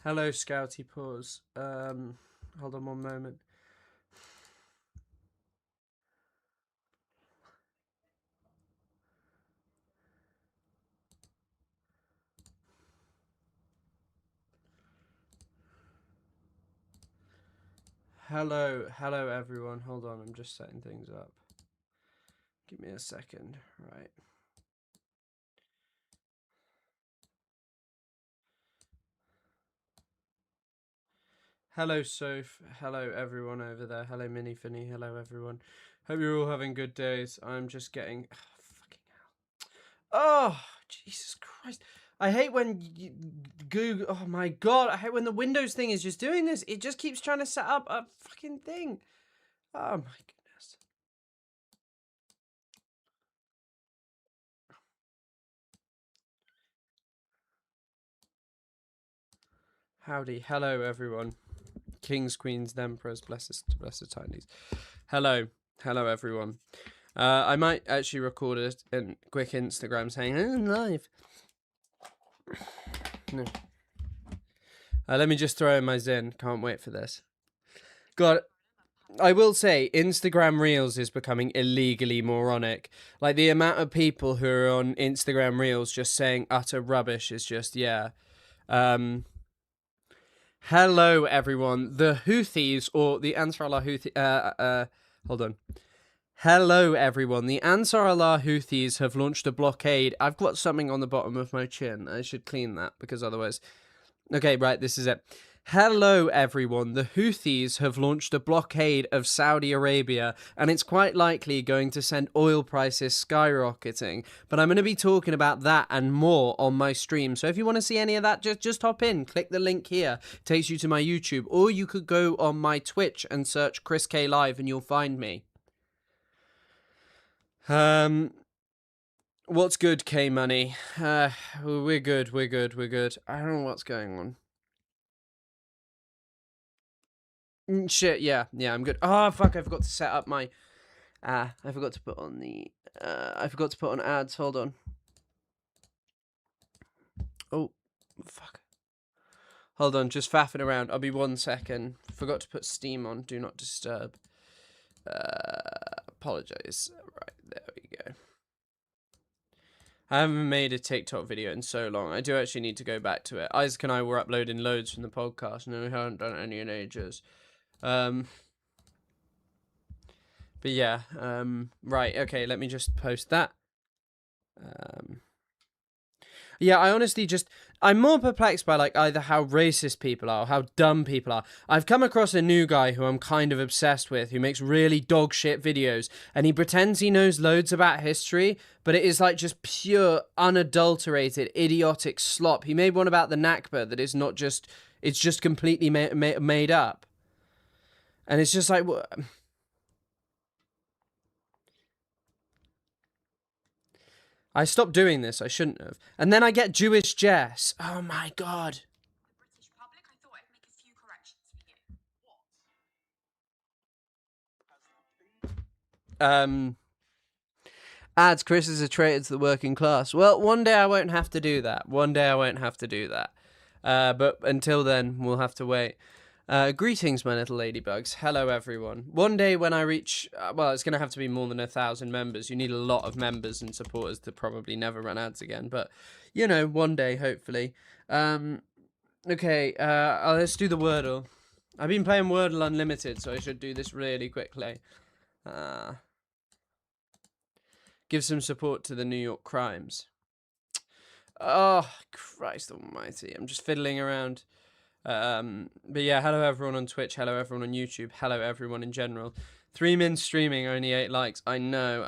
Hello, Scouty Paws. Hold on one moment. Hello everyone. Hold on, I'm just setting things up. Give me a second. Right. Hello, Soph. Hello, everyone over there. Hello, Mini Finny. Hello, everyone. Hope you're all having good days. I'm just getting... Oh, fucking hell. Oh, Jesus Christ. I hate when Google... Oh, my God. I hate when the Windows thing is just doing this. It just keeps trying to set up a fucking thing. Oh, my goodness. Howdy. Hello, everyone. Kings, queens, emperors, bless the tinies. Hello, everyone. I might actually record a quick Instagram saying I'm live. No. Let me just throw in my Zen. Can't wait for this. God, I will say Instagram Reels is becoming illegally moronic. Like the amount of people who are on Instagram Reels just saying utter rubbish is just Hello, everyone. The Houthis, or the Ansar Allah Houthi... hold on. Hello, everyone. The Ansar Allah Houthis have launched a blockade. I've got something on the bottom of my chin. I should clean that, because otherwise... Okay, right, this is it. Hello, everyone. The Houthis have launched a blockade of Saudi Arabia, and it's quite likely going to send oil prices skyrocketing. But I'm going to be talking about that and more on my stream. So if you want to see any of that, just hop in. Click the link here. It takes you to my YouTube. Or you could go on my Twitch and search Chris K Live, and you'll find me. What's good, K Money? We're good. I don't know what's going on. Shit, yeah, I'm good. Oh, fuck, I forgot to set up my... I forgot to put on the... I forgot to put on ads, hold on. Oh, fuck. Hold on, just faffing around. I'll be 1 second. Forgot to put Steam on, do not disturb. Apologize. Right, there we go. I haven't made a TikTok video in so long. I do actually need to go back to it. Isaac and I were uploading loads from the podcast, and we haven't done any in ages. But yeah, right, okay, let me just post that. Yeah, I honestly I'm more perplexed by, like, either how racist people are or how dumb people are. I've come across a new guy who I'm kind of obsessed with, who makes really dog shit videos, and he pretends he knows loads about history, but it is, like, just pure, unadulterated, idiotic slop. He made one about the Nakba that is not just... It's just completely made up. And it's just like... I stopped doing this. I shouldn't have. And then I get Jewish Jess. Oh my god. The British public, I thought I'd make a few corrections for you. Ads, Chris is a traitor to the working class. Well, one day I won't have to do that. But until then, we'll have to wait. Greetings, my little ladybugs. Hello, everyone. One day when I reach... well, it's going to have to be more than 1,000 members. You need a lot of members and supporters to probably never run ads again. But, you know, one day, hopefully. Okay, let's do the Wordle. I've been playing Wordle Unlimited, so I should do this really quickly. Give some support to the New York crimes. Oh, Christ almighty. I'm just fiddling around. But yeah, hello everyone on Twitch, hello everyone on YouTube, hello everyone in general. 3 min streaming, only 8 likes. I know.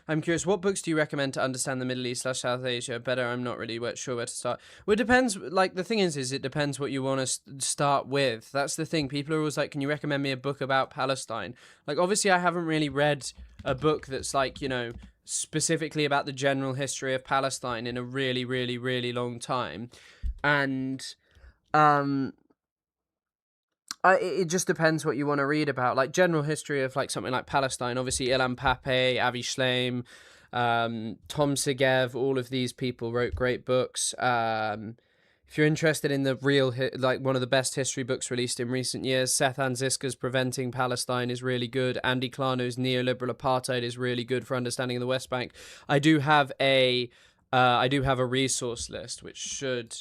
I'm curious, what books do you recommend to understand the Middle East / South Asia better? I'm not really sure where to start. Well, it depends. Like, the thing is it depends what you want to start with. That's the thing. People are always like, can you recommend me a book about Palestine? Like, obviously, I haven't really read a book that's, like, you know, specifically about the general history of Palestine in a really, really, really long time. And... it just depends what you want to read about. Like, general history of, like, something like Palestine, obviously Ilan Pappé, Avi Shlaim, Tom Segev, all of these people wrote great books. If you're interested in the real, like one of the best history books released in recent years, Seth Anziska's Preventing Palestine is really good. Andy Clarno's Neoliberal Apartheid is really good for understanding the West Bank. I do have a resource list which should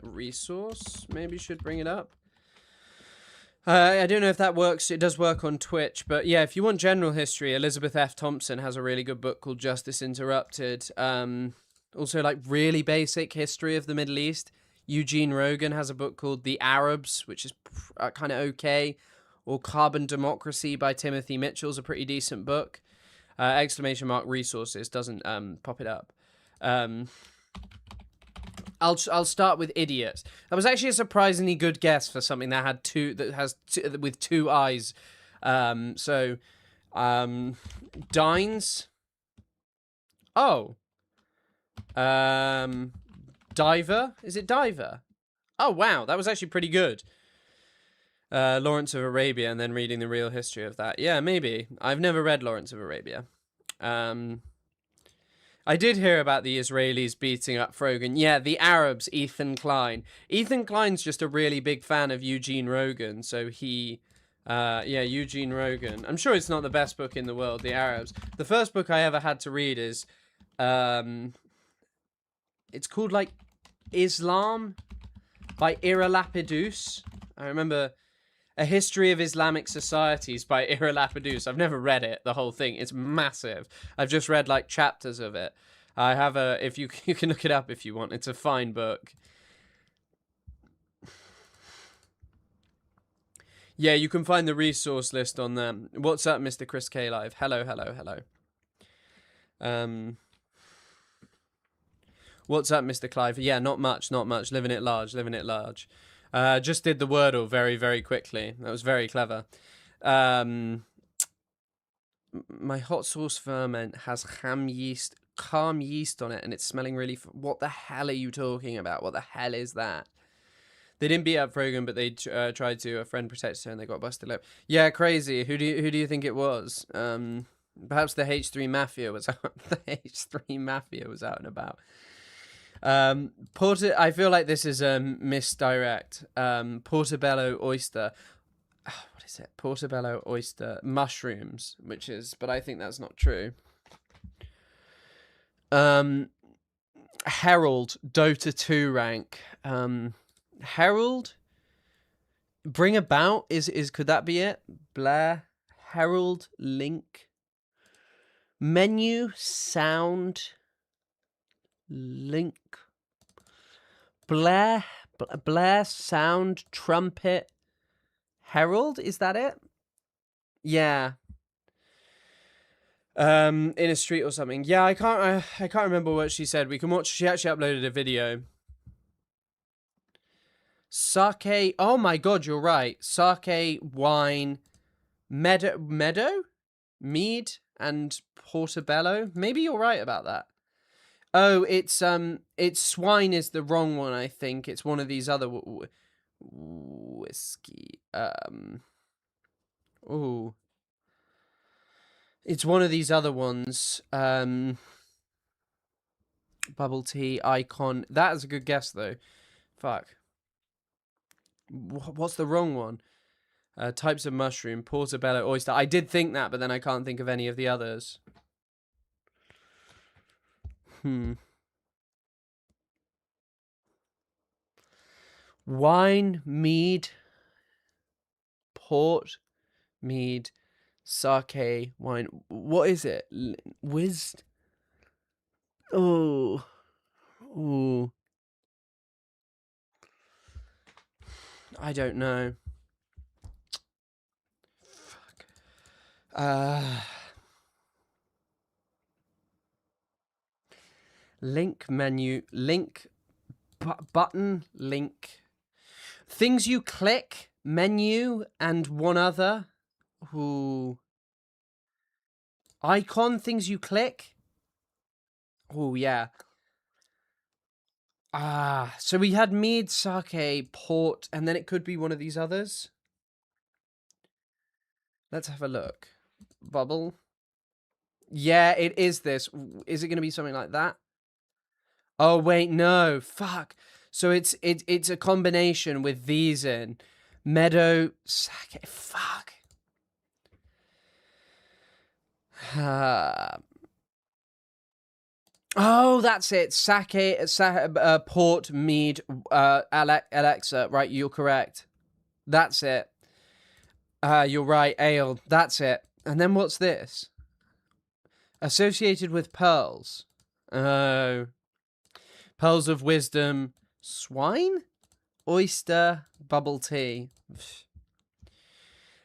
resource maybe should bring it up. I don't know if that works. It does work on Twitch, but yeah, if you want general history, Elizabeth F. Thompson has a really good book called Justice Interrupted. Also, like really basic history of the Middle East. Eugene Rogan has a book called The Arabs, which is kind of okay. Or Carbon Democracy by Timothy Mitchell's a pretty decent book. Exclamation mark resources doesn't pop it up. I'll start with idiots. That was actually a surprisingly good guess for something that had with two eyes. Dines. Oh. Diver? Is it Diver? Oh wow, that was actually pretty good. Lawrence of Arabia, and then reading the real history of that. Yeah, maybe. I've never read Lawrence of Arabia. I did hear about the Israelis beating up Frogan. Yeah, the Arabs, Ethan Klein. Ethan Klein's just a really big fan of Eugene Rogan, so he... yeah, Eugene Rogan. I'm sure it's not the best book in the world, The Arabs. The first book I ever had to read is... it's called, like, Islam by Ira Lapidus. I remember... A History of Islamic Societies by Ira Lapidus. I've never read it, the whole thing. It's massive. I've just read, like, chapters of it. I have a... If you can look it up if you want. It's a fine book. Yeah, you can find the resource list on them. What's up, Mr. Chris K Live? Hello, hello, hello. What's up, Mr. Clive? Yeah, not much, not much. Living it large, living it large. Just did the Wordle very, very quickly. That was very clever. My hot sauce ferment has calm yeast on it, and it's smelling really... What the hell are you talking about? What the hell is that? They didn't beat up Frogan, but they tried to. A friend protected her, and they got busted up. Yeah, crazy. Who do you think it was? Perhaps the H3 Mafia was out. The H3 Mafia was out and about. I feel like this is a misdirect. Portobello oyster. Oh, what is it? Portobello oyster mushrooms, which is, but I think that's not true. Herald Dota 2 rank. Herald Bring About is could that be it? Blair Herald Link Menu Sound Link Blair Sound Trumpet Herald, is that it? Yeah. In a street or something. Yeah, I can't remember what she said. We can watch. She actually uploaded a video. Sake. Oh my god, you're right. Sake, wine, mead, and portobello. Maybe you're right about that. Oh, it's swine is the wrong one. I think it's one of these other whiskey. Oh, it's one of these other ones. Bubble tea icon. That is a good guess though. Fuck. What's the wrong one? Types of mushroom, portobello, oyster. I did think that, but then I can't think of any of the others. Wine, mead, port, mead, sake, wine. What is it? Whizzed? Oh. Ooh. I don't know. Fuck. Link menu. Link. Button. Link. Things you click. Menu. And one other. Ooh. Icon. Things you click. Oh, yeah. So we had mead, sake, port, and then it could be one of these others. Let's have a look. Bubble. Yeah, it is this. Is it going to be something like that? Oh, wait, no. Fuck. So it's a combination with these in. Meadow, sake, fuck. Oh, that's it. Sake, port, mead, Alexa. Right, you're correct. That's it. You're right. Ale. That's it. And then what's this? Associated with pearls. Oh. Pearls of wisdom. Swine? Oyster. Bubble tea.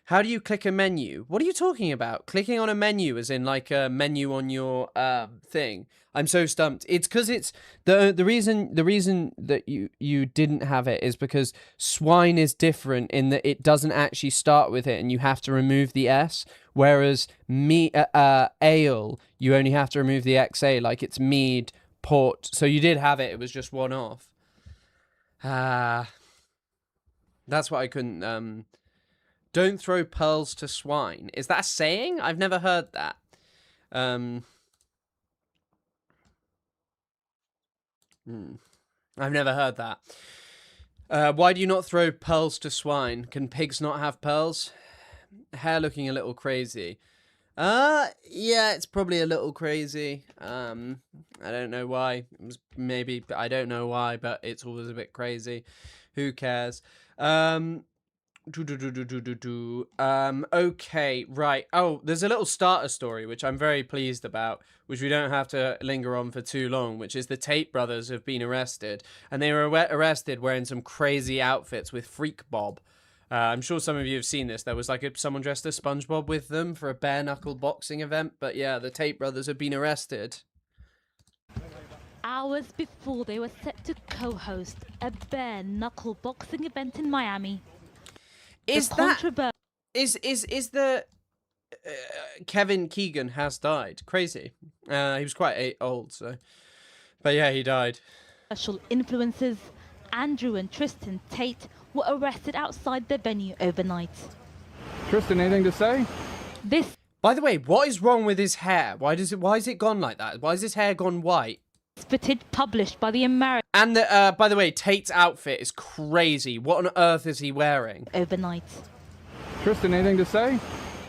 How do you click a menu? What are you talking about? Clicking on a menu as in like a menu on your thing. I'm so stumped. It's because it's the reason that you didn't have it is because swine is different in that it doesn't actually start with it and you have to remove the S, whereas ale you only have to remove the XA, like it's mead, port. So you did have it. It was just one off. That's what I couldn't. Don't throw pearls to swine. Is that a saying? I've never heard that. I've never heard that. Why do you not throw pearls to swine? Can pigs not have pearls? Hair looking a little crazy. Yeah, it's probably a little crazy. I don't know why. It was maybe, I don't know why, but it's always a bit crazy. Who cares? Okay, right. Oh, there's a little starter story, which I'm very pleased about, which we don't have to linger on for too long, which is the Tate brothers have been arrested. And they were arrested wearing some crazy outfits with Freak Bob. I'm sure some of you have seen this. There was like someone dressed as SpongeBob with them for a bare-knuckle boxing event. But yeah, the Tate brothers have been arrested. Hours before they were set to co-host a bare-knuckle boxing event in Miami. Is the Kevin Keegan has died? Crazy. He was quite old, so. But yeah, he died. Special influences, Andrew and Tristan Tate were arrested outside the venue overnight. Tristan, anything to say? This. By the way, what is wrong with his hair? Why is it gone like that? Why is his hair gone white? Footage published by the American. And by the way, Tate's outfit is crazy. What on earth is he wearing? Overnight. Tristan, anything to say?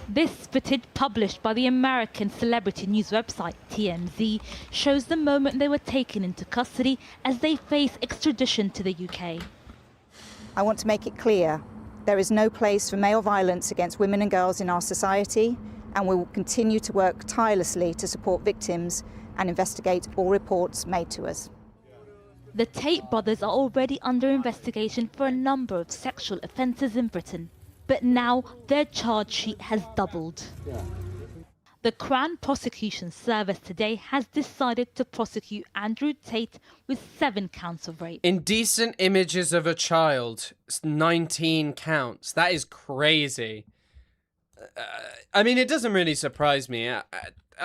This footage published by the American celebrity news website TMZ shows the moment they were taken into custody as they face extradition to the UK. I want to make it clear, there is no place for male violence against women and girls in our society, and we will continue to work tirelessly to support victims and investigate all reports made to us. The Tate brothers are already under investigation for a number of sexual offences in Britain, but now their charge sheet has doubled. The Crown Prosecution Service today has decided to prosecute Andrew Tate with 7 counts of rape. Indecent images of a child, 19 counts. That is crazy. I mean, it doesn't really surprise me.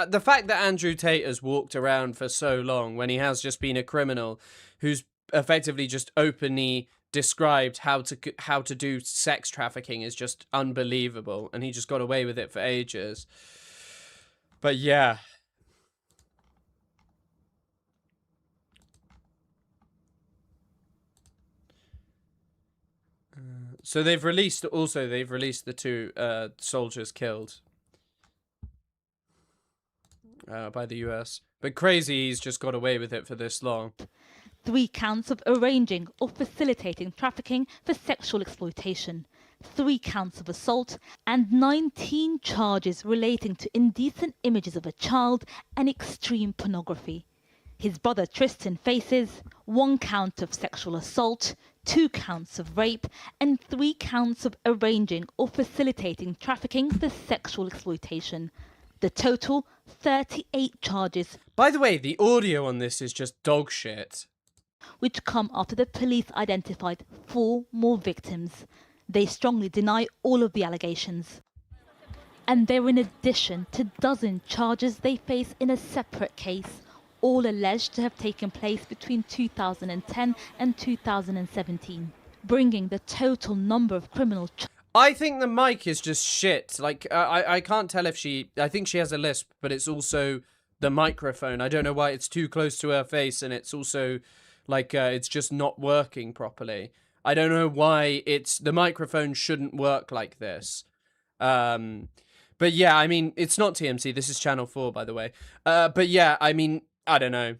The fact that Andrew Tate has walked around for so long when he has just been a criminal who's effectively just openly described how to do sex trafficking is just unbelievable, and he just got away with it for ages. But yeah. So they've released the 2 soldiers killed by the US. But crazy he's just got away with it for this long. 3 counts of arranging or facilitating trafficking for sexual exploitation, 3 counts of assault, and 19 charges relating to indecent images of a child and extreme pornography. His brother Tristan faces 1 count of sexual assault, 2 counts of rape, and 3 counts of arranging or facilitating trafficking for sexual exploitation. The total, 38 charges. By the way, the audio on this is just dog shit. Which come after the police identified 4 more victims. They strongly deny all of the allegations. And they're in addition to dozen charges they face in a separate case, all alleged to have taken place between 2010 and 2017, bringing the total number of criminal charges. I think the mic is just shit. Like, I can't tell if I think she has a lisp, but it's also the microphone. I don't know why it's too close to her face, and it's also, Like, it's just not working properly. I don't know why the microphone shouldn't work like this. But yeah, I mean, it's not TMC. This is Channel 4, by the way. But yeah, I mean, I don't know.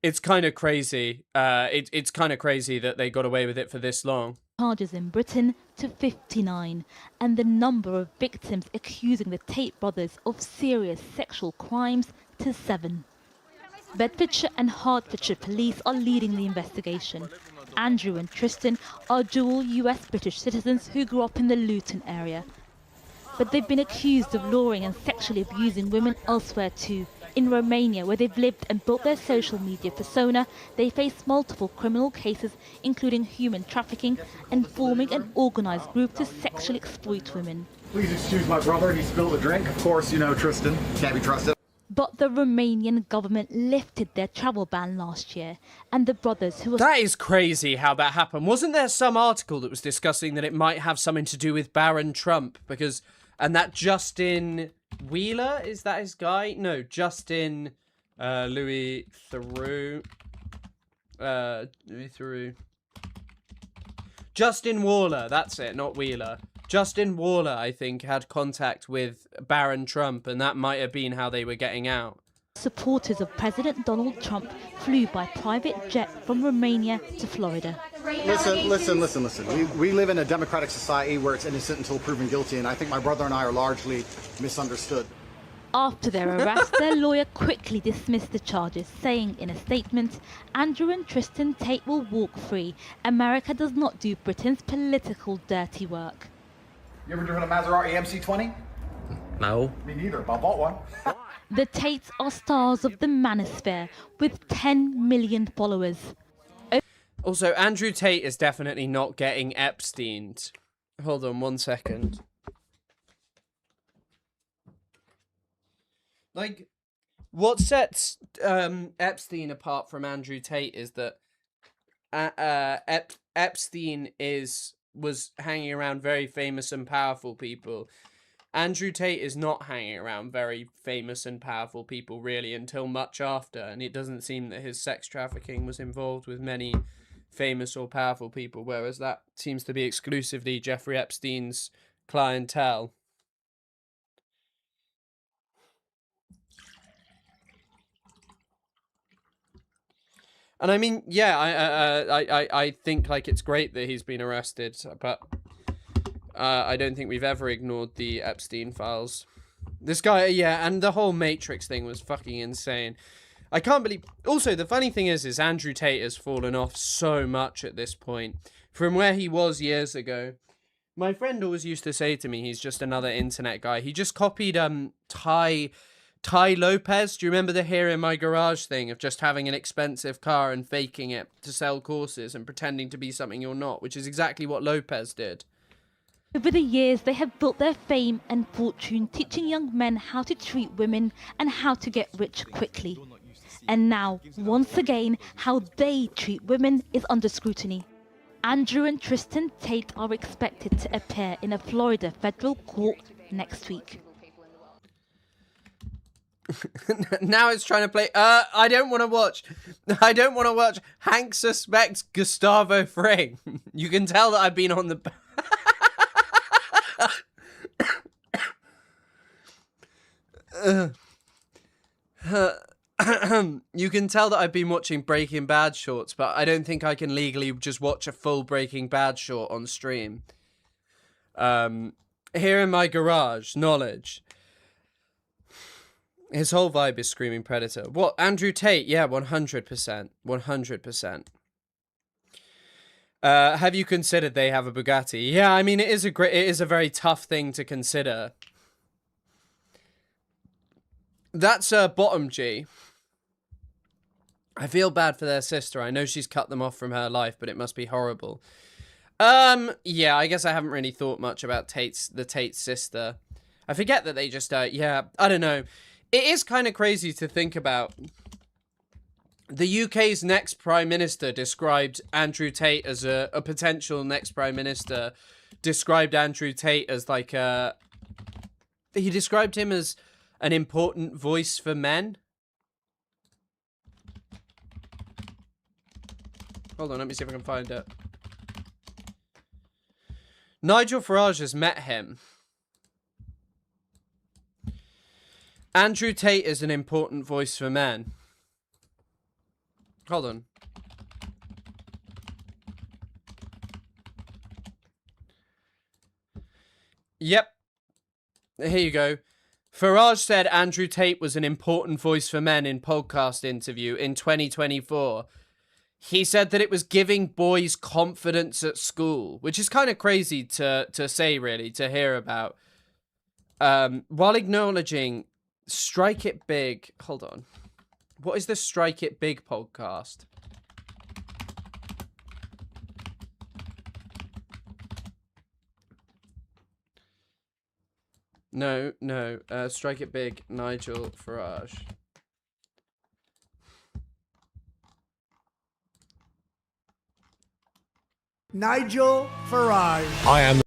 It's kind of crazy. It's kind of crazy that they got away with it for this long. Charges in Britain to 59, and the number of victims accusing the Tate brothers of serious sexual crimes to 7. Bedfordshire and Hertfordshire police are leading the investigation. Andrew and Tristan are dual US-British citizens who grew up in the Luton area. But they've been accused of luring and sexually abusing women elsewhere too. In Romania, where they've lived and built their social media persona, they face multiple criminal cases, including human trafficking and forming an organised group to sexually exploit women. Please excuse my brother, he spilled a drink. Of course, you know Tristan, can't be trusted. But the Romanian government lifted their travel ban last year, and the brothers who were... That is crazy how that happened. Wasn't there some article that was discussing that it might have something to do with Baron Trump? Because... And that Justin Wheeler, is that his guy? No, Justin Louis Theroux. Justin Waller, that's it, not Wheeler. Justin Waller, I think, had contact with Baron Trump, and that might have been how they were getting out. Supporters of President Donald Trump flew by private jet from Romania to Florida. Listen. We live in a democratic society where it's innocent until proven guilty, and I think my brother and I are largely misunderstood. After their arrest, their lawyer quickly dismissed the charges, saying in a statement, Andrew and Tristan Tate will walk free. America does not do Britain's political dirty work. You ever driven a Maserati MC20? No. Me neither, but I bought one. The Tates are stars of the manosphere with 10 million followers. Also, Andrew Tate is definitely not getting Epsteined. Hold on 1 second. Like, what sets Epstein apart from Andrew Tate is that Epstein was hanging around very famous and powerful people. Andrew Tate is not hanging around very famous and powerful people, really, until much after, and it doesn't seem that his sex trafficking was involved with many famous or powerful people, whereas that seems to be exclusively Jeffrey Epstein's clientele. And I mean, yeah, I think, like, it's great that he's been arrested, but I don't think we've ever ignored the Epstein files. This guy, yeah, and the whole Matrix thing was fucking insane. I can't believe... Also, the funny thing is Andrew Tate has fallen off so much at this point from where he was years ago. My friend always used to say to me he's just another internet guy. He just copied Ty Lopez. Do you remember the Here in My Garage thing of just having an expensive car and faking it to sell courses and pretending to be something you're not, which is exactly what Lopez did. Over the years, they have built their fame and fortune teaching young men how to treat women and how to get rich quickly. And now, once again, how they treat women is under scrutiny. Andrew and Tristan Tate are expected to appear in a Florida federal court next week. Now it's trying to play. I don't want to watch. Hank suspects Gustavo Fring. You can tell that I've been on the. You can tell that I've been watching Breaking Bad shorts, but I don't think I can legally just watch a full Breaking Bad short on stream. Here in My Garage, knowledge. His whole vibe is screaming predator. What? Andrew Tate? Yeah, 100%. 100%. Have you considered they have a Bugatti? Yeah, I mean, it is a very tough thing to consider. That's Bottom G. I feel bad for their sister. I know she's cut them off from her life, but it must be horrible. Yeah, I guess I haven't really thought much about the Tate's sister. I forget that they just, yeah, I don't know. It is kind of crazy to think about. The UK's next Prime Minister described Andrew Tate as a potential next Prime Minister. Described Andrew Tate as like he described him as an important voice for men. Hold on, let me see if I can find it. Nigel Farage has met him. Andrew Tate is an important voice for men. Hold on. Yep. Here you go. Farage said Andrew Tate was an important voice for men in podcast interview in 2024. He said that it was giving boys confidence at school, which is kind of crazy to say, really, to hear about. While acknowledging Strike It Big. Hold on. What is the Strike It Big podcast? No. Strike It Big, Nigel Farage. Nigel Farage. I am.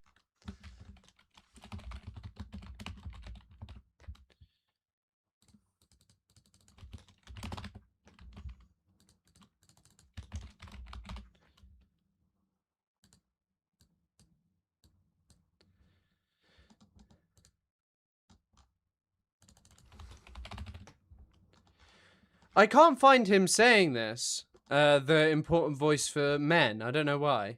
I can't find him saying this. The important voice for men. I don't know why.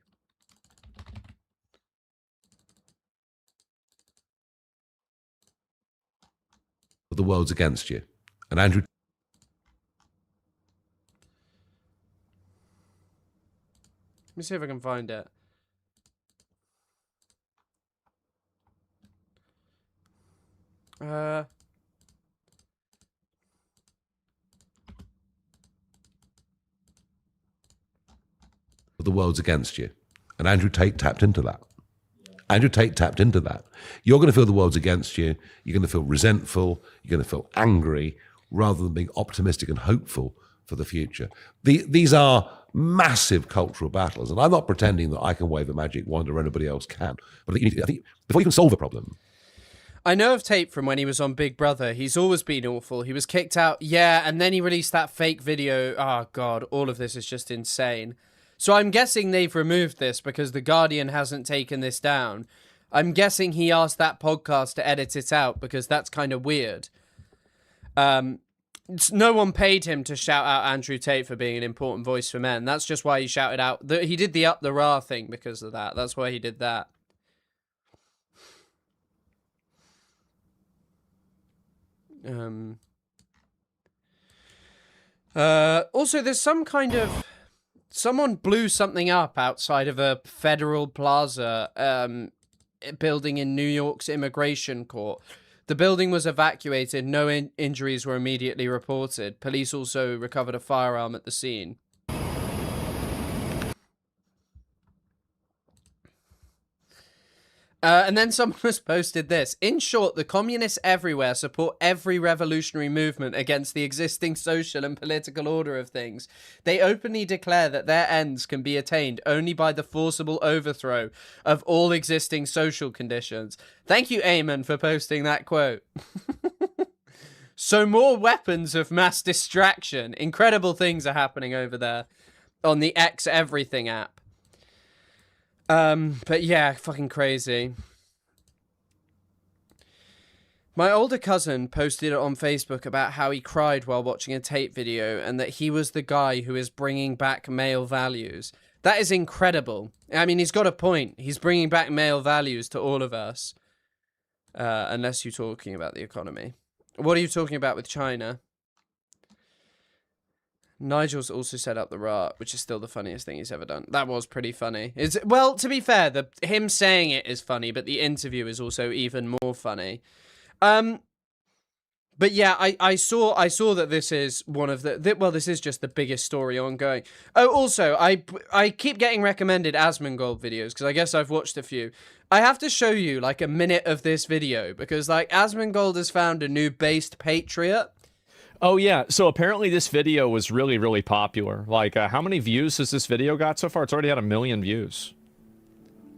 The world's against you. And Andrew. Let me see if I can find it. The world's against you. And Andrew Tate tapped into that. Andrew Tate tapped into that. You're going to feel the world's against you. You're going to feel resentful. You're going to feel angry rather than being optimistic and hopeful for the future. These are massive cultural battles. And I'm not pretending that I can wave a magic wand or anybody else can. But I think before you can solve a problem. I know of Tate from when he was on Big Brother. He's always been awful. He was kicked out. Yeah, and then he released that fake video. Oh, God, all of this is just insane. So I'm guessing they've removed this because The Guardian hasn't taken this down. I'm guessing he asked that podcast to edit it out because that's kind of weird. No one paid him to shout out Andrew Tate for being an important voice for men. That's just why he shouted out. He did the up the rah thing because of that. That's why he did that. Also, there's some kind of... Someone blew something up outside of a federal plaza building in New York's immigration court. The building was evacuated. No injuries were immediately reported. Police also recovered a firearm at the scene. And then someone has posted this. In short, the communists everywhere support every revolutionary movement against the existing social and political order of things. They openly declare that their ends can be attained only by the forcible overthrow of all existing social conditions. Thank you, Eamon, for posting that quote. So more weapons of mass distraction. Incredible things are happening over there on the X Everything app. But yeah, fucking crazy. My older cousin posted it on Facebook about how he cried while watching a Tate video and that he was the guy who is bringing back male values. That is incredible. I mean, he's got a point. He's bringing back male values to all of us. Unless you're talking about the economy. What are you talking about with China? Nigel's also set up the rat, which is still the funniest thing he's ever done. That was pretty funny. Well, to be fair, him saying it is funny, but the interview is also even more funny. But yeah, I saw that this is one of well, this is just the biggest story ongoing. Oh, also, I keep getting recommended Asmongold videos because I guess I've watched a few. I have to show you like a minute of this video because like Asmongold has found a new based patriot. Oh, yeah. So apparently this video was really, really popular. Like, how many views has this video got so far? It's already had 1 million views.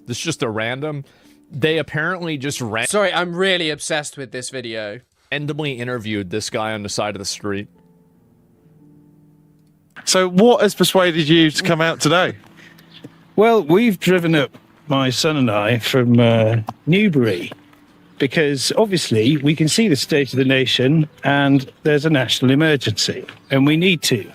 This is just a random... They apparently just Sorry, I'm really obsessed with this video. randomly interviewed this guy on the side of the street. So what has persuaded you to come out today? Well, we've driven up, my son and I, from Newbury, because obviously we can see the state of the nation and there's a national emergency and we need to.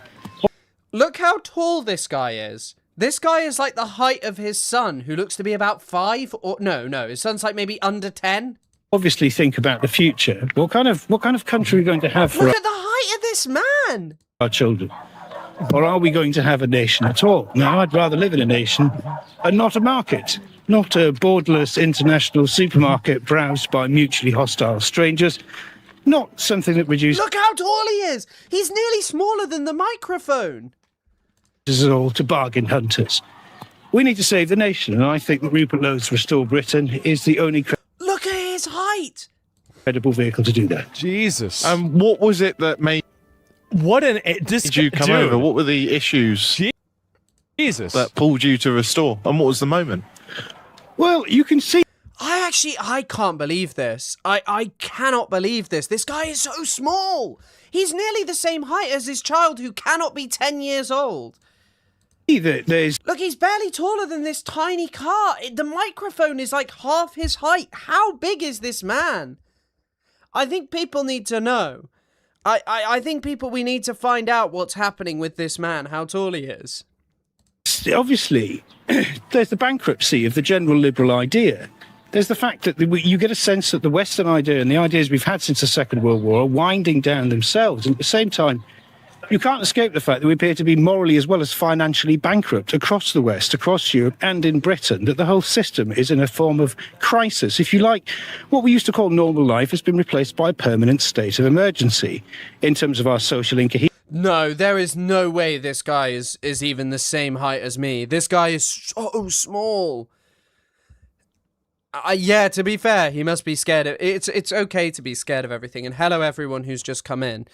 Look how tall this guy is. This guy is like the height of his son, who looks to be about 5 or... No, his son's like maybe under 10. Obviously think about the future. What kind of country are we going to have for Look at the height of this man! our children? Or are we going to have a nation at all? Now, I'd rather live in a nation and not a market. Not a borderless international supermarket browsed by mutually hostile strangers. Not something that reduces Look how tall he is! He's nearly smaller than the microphone! us all to bargain hunters. We need to save the nation, and I think that Rupert Lowe's Restore Britain is the only Look at his height! credible vehicle to do that. Jesus. What was it that made you come over? What were the issues Jesus that pulled you to Restore? And what was the moment? Well, you can see... I can't believe this. I cannot believe this. This guy is so small! He's nearly the same height as his child who cannot be 10 years old. that there's... Look, he's barely taller than this tiny car. The microphone is like half his height. How big is this man? I think people need to know. I think we need to find out what's happening with this man, how tall he is. Obviously, there's the bankruptcy of the general liberal idea. There's the fact that you get a sense that the Western idea and the ideas we've had since the Second World War are winding down themselves. And at the same time, you can't escape the fact that we appear to be morally as well as financially bankrupt across the West, across Europe and in Britain, that the whole system is in a form of crisis. If you like, what we used to call normal life has been replaced by a permanent state of emergency in terms of our social incoherence. No, there is no way this guy is even the same height as me. This guy is so small. Yeah, to be fair, he must be scared of... It's okay to be scared of everything. And hello, everyone who's just come in.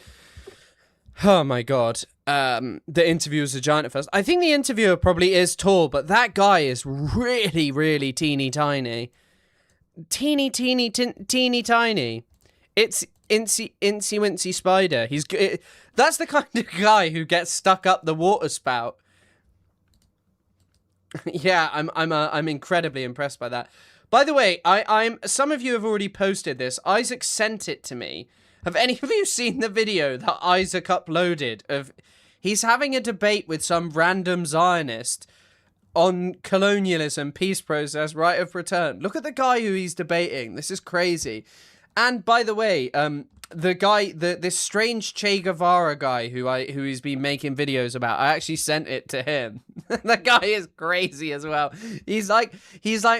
Oh my god. The interviewer's a giant at first. I think the interviewer probably is tall, but that guy is really, really teeny tiny. Teeny tiny. It's incy wincy spider. That's the kind of guy who gets stuck up the water spout. Yeah, I'm incredibly impressed by that. By the way, some of you have already posted this. Isaac sent it to me. Have any of you seen the video that Isaac uploaded of he's having a debate with some random Zionist on colonialism, peace process, right of return? Look at the guy who he's debating. This is crazy. And by the way, the guy, this strange Che Guevara guy who he's been making videos about, I actually sent it to him. The guy is crazy as well. He's like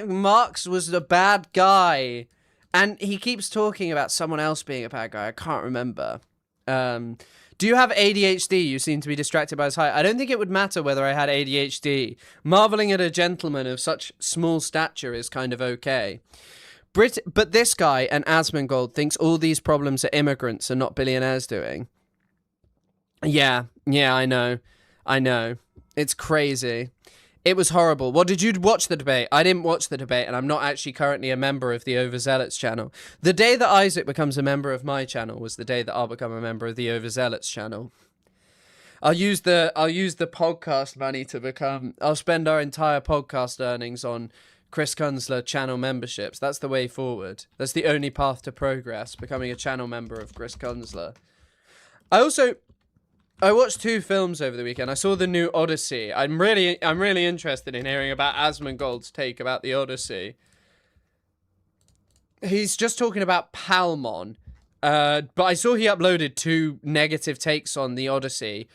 Marx was the bad guy. And he keeps talking about someone else being a bad guy. I can't remember. Do you have ADHD? You seem to be distracted by his height. I don't think it would matter whether I had ADHD. Marveling at a gentleman of such small stature is kind of okay. But this guy, and Asmongold, thinks all these problems are immigrants and not billionaires doing. Yeah, I know. It's crazy. It was horrible. Well, did you watch the debate? I didn't watch the debate, and I'm not actually currently a member of the Overzealots channel. The day that Isaac becomes a member of my channel was the day that I'll become a member of the Overzealots channel. I'll use the podcast money to become... I'll spend our entire podcast earnings on Chris Kunzler channel memberships. That's the way forward. That's the only path to progress, becoming a channel member of Chris Kunzler. I watched 2 films over the weekend. I saw the new Odyssey. I'm really interested in hearing about Asmongold's take about the Odyssey. He's just talking about Palmon. But I saw he uploaded 2 negative takes on the Odyssey.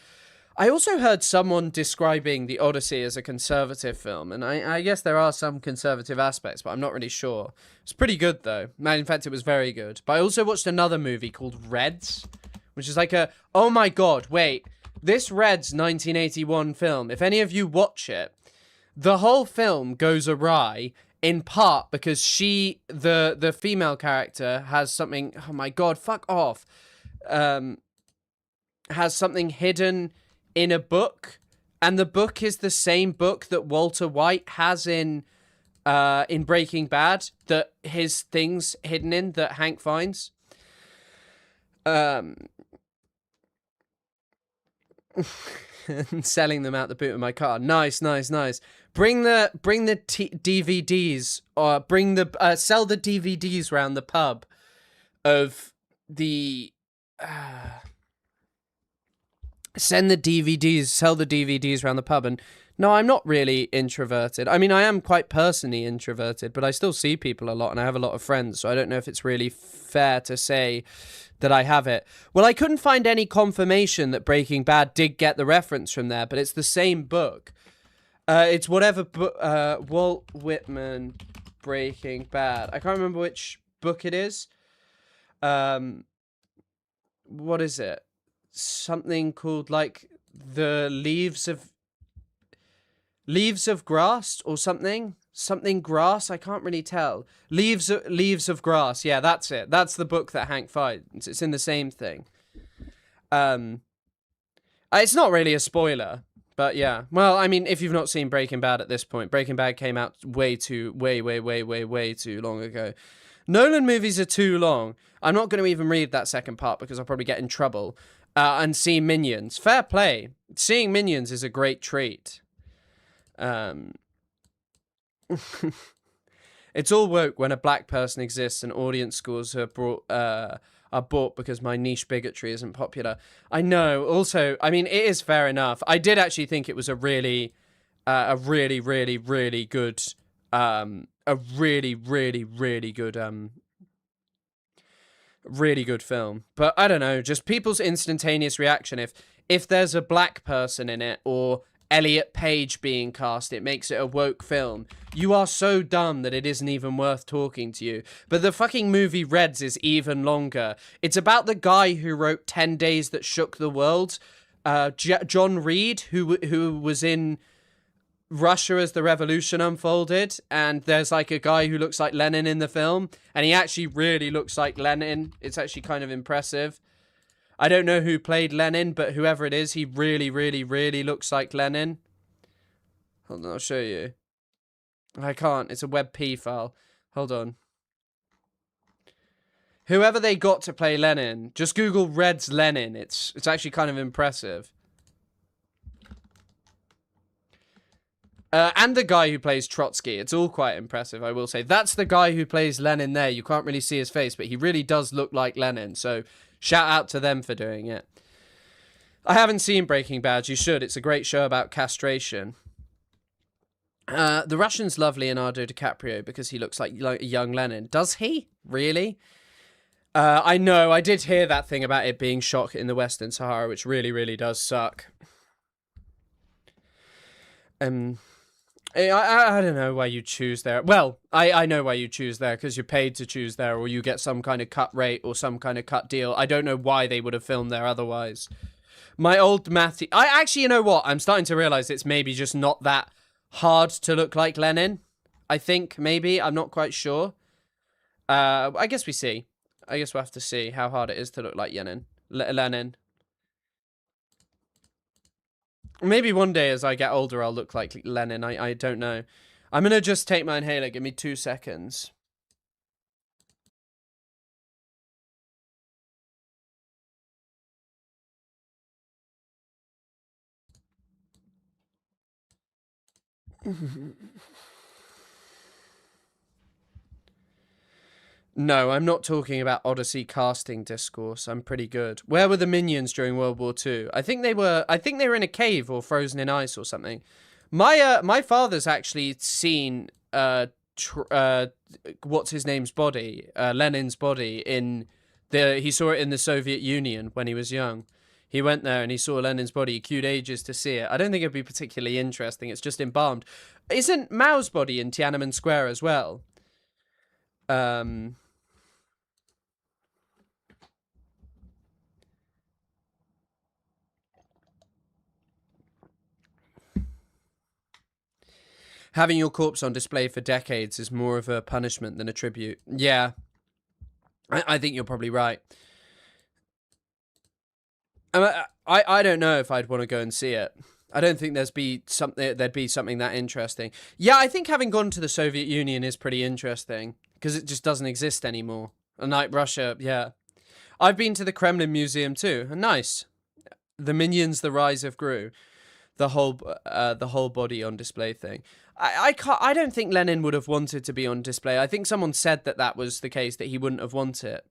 I also heard someone describing the Odyssey as a conservative film, and I guess there are some conservative aspects, but I'm not really sure. It's pretty good, though. In fact, it was very good. But I also watched another movie called Reds, which is like a... Oh my god, wait. This Reds 1981 film, if any of you watch it, the whole film goes awry, in part because the female character has something... Oh my god, fuck off. Has something hidden in a book, and the book is the same book that Walter White has in Breaking Bad, that his things hidden in that Hank finds. and selling them out the boot of my car. Nice, nice, nice. Bring the DVDs, or sell the DVDs round the pub of the. Sell the DVDs around the pub. And no, I'm not really introverted. I mean, I am quite personally introverted, but I still see people a lot and I have a lot of friends, so I don't know if it's really fair to say that I have it. Well, I couldn't find any confirmation that Breaking Bad did get the reference from there, but it's the same book. It's whatever book, Walt Whitman, Breaking Bad. I can't remember which book it is. What is it? Something called like the leaves of grass or something grass. I can't really tell. Leaves of grass. Yeah, that's it. That's the book that Hank finds. It's in the same thing. It's not really a spoiler, but yeah. Well, I mean, if you've not seen Breaking Bad at this point, Breaking Bad came out way too long ago. Nolan movies are too long. I'm not going to even read that second part because I'll probably get in trouble. And see Minions. Fair play. Seeing Minions is a great treat. It's all woke when a black person exists and audience scores are bought because my niche bigotry isn't popular. I know. Also, I mean, it is fair enough. I did actually think it was a really good, really good film. But I don't know, just people's instantaneous reaction. If there's a black person in it or Elliot Page being cast, it makes it a woke film. You are so dumb that it isn't even worth talking to you. But the fucking movie Reds is even longer. It's about the guy who wrote 10 Days That Shook the World. John Reed, who was in Russia as the revolution unfolded, and there's like a guy who looks like Lenin in the film, and he actually really looks like Lenin. It's actually kind of impressive. I don't know who played Lenin, but whoever it is, he really looks like Lenin. Hold on, I'll show you. I can't, it's a WebP file. Hold on. Whoever they got to play Lenin, just Google Red's Lenin. It's actually kind of impressive. And the guy who plays Trotsky. It's all quite impressive, I will say. That's the guy who plays Lenin there. You can't really see his face, but he really does look like Lenin. So shout out to them for doing it. I haven't seen Breaking Bad. You should. It's a great show about castration. The Russian's love Leonardo DiCaprio because he looks like a young Lenin. Does he? Really? I know. I did hear that thing about it being shot in the Western Sahara, which really does suck. I don't know why you choose there. Well, I know why you choose there, because you're paid to choose there, or you get some kind of cut rate or some kind of cut deal. I don't know why they would have filmed there otherwise. My old math... you know what? I'm starting to realize it's maybe just not that hard to look like Lenin. I think, maybe. I'm not quite sure. I guess we see. I guess we'll have to see how hard it is to look like Lenin. Maybe one day as I get older, I'll look like Lenin. I don't know. I'm going to just take my inhaler. Give me 2 seconds. No, I'm not talking about Odyssey casting discourse. I'm pretty good. Where were the Minions during World War II? I think they were in a cave or frozen in ice or something. My father's actually seen what's his name's body, Lenin's body he saw it in the Soviet Union when he was young. He went there and he saw Lenin's body. He queued ages to see it. I don't think it'd be particularly interesting. It's just embalmed. Isn't Mao's body in Tiananmen Square as well? Having your corpse on display for decades is more of a punishment than a tribute. Yeah. I think you're probably right. I don't know if I'd want to go and see it. I don't think there'd be something that interesting. Yeah, I think having gone to the Soviet Union is pretty interesting because it just doesn't exist anymore. Unlike Russia, yeah. I've been to the Kremlin Museum too. Nice. the Minions: The Rise of Gru, the whole body on display thing. I don't think Lenin would have wanted to be on display. I think someone said that was the case, that he wouldn't have wanted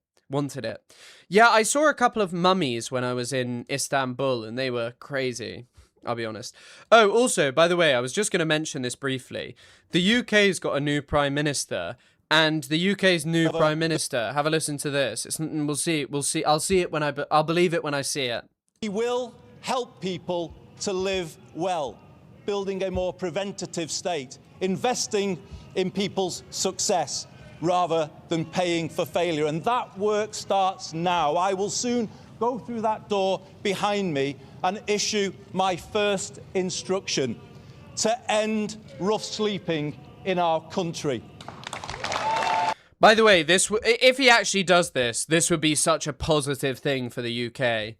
it. Yeah, I saw a couple of mummies when I was in Istanbul, and they were crazy, I'll be honest. Oh, also, by the way, I was just going to mention this briefly. The UK's got a new Prime Minister, and the UK's new Prime Minister, have a listen to this. We'll see. I'll see it I'll believe it when I see it. We will help people to live well, building a more preventative state, investing in people's success rather than paying for failure. And that work starts now. I will soon go through that door behind me and issue my first instruction to end rough sleeping in our country. By the way, if he actually does this would be such a positive thing for the UK.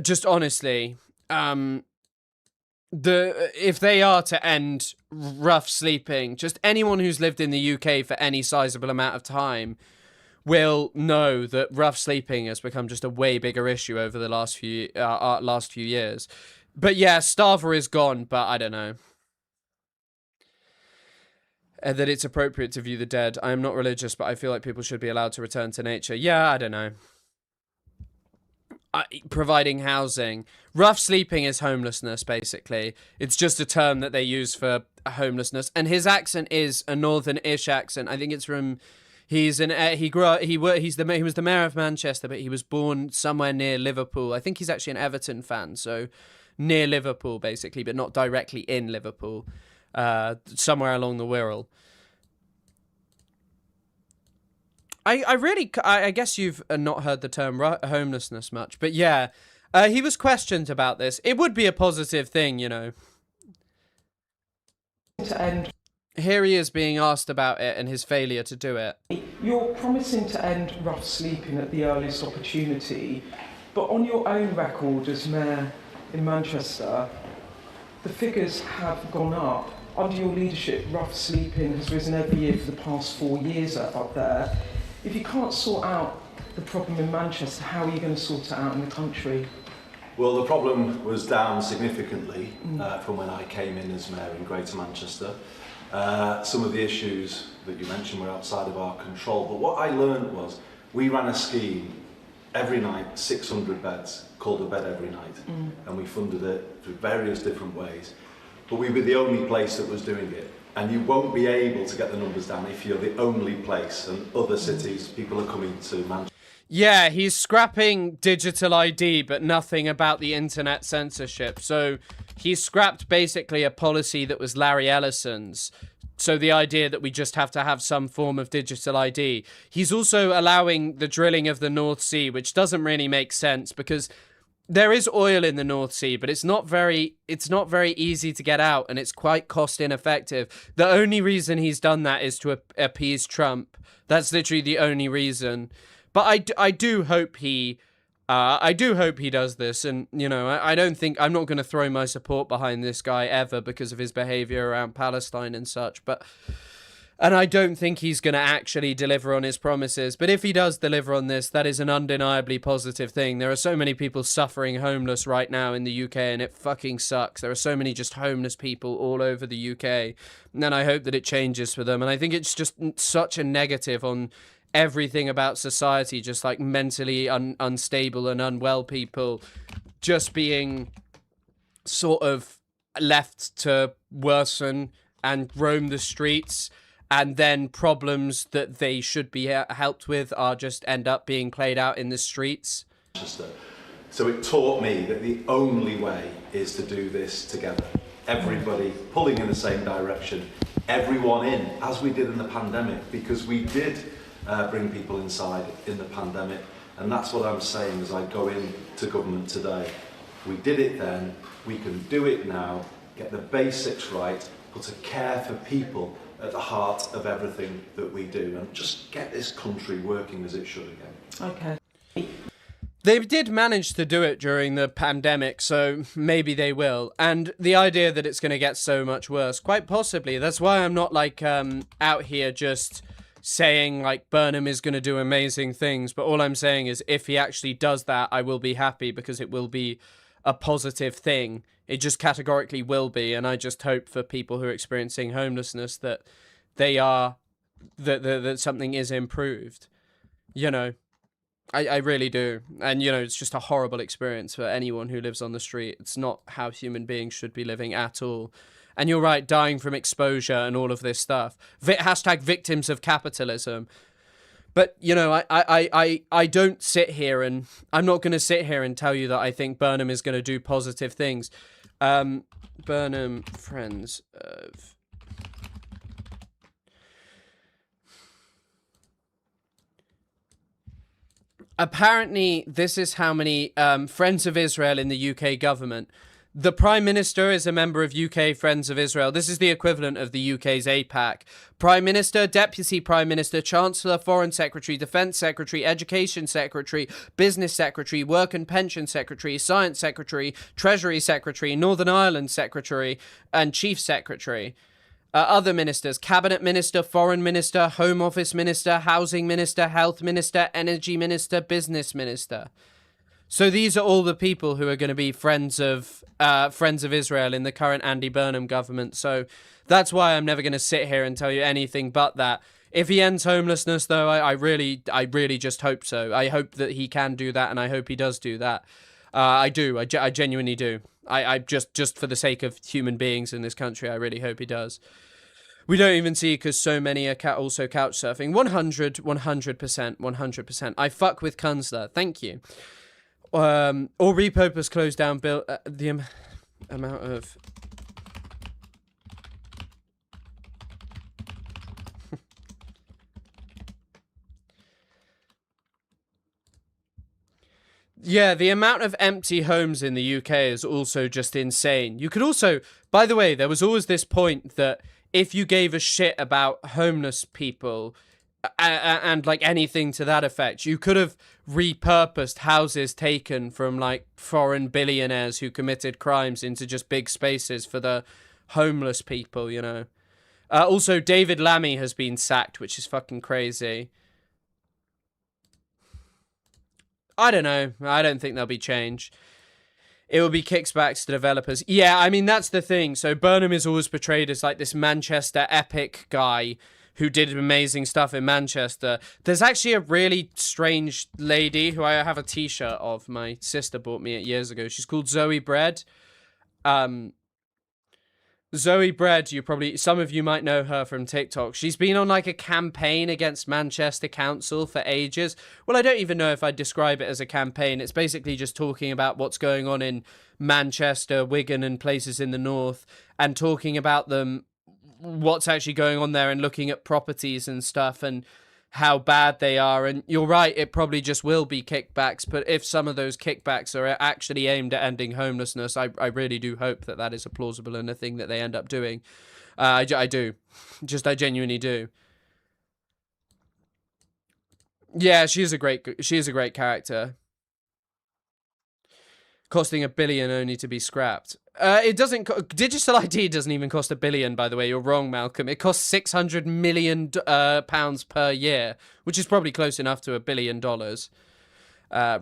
Just honestly, if they are to end rough sleeping, just anyone who's lived in the UK for any sizable amount of time will know that rough sleeping has become just a way bigger issue over the last few years. But yeah, Starver is gone, but I don't know. That it's appropriate to view the dead. I am not religious, but I feel like people should be allowed to return to nature. Yeah, I don't know. Providing housing. Rough sleeping is homelessness, basically. It's just a term that they use for homelessness. And his accent is a northern-ish accent. I think it's from... he was the mayor of Manchester, but he was born somewhere near Liverpool. I think he's actually an Everton fan, so near Liverpool, basically, but not directly in Liverpool. Somewhere along the Wirral. I guess you've not heard the term homelessness much, but yeah, he was questioned about this. It would be a positive thing, you know. To end. Here he is being asked about it and his failure to do it. You're promising to end rough sleeping at the earliest opportunity, but on your own record as mayor in Manchester, the figures have gone up. Under your leadership, rough sleeping has risen every year for the past 4 years up there. If you can't sort out the problem in Manchester, how are you going to sort it out in the country? Well, the problem was down significantly from when I came in as mayor in Greater Manchester. Some of the issues that you mentioned were outside of our control, but what I learned was we ran a scheme every night, 600 beds, called A Bed Every Night, and we funded it through various different ways. But we were the only place that was doing it. And you won't be able to get the numbers down if you're the only place, and other cities, people are coming to Manchester. Yeah, he's scrapping digital ID, but nothing about the internet censorship. So he's scrapped basically a policy that was Larry Ellison's. So the idea that we just have to have some form of digital ID. He's also allowing the drilling of the North Sea, which doesn't really make sense because there is oil in the North Sea, but it's not very easy to get out, and it's quite cost ineffective. The only reason he's done that is to appease Trump. That's literally the only reason. But I do hope he does this, and you know, I'm not going to throw my support behind this guy ever because of his behavior around Palestine and such. And I don't think he's going to actually deliver on his promises. But if he does deliver on this, that is an undeniably positive thing. There are so many people suffering homeless right now in the UK, and it fucking sucks. There are so many just homeless people all over the UK. And I hope that it changes for them. And I think it's just such a negative on everything about society, just like mentally unstable and unwell people just being sort of left to worsen and roam the streets. And then problems that they should be helped with are just end up being played out in the streets. So it taught me that the only way is to do this together. Everybody pulling in the same direction, everyone in, as we did in the pandemic, because we did bring people inside in the pandemic. And that's what I'm saying as I go into government today. We did it then, we can do it now, get the basics right, put a care for people at the heart of everything that we do, and just get this country working as it should again. Okay. They did manage to do it during the pandemic, so maybe they will. And the idea that it's going to get so much worse, quite possibly. That's why I'm not like out here just saying like Burnham is going to do amazing things, but all I'm saying is if he actually does that, I will be happy because it will be a positive thing. It just categorically will be, and I just hope for people who are experiencing homelessness that that something is improved. You know, I really do. And, you know, it's just a horrible experience for anyone who lives on the street. It's not how human beings should be living at all. And you're right, dying from exposure and all of this stuff. Hashtag victims of capitalism. But, you know, I don't sit here and... I'm not going to sit here and tell you that I think Burnham is going to do positive things. Burnham, friends of... Apparently, this is how many Friends of Israel in the UK government. The Prime Minister is a member of UK Friends of Israel. This is the equivalent of the UK's APAC. Prime Minister, Deputy Prime Minister, Chancellor, Foreign Secretary, Defence Secretary, Education Secretary, Business Secretary, Work and Pension Secretary, Science Secretary, Treasury Secretary, Northern Ireland Secretary, and Chief Secretary. Other ministers, Cabinet Minister, Foreign Minister, Home Office Minister, Housing Minister, Health Minister, Energy Minister, Business Minister. So these are all the people who are going to be friends of Israel in the current Andy Burnham government. So that's why I'm never going to sit here and tell you anything but that. If he ends homelessness, though, I really just hope so. I hope that he can do that, and I hope he does do that. I do. I genuinely do. I just for the sake of human beings in this country, I really hope he does. We don't even see because so many are also couch surfing. 100%, 100%. I fuck with Kunzler. Thank you. Or repurpose close down bill. The amount of... Yeah, the amount of empty homes in the UK is also just insane. You could also, by the way, there was always this point that if you gave a shit about homeless people and like anything to that effect, you could have repurposed houses taken from like foreign billionaires who committed crimes into just big spaces for the homeless people, you know. Also, David Lammy has been sacked, which is fucking crazy. I don't know. I don't think there'll be change. It will be kickbacks to developers. Yeah, I mean, that's the thing. So Burnham is always portrayed as like this Manchester epic guy who did amazing stuff in Manchester. There's actually a really strange lady who I have a t-shirt of. My sister bought me it years ago. She's called Zoe Bread. Zoe Bread, some of you might know her from TikTok. She's been on like a campaign against Manchester Council for ages. Well, I don't even know if I'd describe it as a campaign. It's basically just talking about what's going on in Manchester, Wigan and places in the north, and talking about what's actually going on there and looking at properties and stuff and how bad they are. And you're right, it probably just will be kickbacks, but if some of those kickbacks are actually aimed at ending homelessness, I really do hope that that is a plausible and a thing that they end up doing. I do. I genuinely do. Yeah, she is a great character. Costing $1 billion only to be scrapped. It doesn't. Digital ID doesn't even cost $1 billion. By the way, you're wrong, Malcolm. It costs £600 million pounds per year, which is probably close enough to $1 billion.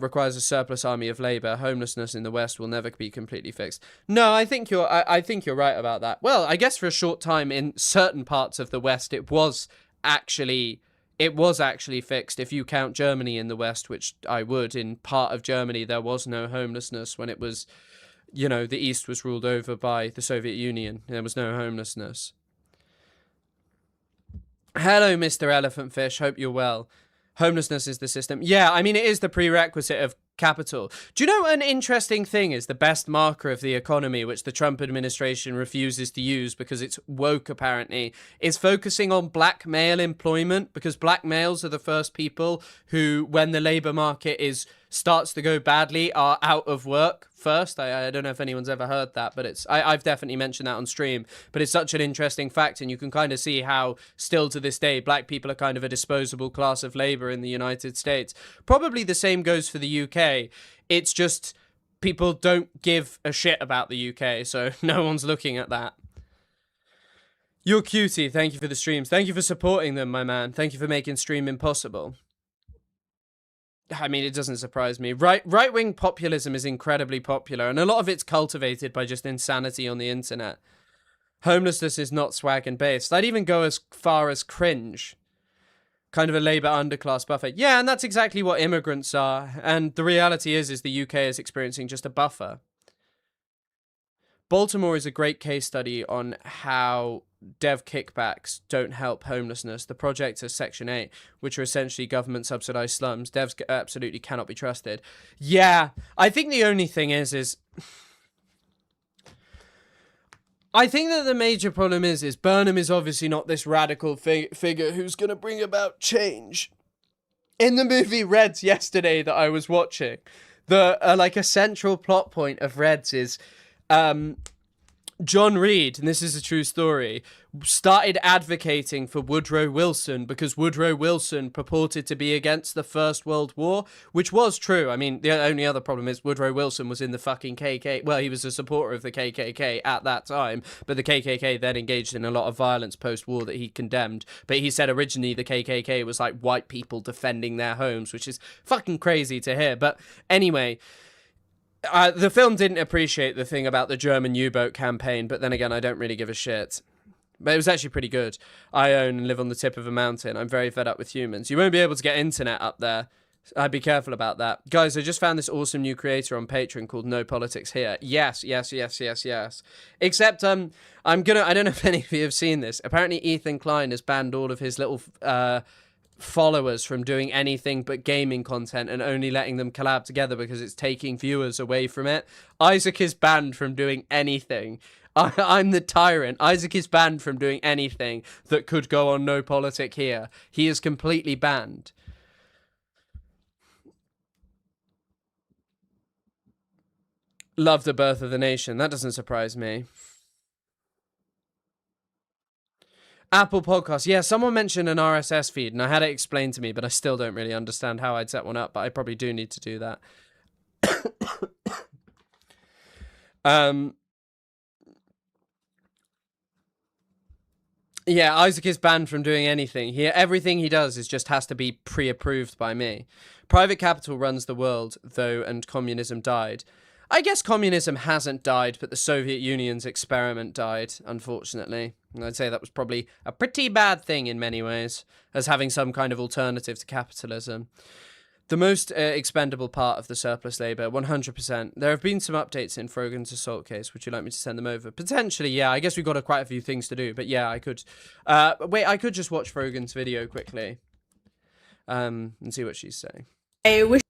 Requires a surplus army of labour. Homelessness in the West will never be completely fixed. No, I think you're right about that. Well, I guess for a short time in certain parts of the West, it was actually fixed. If you count Germany in the West, which I would, in part of Germany, there was no homelessness when it was, you know, the East was ruled over by the Soviet Union. There was no homelessness. Hello, Mr. Elephant Fish. Hope you're well. Homelessness is the system. Yeah, I mean, it is the prerequisite of capital. Do you know an interesting thing is the best marker of the economy, which the Trump administration refuses to use because it's woke apparently, is focusing on black male employment, because black males are the first people who, when the labor market starts to go badly, are out of work first. I don't know if anyone's ever heard that, but I've definitely mentioned that on stream, but it's such an interesting fact, and you can kind of see how still to this day black people are kind of a disposable class of labor in the United States. Probably the same goes for the UK. It's just people don't give a shit about the UK, so no one's looking at that. You're cutie. Thank you for the streams. Thank you for supporting them, my man. Thank you for making streaming possible. I mean, it doesn't surprise me. Right-wing populism is incredibly popular, and a lot of it's cultivated by just insanity on the internet. Homelessness is not swag and based. I'd even go as far as cringe. Kind of a Labour underclass buffer. Yeah, and that's exactly what immigrants are. And the reality is the UK is experiencing just a buffer. Baltimore is a great case study on how dev kickbacks don't help homelessness. The projects are Section 8, which are essentially government-subsidised slums. Devs absolutely cannot be trusted. Yeah, I think the only thing is... I think that the major problem is Burnham is obviously not this radical figure who's going to bring about change. In the movie Reds yesterday that I was watching, the like a central plot point of Reds is John Reed, and this is a true story, started advocating for Woodrow Wilson because Woodrow Wilson purported to be against the First World War, which was true. I mean, the only other problem is Woodrow Wilson was in the fucking KKK. Well, he was a supporter of the KKK at that time, but the KKK then engaged in a lot of violence post-war that he condemned. But he said originally the KKK was like white people defending their homes, which is fucking crazy to hear. But anyway... the film didn't appreciate the thing about the German U-boat campaign, but then again, I don't really give a shit. But it was actually pretty good. I own and live on the tip of a mountain. I'm very fed up with humans. You won't be able to get internet up there. I'd be careful about that. Guys, I just found this awesome new creator on Patreon called No Politics Here. Yes. Except, I don't know if any of you have seen this. Apparently Ethan Klein has banned all of his little, followers from doing anything but gaming content and only letting them collab together because it's taking viewers away from it. Isaac is banned from doing anything. I'm the tyrant. Isaac is banned from doing anything that could go on No Politic Here. He is completely banned. Love the birth of the nation. That doesn't surprise me. Apple Podcasts. Yeah, someone mentioned an RSS feed, and I had it explained to me, but I still don't really understand how I'd set one up, but I probably do need to do that. Yeah, Isaac is banned from doing anything. Everything he does just has to be pre-approved by me. Private capital runs the world, though, and communism died. I guess communism hasn't died, but the Soviet Union's experiment died, unfortunately. And I'd say that was probably a pretty bad thing in many ways, as having some kind of alternative to capitalism. The most expendable part of the surplus labour, 100%. There have been some updates in Frogan's assault case. Would you like me to send them over? Potentially, yeah. I guess we've got quite a few things to do, but yeah, I could. Wait, I could just watch Frogan's video quickly and see what she's saying. I wish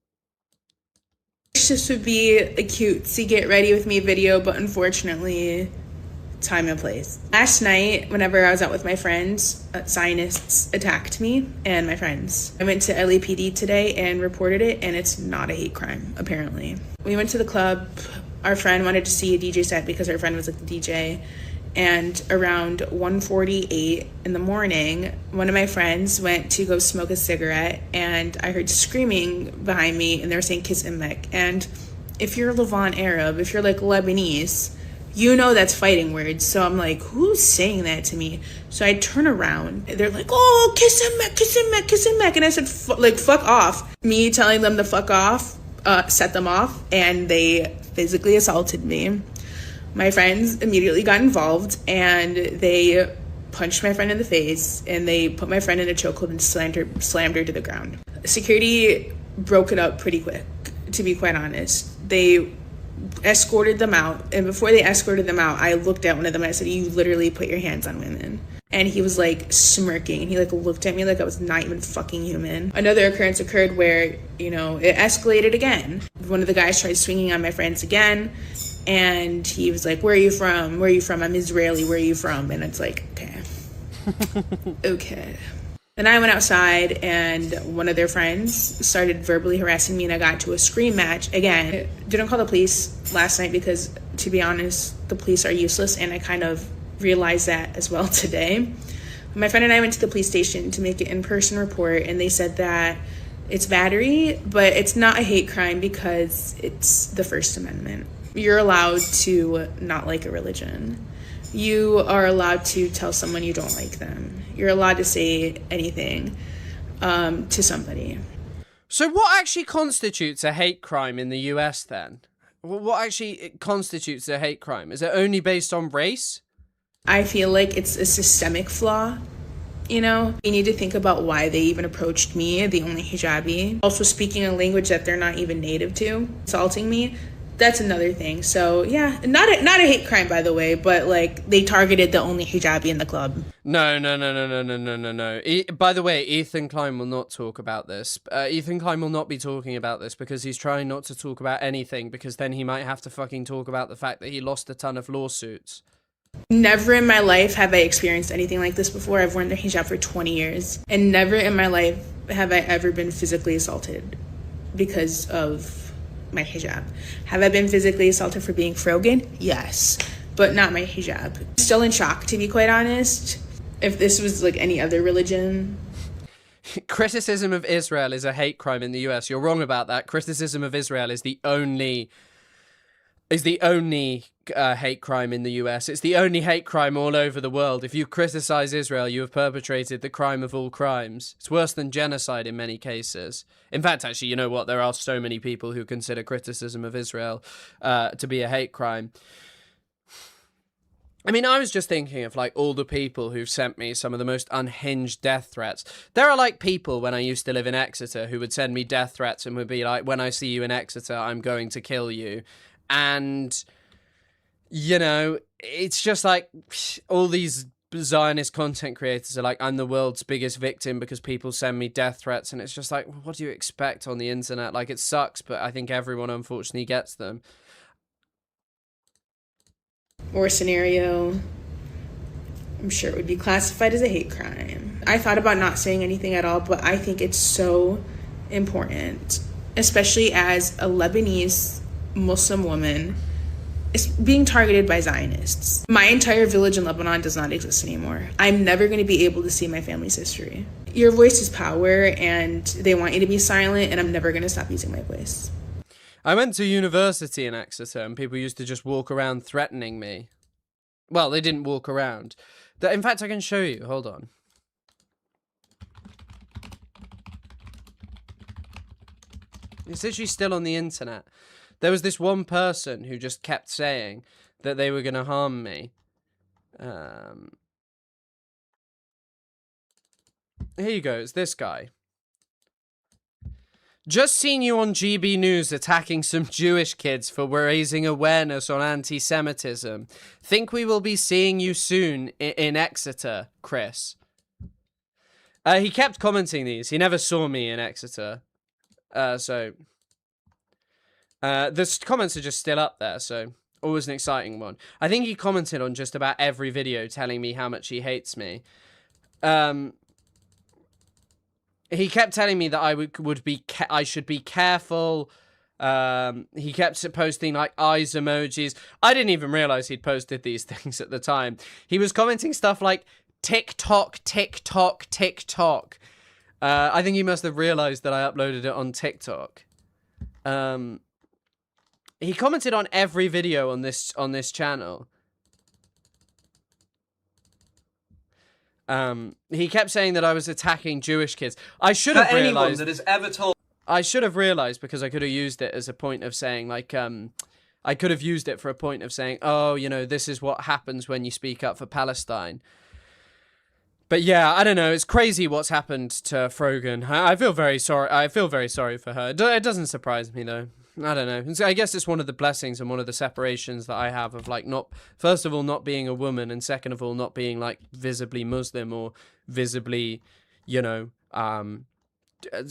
this would be a cutesy get ready with me video, but unfortunately, time and place. Last night, whenever I was out with my friends, Zionists attacked me and my friends. I went to LAPD today and reported it, and it's not a hate crime, apparently. We went to the club. Our friend wanted to see a DJ set because her friend was like the DJ. And around 1:48 in the morning, one of my friends went to go smoke a cigarette, and I heard screaming behind me, and they were saying Kiss Mek. And if you're Levant Arab, if you're like Lebanese, you know that's fighting words. So I'm like, who's saying that to me? So I turn around, and they're like, oh, Kiss Mek, Kiss Mek, Kiss Mek. And I said, fuck off. Me telling them to fuck off set them off, and they physically assaulted me. My friends immediately got involved, and they punched my friend in the face, and they put my friend in a chokehold and slammed her to the ground. Security broke it up pretty quick, to be quite honest. They escorted them out, and before they escorted them out, I looked at one of them and I said, you literally put your hands on women. And he was like smirking, and he like looked at me like I was not even fucking human. Another occurrence occurred where, you know, it escalated again. One of the guys tried swinging on my friends again, and he was like, where are you from? Where are you from? I'm Israeli. Where are you from? And it's like, okay. Okay. Then I went outside, and one of their friends started verbally harassing me, and I got to a scream match again. I didn't call the police last night because, to be honest, the police are useless, and I kind of realized that as well today. My friend and I went to the police station to make an in-person report, and they said that it's battery, but it's not a hate crime because it's the First Amendment. You're allowed to not like a religion. You are allowed to tell someone you don't like them. You're allowed to say anything to somebody. So what actually constitutes a hate crime in the US then? What actually constitutes a hate crime? Is it only based on race? I feel like it's a systemic flaw. You know, you need to think about why they even approached me, the only hijabi. Also speaking a language that they're not even native to, insulting me. That's another thing. So yeah, not a hate crime, by the way, but like they targeted the only hijabi in the club. No. By the way, Ethan Klein will not talk about this. Ethan Klein will not be talking about this because he's trying not to talk about anything, because then he might have to fucking talk about the fact that he lost a ton of lawsuits. Never in my life have I experienced anything like this before. I've worn the hijab for 20 years, and never in my life have I ever been physically assaulted because of my hijab. Have I been physically assaulted for being Frogan? Yes, but not my hijab. Still in shock, to be quite honest. If this was like any other religion. Criticism of Israel is a hate crime in the US. You're wrong about that. Criticism of Israel is the only hate crime in the US. It's the only hate crime all over the world. If you criticize Israel, you have perpetrated the crime of all crimes. It's worse than genocide in many cases. In fact, actually, you know what? There are so many people who consider criticism of Israel to be a hate crime. I mean, I was just thinking of like all the people who've sent me some of the most unhinged death threats. There are like people when I used to live in Exeter who would send me death threats and would be like, when I see you in Exeter, I'm going to kill you. And, you know, it's just like all these Zionist content creators are like, I'm the world's biggest victim because people send me death threats. And it's just like, what do you expect on the internet? Like, it sucks, but I think everyone unfortunately gets them. Or scenario, I'm sure it would be classified as a hate crime. I thought about not saying anything at all, but I think it's so important, especially as a Lebanese Muslim woman is being targeted by Zionists. My entire village in Lebanon does not exist anymore. I'm never going to be able to see my family's history. Your voice is power, and they want you to be silent, and I'm never going to stop using my voice. I went to university in Exeter and people used to just walk around threatening me. Well, they didn't walk around. In fact, I can show you. Hold on. It's literally still on the internet. There was this one person who just kept saying that they were going to harm me. Here you go. It's this guy. Just seen you on GB News attacking some Jewish kids for raising awareness on anti-Semitism. Think we will be seeing you soon in Exeter, Chris. He kept commenting these. He never saw me in Exeter. The comments are just still up there, so always an exciting one. I think he commented on just about every video telling me how much he hates me. He kept telling me that I should be careful. He kept posting like eyes emojis. I didn't even realize he'd posted these things at the time. He was commenting stuff like TikTok, TikTok, TikTok. I think he must have realized that I uploaded it on TikTok. He commented on every video on this channel. He kept saying that I was attacking Jewish kids. I should have realized. Anyone that has ever told. I should have realized, because I could have used it as a point of saying, like, I could have used it for a point of saying, oh, you know, this is what happens when you speak up for Palestine. But yeah, I don't know. It's crazy what's happened to Frogan. I feel very sorry. I feel very sorry for her. It doesn't surprise me though. I don't know. I guess it's one of the blessings and one of the separations that I have of like not, first of all, not being a woman, and second of all, not being like visibly Muslim or visibly, you know,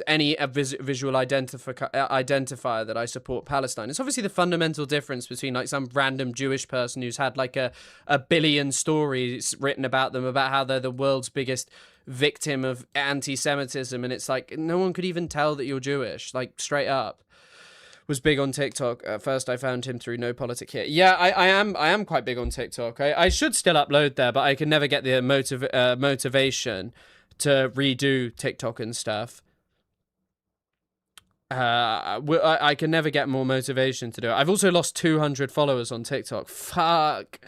any visual identifier that I support Palestine. It's obviously the fundamental difference between like some random Jewish person who's had like a billion stories written about them about how they're the world's biggest victim of anti-Semitism, and it's like no one could even tell that you're Jewish, like straight up. Was big on TikTok. At first I found him through No Politic Here. Yeah, I am quite big on TikTok. I should still upload there, but I can never get the motivation to redo TikTok and stuff. I can never get more motivation to do it. I've also lost 200 followers on TikTok. Fuck.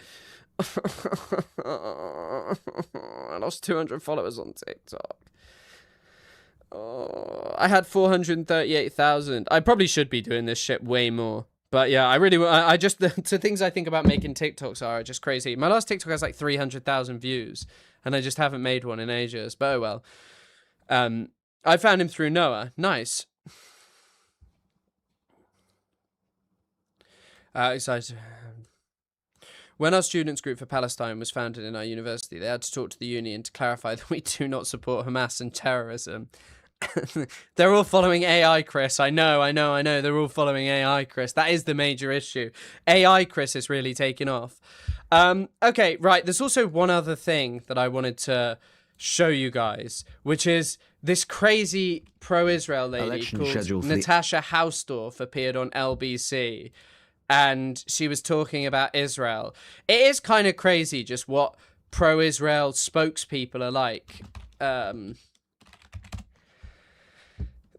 I lost 200 followers on TikTok. Oh, I had 438,000. I probably should be doing this shit way more. But yeah, I just, the things I think about making TikToks are just crazy. My last TikTok has like 300,000 views, and I just haven't made one in ages. But oh well. I found him through Noah. Nice. Excited. When our students group for Palestine was founded in our university, they had to talk to the union to clarify that we do not support Hamas and terrorism. They're all following AI, Chris. I know. They're all following AI, Chris. That is the major issue. AI, Chris, is really taking off. Okay, right. There's also one other thing that I wanted to show you guys, which is this crazy pro-Israel lady called Natasha Hausdorff appeared on LBC, and she was talking about Israel. It is kind of crazy just what pro-Israel spokespeople are like.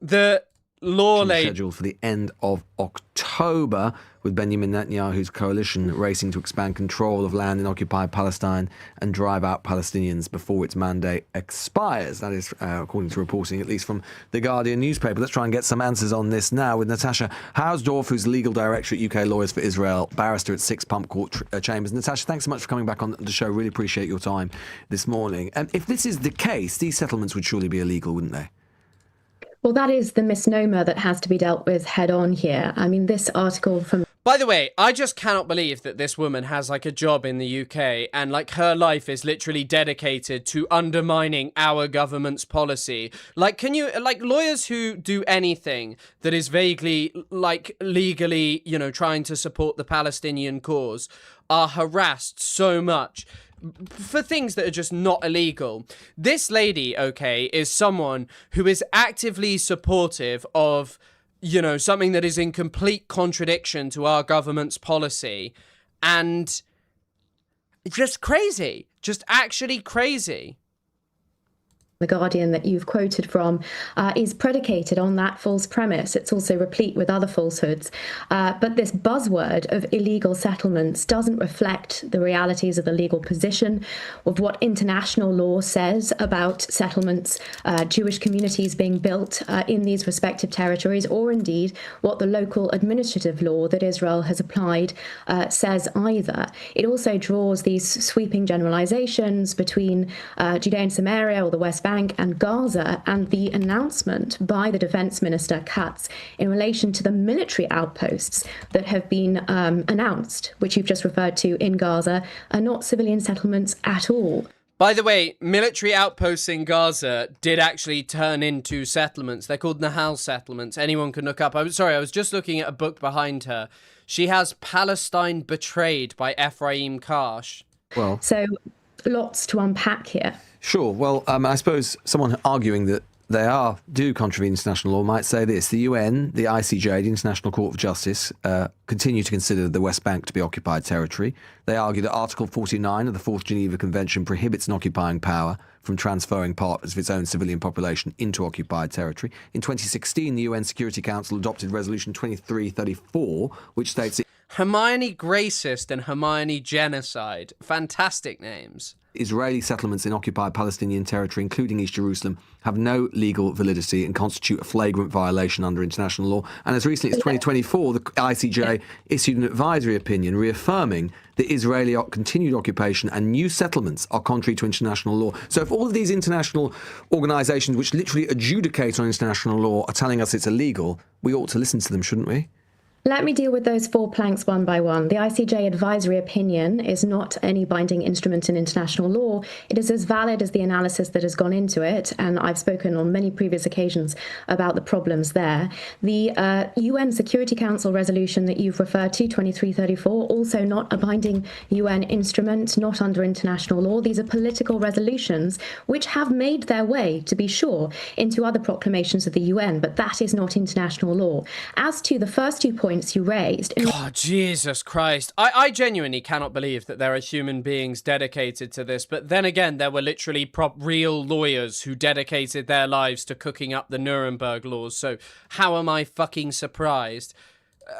The law scheduled for the end of October, with Benjamin Netanyahu's coalition racing to expand control of land in occupied Palestine and drive out Palestinians before its mandate expires. That is according to reporting, at least from the Guardian newspaper. Let's try and get some answers on this now with Natasha Hausdorff, who's legal director at UK Lawyers for Israel, barrister at Six Pump Court Chambers. Natasha, thanks so much for coming back on the show. Really appreciate your time this morning. If this is the case, these settlements would surely be illegal, wouldn't they? Well, that is the misnomer that has to be dealt with head on here. I mean, this article from... By the way, I just cannot believe that this woman has like a job in the UK and like her life is literally dedicated to undermining our government's policy. Like, can you, like, lawyers who do anything that is vaguely, like, legally, you know, trying to support the Palestinian cause are harassed so much for things that are just not illegal. This lady, okay, is someone who is actively supportive of, you know, something that is in complete contradiction to our government's policy, and just crazy, just actually crazy. The Guardian that you've quoted from is predicated on that false premise. It's also replete with other falsehoods. But this buzzword of illegal settlements doesn't reflect the realities of the legal position, of what international law says about settlements, Jewish communities being built in these respective territories, or indeed what the local administrative law that Israel has applied says either. It also draws these sweeping generalizations between Judea and Samaria, or the West Bank, and Gaza, and the announcement by the Defense Minister Katz in relation to the military outposts that have been announced, which you've just referred to in Gaza, are not civilian settlements at all. By the way, military outposts in Gaza did actually turn into settlements. They're called Nahal settlements. Anyone can look up. I was just looking at a book behind her. She has Palestine Betrayed by Ephraim Karsh. Well, so lots to unpack here. Sure. Well, I suppose someone arguing that they do contravene international law might say this. The UN, the ICJ, the International Court of Justice, continue to consider the West Bank to be occupied territory. They argue that Article 49 of the Fourth Geneva Convention prohibits an occupying power from transferring parts of its own civilian population into occupied territory. In 2016, the UN Security Council adopted Resolution 2334, which states... Hermione Gracist and Hermione Genocide. Fantastic names. Israeli settlements in occupied Palestinian territory, including East Jerusalem, have no legal validity and constitute a flagrant violation under international law. And as recently as 2024, the ICJ issued an advisory opinion reaffirming that Israeli continued occupation and new settlements are contrary to international law. So if all of these international organisations which literally adjudicate on international law are telling us it's illegal, we ought to listen to them, shouldn't we? Let me deal with those four planks one by one. The ICJ advisory opinion is not any binding instrument in international law. It is as valid as the analysis that has gone into it, and I've spoken on many previous occasions about the problems there. The UN Security Council resolution that you've referred to, 2334, also not a binding UN instrument, not under international law. These are political resolutions which have made their way, to be sure, into other proclamations of the UN, but that is not international law. As to the first 2 points you raised... God, Jesus Christ. I genuinely cannot believe that there are human beings dedicated to this, but then again, there were literally real lawyers who dedicated their lives to cooking up the Nuremberg laws, so how am I fucking surprised?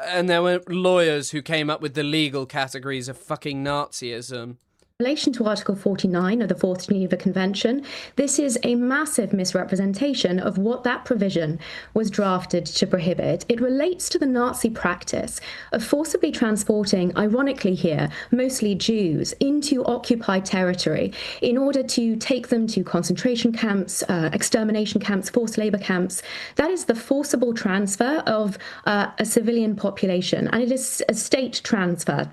And there were lawyers who came up with the legal categories of fucking Nazism. In relation to Article 49 of the Fourth Geneva Convention, this is a massive misrepresentation of what that provision was drafted to prohibit. It relates to the Nazi practice of forcibly transporting, ironically here, mostly Jews, into occupied territory in order to take them to concentration camps, extermination camps, forced labor camps. That is the forcible transfer of a civilian population, and it is a state transfer.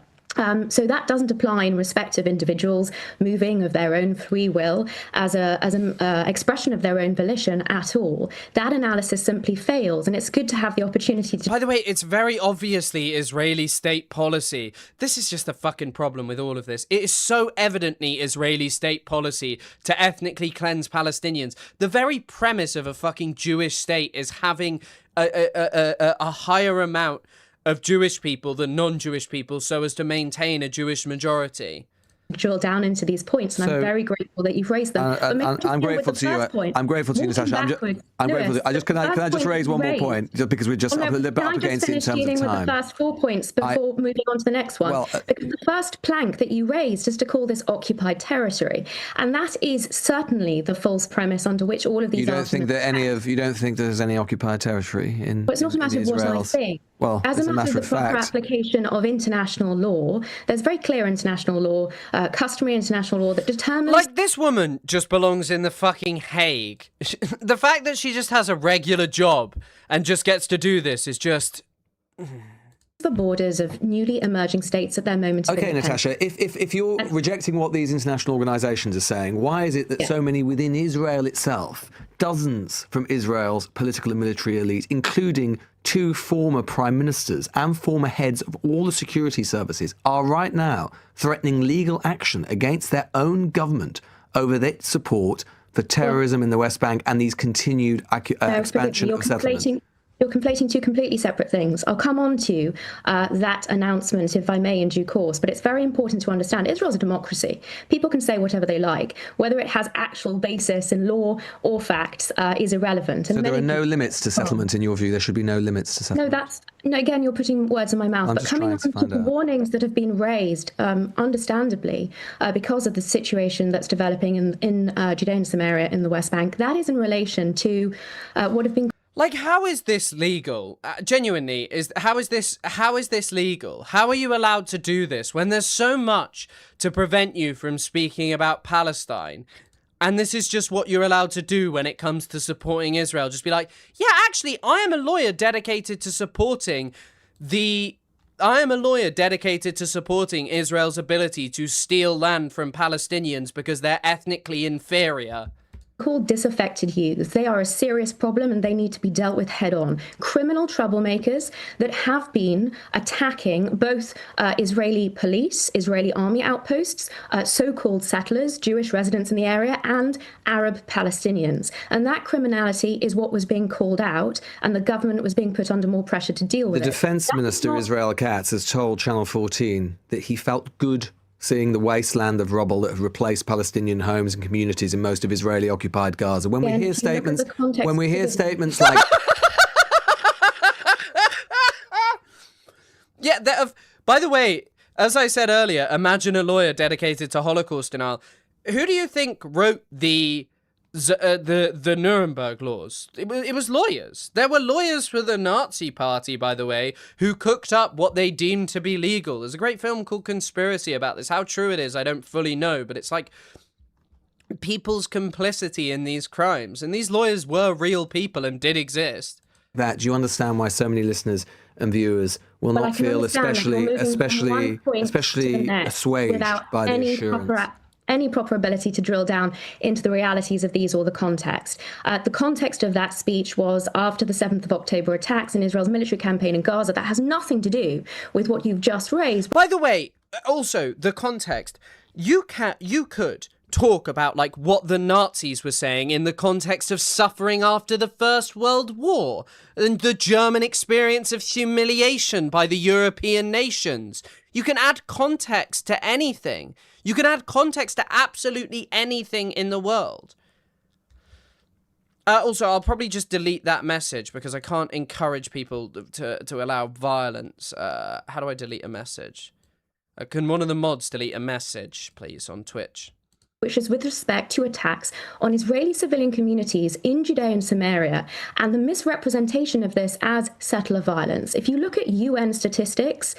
So that doesn't apply in respect of individuals moving of their own free will as an expression of their own volition at all. That analysis simply fails, and it's good to have the opportunity to... By the way, it's very obviously Israeli state policy. This is just the fucking problem with all of this. It is so evidently Israeli state policy to ethnically cleanse Palestinians. The very premise of a fucking Jewish state is having a higher amount of Jewish people than non-Jewish people so as to maintain a Jewish majority. Drill down into these points, and I'm very grateful that you've raised them. I'm grateful to you. I'm grateful to you, Natasha. I'm grateful. Can I just raise one more point, just because we're just up against it in terms of time. Dealing with the first 4 points before moving on to the next one. Because the first plank that you raised is to call this occupied territory, and that is certainly the false premise under which all of these. You don't think there's any occupied territory in? But it's not a matter of what I think. Well, as a matter of the proper application of international law, there's very clear international law, customary international law that determines... Like, this woman just belongs in the fucking Hague. The fact that she just has a regular job and just gets to do this is just... the borders of newly emerging states at their moment of independence. Natasha, if you're rejecting what these international organisations are saying, why is it that so many within Israel itself, dozens from Israel's political and military elite, including 2 former prime ministers and former heads of all the security services, are right now threatening legal action against their own government over their support for terrorism in the West Bank and these continued expansion of settlements? You're conflating two completely separate things. I'll come on to that announcement, if I may, in due course, but it's very important to understand Israel's a democracy. People can say whatever they like. Whether it has actual basis in law or facts is irrelevant. So there are no limits to settlement in your view? There should be no limits to settlement? No, again, you're putting words in my mouth. But coming on to the warnings that have been raised, understandably, because of the situation that's developing in Judea and Samaria in the West Bank, that is in relation to what have been... Like, how is this legal? Genuinely, how is this legal? How are you allowed to do this when there's so much to prevent you from speaking about Palestine? And this is just what you're allowed to do when it comes to supporting Israel. Just be like, yeah, actually, I am a lawyer dedicated to supporting Israel's ability to steal land from Palestinians because they're ethnically inferior. Called disaffected youth. They are a serious problem and they need to be dealt with head on. Criminal troublemakers that have been attacking both Israeli police, Israeli army outposts, so-called settlers, Jewish residents in the area, and Arab Palestinians. And that criminality is what was being called out, and the government was being put under more pressure to deal with it. The Defense Minister, Israel Katz, has told Channel 14 that he felt good seeing the wasteland of rubble that have replaced Palestinian homes and communities in most of Israeli-occupied Gaza. When we hear statements like... Yeah, by the way, as I said earlier, imagine a lawyer dedicated to Holocaust denial. Who do you think wrote the Nuremberg laws? It was lawyers. There were lawyers for the Nazi Party, by the way, who cooked up what they deemed to be legal. There's a great film called Conspiracy about this. How true it is, I don't fully know, but it's like people's complicity in these crimes. And these lawyers were real people and did exist. Do you understand why so many listeners and viewers will not feel especially assuaged by the assurance? Any proper ability to drill down into the realities of these or the context. The context of that speech was after the 7th of October attacks in Israel's military campaign in Gaza. That has nothing to do with what you've just raised. By the way, also, the context. You could talk about, like, what the Nazis were saying in the context of suffering after the First World War and the German experience of humiliation by the European nations. You can add context to anything. You can add context to absolutely anything in the world. Also, I'll probably just delete that message because I can't encourage people to allow violence. How do I delete a message? Can one of the mods delete a message, please, on Twitch? Which is with respect to attacks on Israeli civilian communities in Judea and Samaria, and the misrepresentation of this as settler violence. If you look at UN statistics,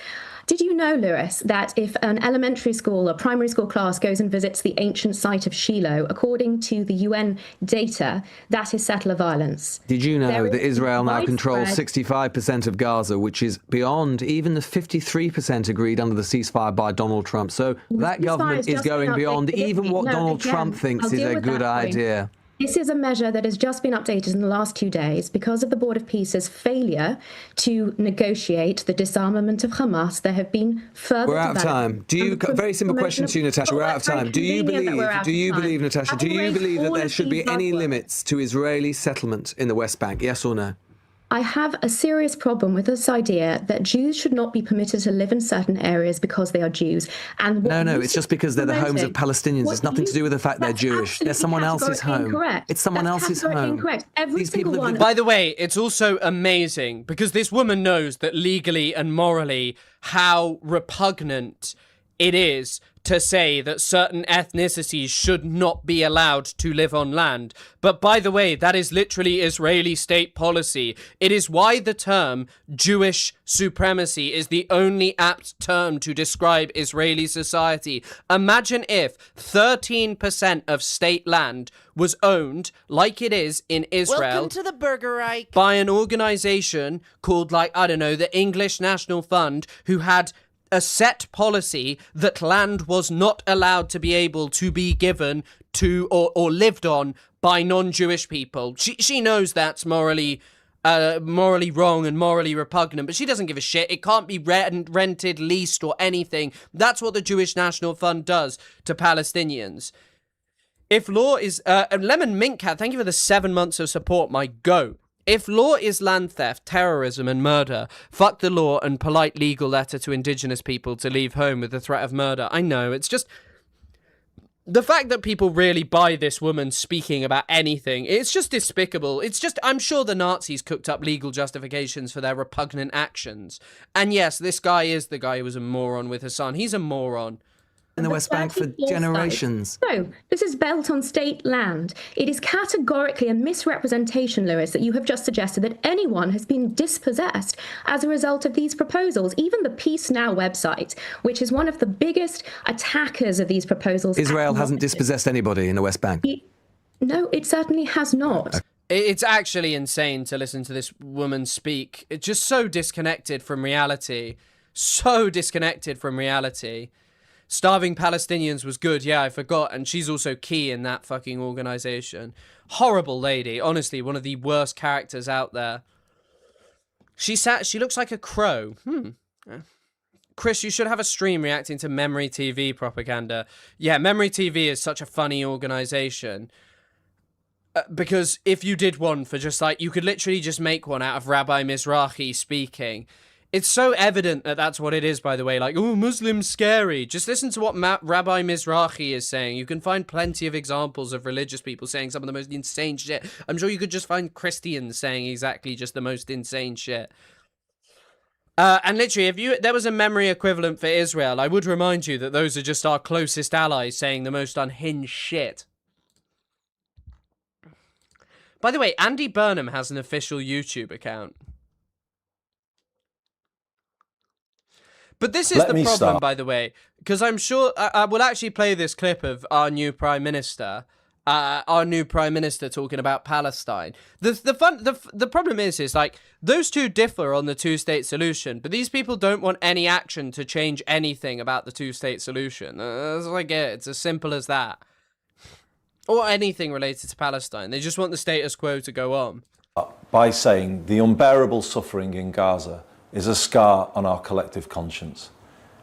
did you know, Lewis, that if an elementary school or primary school class goes and visits the ancient site of Shiloh, according to the UN data, that is settler violence? Did you know that Israel now controls 65% of Gaza, which is beyond even the 53% agreed under the ceasefire by Donald Trump? So that government is going beyond even what Donald Trump thinks is a good idea. This is a measure that has just been updated in the last 2 days because of the Board of Peace's failure to negotiate the disarmament of Hamas. There have been further. We're out of time. Do you? Very simple question to you, Natasha. We're out of time. Do you believe, Natasha? Do you believe that there should be any limits to Israeli settlement in the West Bank? Yes or no? I have a serious problem with this idea that Jews should not be permitted to live in certain areas because they are Jews. And no, it's just because they're the homes of Palestinians. It's nothing to do with the fact they're Jewish. They're someone else's home. Incorrect. It's someone else's home. Incorrect. Every single one. By the way, it's also amazing because this woman knows that legally and morally how repugnant it is to say that certain ethnicities should not be allowed to live on land. But by the way, that is literally Israeli state policy. It is why the term Jewish supremacy is the only apt term to describe Israeli society. Imagine if 13% of state land was owned, like it is in Israel, Welcome to the Burger Reich, by an organization called, like, I don't know, the English National Fund, who had a set policy that land was not allowed to be able to be given to or lived on by non-Jewish people. She knows that's morally wrong and morally repugnant, but she doesn't give a shit. It can't be rented, leased, or anything. That's what the Jewish National Fund does to Palestinians. If law is... Lemon Mint Cat, thank you for the 7 months of support, my goat. If law is land theft, terrorism and murder, fuck the law and polite legal letter to indigenous people to leave home with the threat of murder. I know, it's just... The fact that people really buy this woman speaking about anything, it's just despicable. It's just, I'm sure the Nazis cooked up legal justifications for their repugnant actions. And yes, this guy is the guy who was a moron with Hassan. He's a moron. In the West Bank for generations. No, this is built on state land. It is categorically a misrepresentation, Lewis, that you have just suggested that anyone has been dispossessed as a result of these proposals. Even the Peace Now website, which is one of the biggest attackers of these proposals. Israel hasn't dispossessed anybody in the West Bank. No, it certainly has not. It's actually insane to listen to this woman speak. It's just so disconnected from reality. So disconnected from reality. Starving Palestinians was good, yeah, I forgot, and she's also key in that fucking organization. Horrible lady, honestly, one of the worst characters out there. She looks like a crow. Chris, you should have a stream reacting to Memory TV propaganda. Yeah, Memory TV is such a funny organization. Because if you did one for just like, you could literally just make one out of Rabbi Mizrahi speaking. It's so evident that that's what it is, by the way. Like, oh, Muslims scary. Just listen to what Rabbi Mizrahi is saying. You can find plenty of examples of religious people saying some of the most insane shit. I'm sure you could just find Christians saying exactly just the most insane shit. And literally, if there was a memory equivalent for Israel, I would remind you that those are just our closest allies saying the most unhinged shit. By the way, Andy Burnham has an official YouTube account. But this is the problem, by the way, because I'm sure I will actually play this clip of our new Prime Minister talking about Palestine. The problem is like, those two differ on the two-state solution, but these people don't want any action to change anything about the two-state solution. That's what I get. It's as simple as that. Or anything related to Palestine. They just want the status quo to go on. By saying the unbearable suffering in Gaza is a scar on our collective conscience.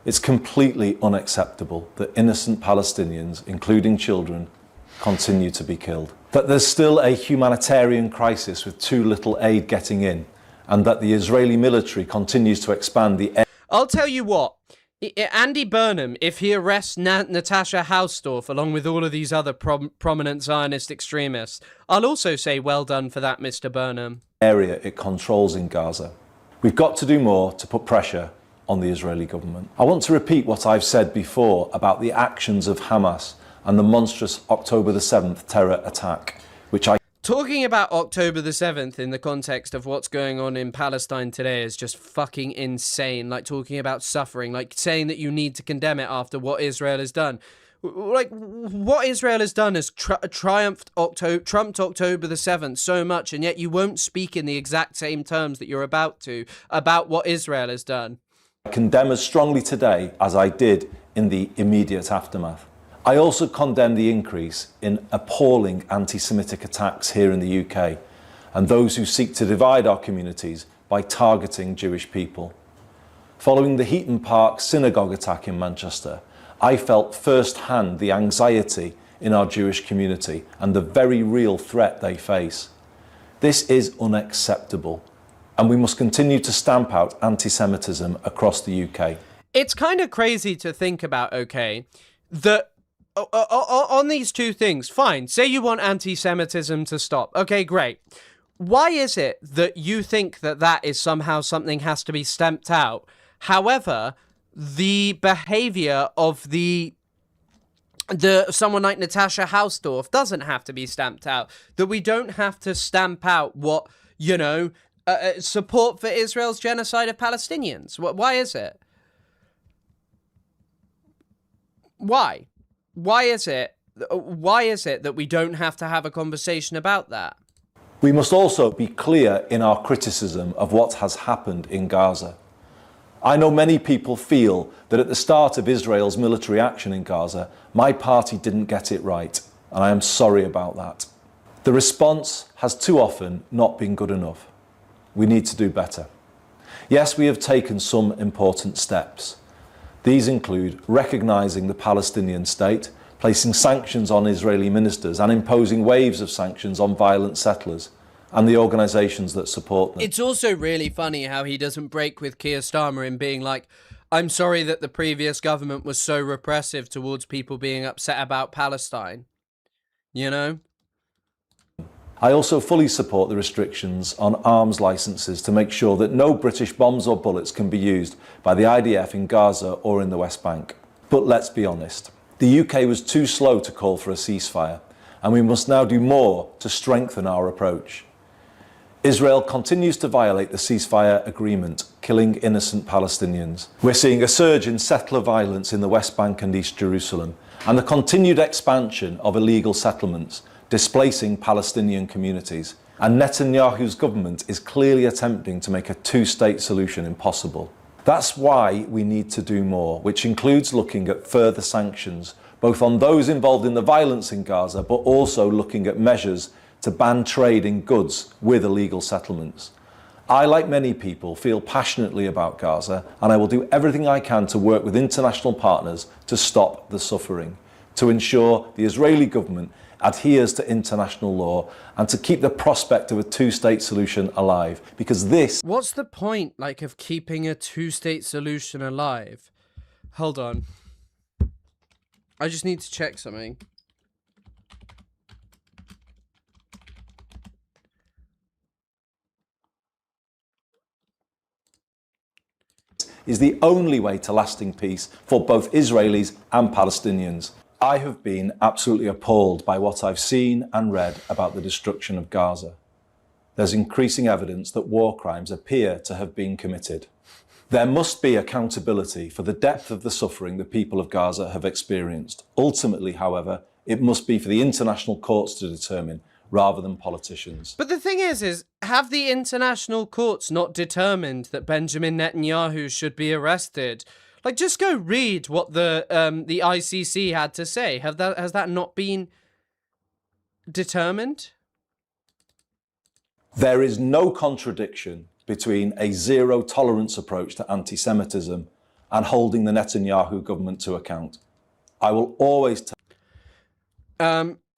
It's completely unacceptable that innocent Palestinians, including children, continue to be killed. That there's still a humanitarian crisis with too little aid getting in, and that the Israeli military continues to expand the... I'll tell you what, Andy Burnham, if he arrests Natasha Hausdorff along with all of these other prominent Zionist extremists, I'll also say well done for that, Mr. Burnham. ...area it controls in Gaza. We've got to do more to put pressure on the Israeli government. I want to repeat what I've said before about the actions of Hamas and the monstrous October the 7th terror attack, which I... Talking about October the 7th in the context of what's going on in Palestine today is just fucking insane. Like, talking about suffering, like saying that you need to condemn it after what Israel has done. Like, what Israel has done has trumped October the 7th so much, and yet you won't speak in the exact same terms that you're about to about what Israel has done. I condemn as strongly today as I did in the immediate aftermath. I also condemn the increase in appalling anti-Semitic attacks here in the UK and those who seek to divide our communities by targeting Jewish people. Following the Heaton Park synagogue attack in Manchester, I felt firsthand the anxiety in our Jewish community and the very real threat they face. This is unacceptable, and we must continue to stamp out anti-Semitism across the UK. It's kind of crazy to think about, okay, that on these two things, fine, say you want anti-Semitism to stop. Okay, great. Why is it that you think that that is somehow something has to be stamped out? However, the behavior of the someone like Natasha Hausdorff doesn't have to be stamped out. That we don't have to stamp out what, you know, support for Israel's genocide of Palestinians. Why is it? Why? Why is it that we don't have to have a conversation about that? We must also be clear in our criticism of what has happened in Gaza. I know many people feel that at the start of Israel's military action in Gaza, my party didn't get it right, and I am sorry about that. The response has too often not been good enough. We need to do better. Yes, we have taken some important steps. These include recognising the Palestinian state, placing sanctions on Israeli ministers and imposing waves of sanctions on violent settlers and the organisations that support them. It's also really funny how he doesn't break with Keir Starmer in being like, I'm sorry that the previous government was so repressive towards people being upset about Palestine. You know? I also fully support the restrictions on arms licences to make sure that no British bombs or bullets can be used by the IDF in Gaza or in the West Bank. But let's be honest, the UK was too slow to call for a ceasefire, and we must now do more to strengthen our approach. Israel continues to violate the ceasefire agreement, killing innocent Palestinians. We're seeing a surge in settler violence in the West Bank and East Jerusalem, and the continued expansion of illegal settlements, displacing Palestinian communities. And Netanyahu's government is clearly attempting to make a two-state solution impossible. That's why we need to do more, which includes looking at further sanctions, both on those involved in the violence in Gaza, but also looking at measures to ban trade in goods with illegal settlements. I, like many people, feel passionately about Gaza, and I will do everything I can to work with international partners to stop the suffering, to ensure the Israeli government adheres to international law, and to keep the prospect of a two-state solution alive, because this... What's the point, like, of keeping a two-state solution alive? Hold on. I just need to check something. is the only way to lasting peace for both Israelis and Palestinians. I have been absolutely appalled by what I've seen and read about the destruction of Gaza. There's increasing evidence that war crimes appear to have been committed. There must be accountability for the depth of the suffering the people of Gaza have experienced. Ultimately, however, it must be for the international courts to determine, rather than politicians. But the thing is have the international courts not determined that Benjamin Netanyahu should be arrested? Like, just go read what the ICC had to say. Has that not been determined? There is no contradiction between a zero-tolerance approach to anti-Semitism and holding the Netanyahu government to account. I will always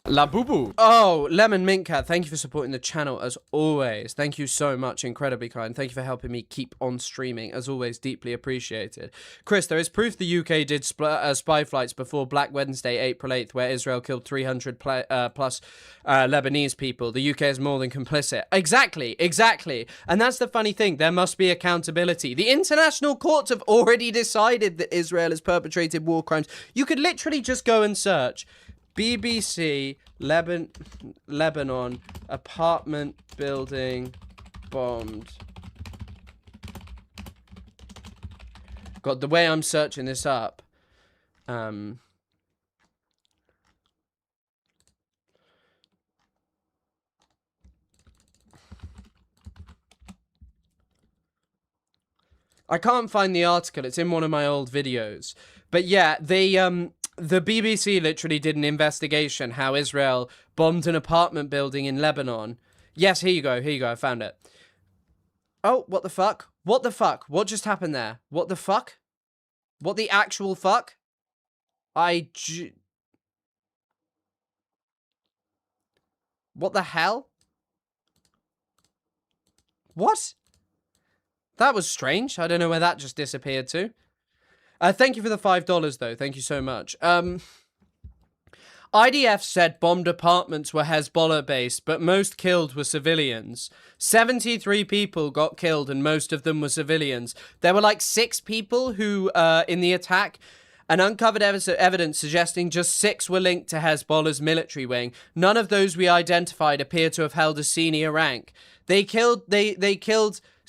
La Boo. Oh, Lemon Mint Cat, thank you for supporting the channel as always. Thank you so much, incredibly kind. Thank you for helping me keep on streaming, as always, deeply appreciated. Chris, there is proof the UK did spy flights before Black Wednesday, April 8th, where Israel killed 300 plus Lebanese people. The UK is more than complicit. Exactly. And that's the funny thing. There must be accountability. The international courts have already decided that Israel has perpetrated war crimes. You could literally just go and search BBC Lebanon apartment building bombed. God, the way I'm searching this up, I can't find the article. It's in one of my old videos. But yeah, the BBC literally did an investigation how Israel bombed an apartment building in Lebanon. Yes, here you go. I found it. Oh, what the fuck? What the fuck? What just happened there? What the fuck? What the actual fuck? What the hell? What? That was strange. I don't know where that just disappeared to. Thank you for the $5, though. Thank you so much. IDF said bombed apartments were Hezbollah-based, but most killed were civilians. 73 people got killed, and most of them were civilians. There were like 6 people who, in the attack, and uncovered evidence suggesting just 6 were linked to Hezbollah's military wing. None of those we identified appear to have held a senior rank. They killed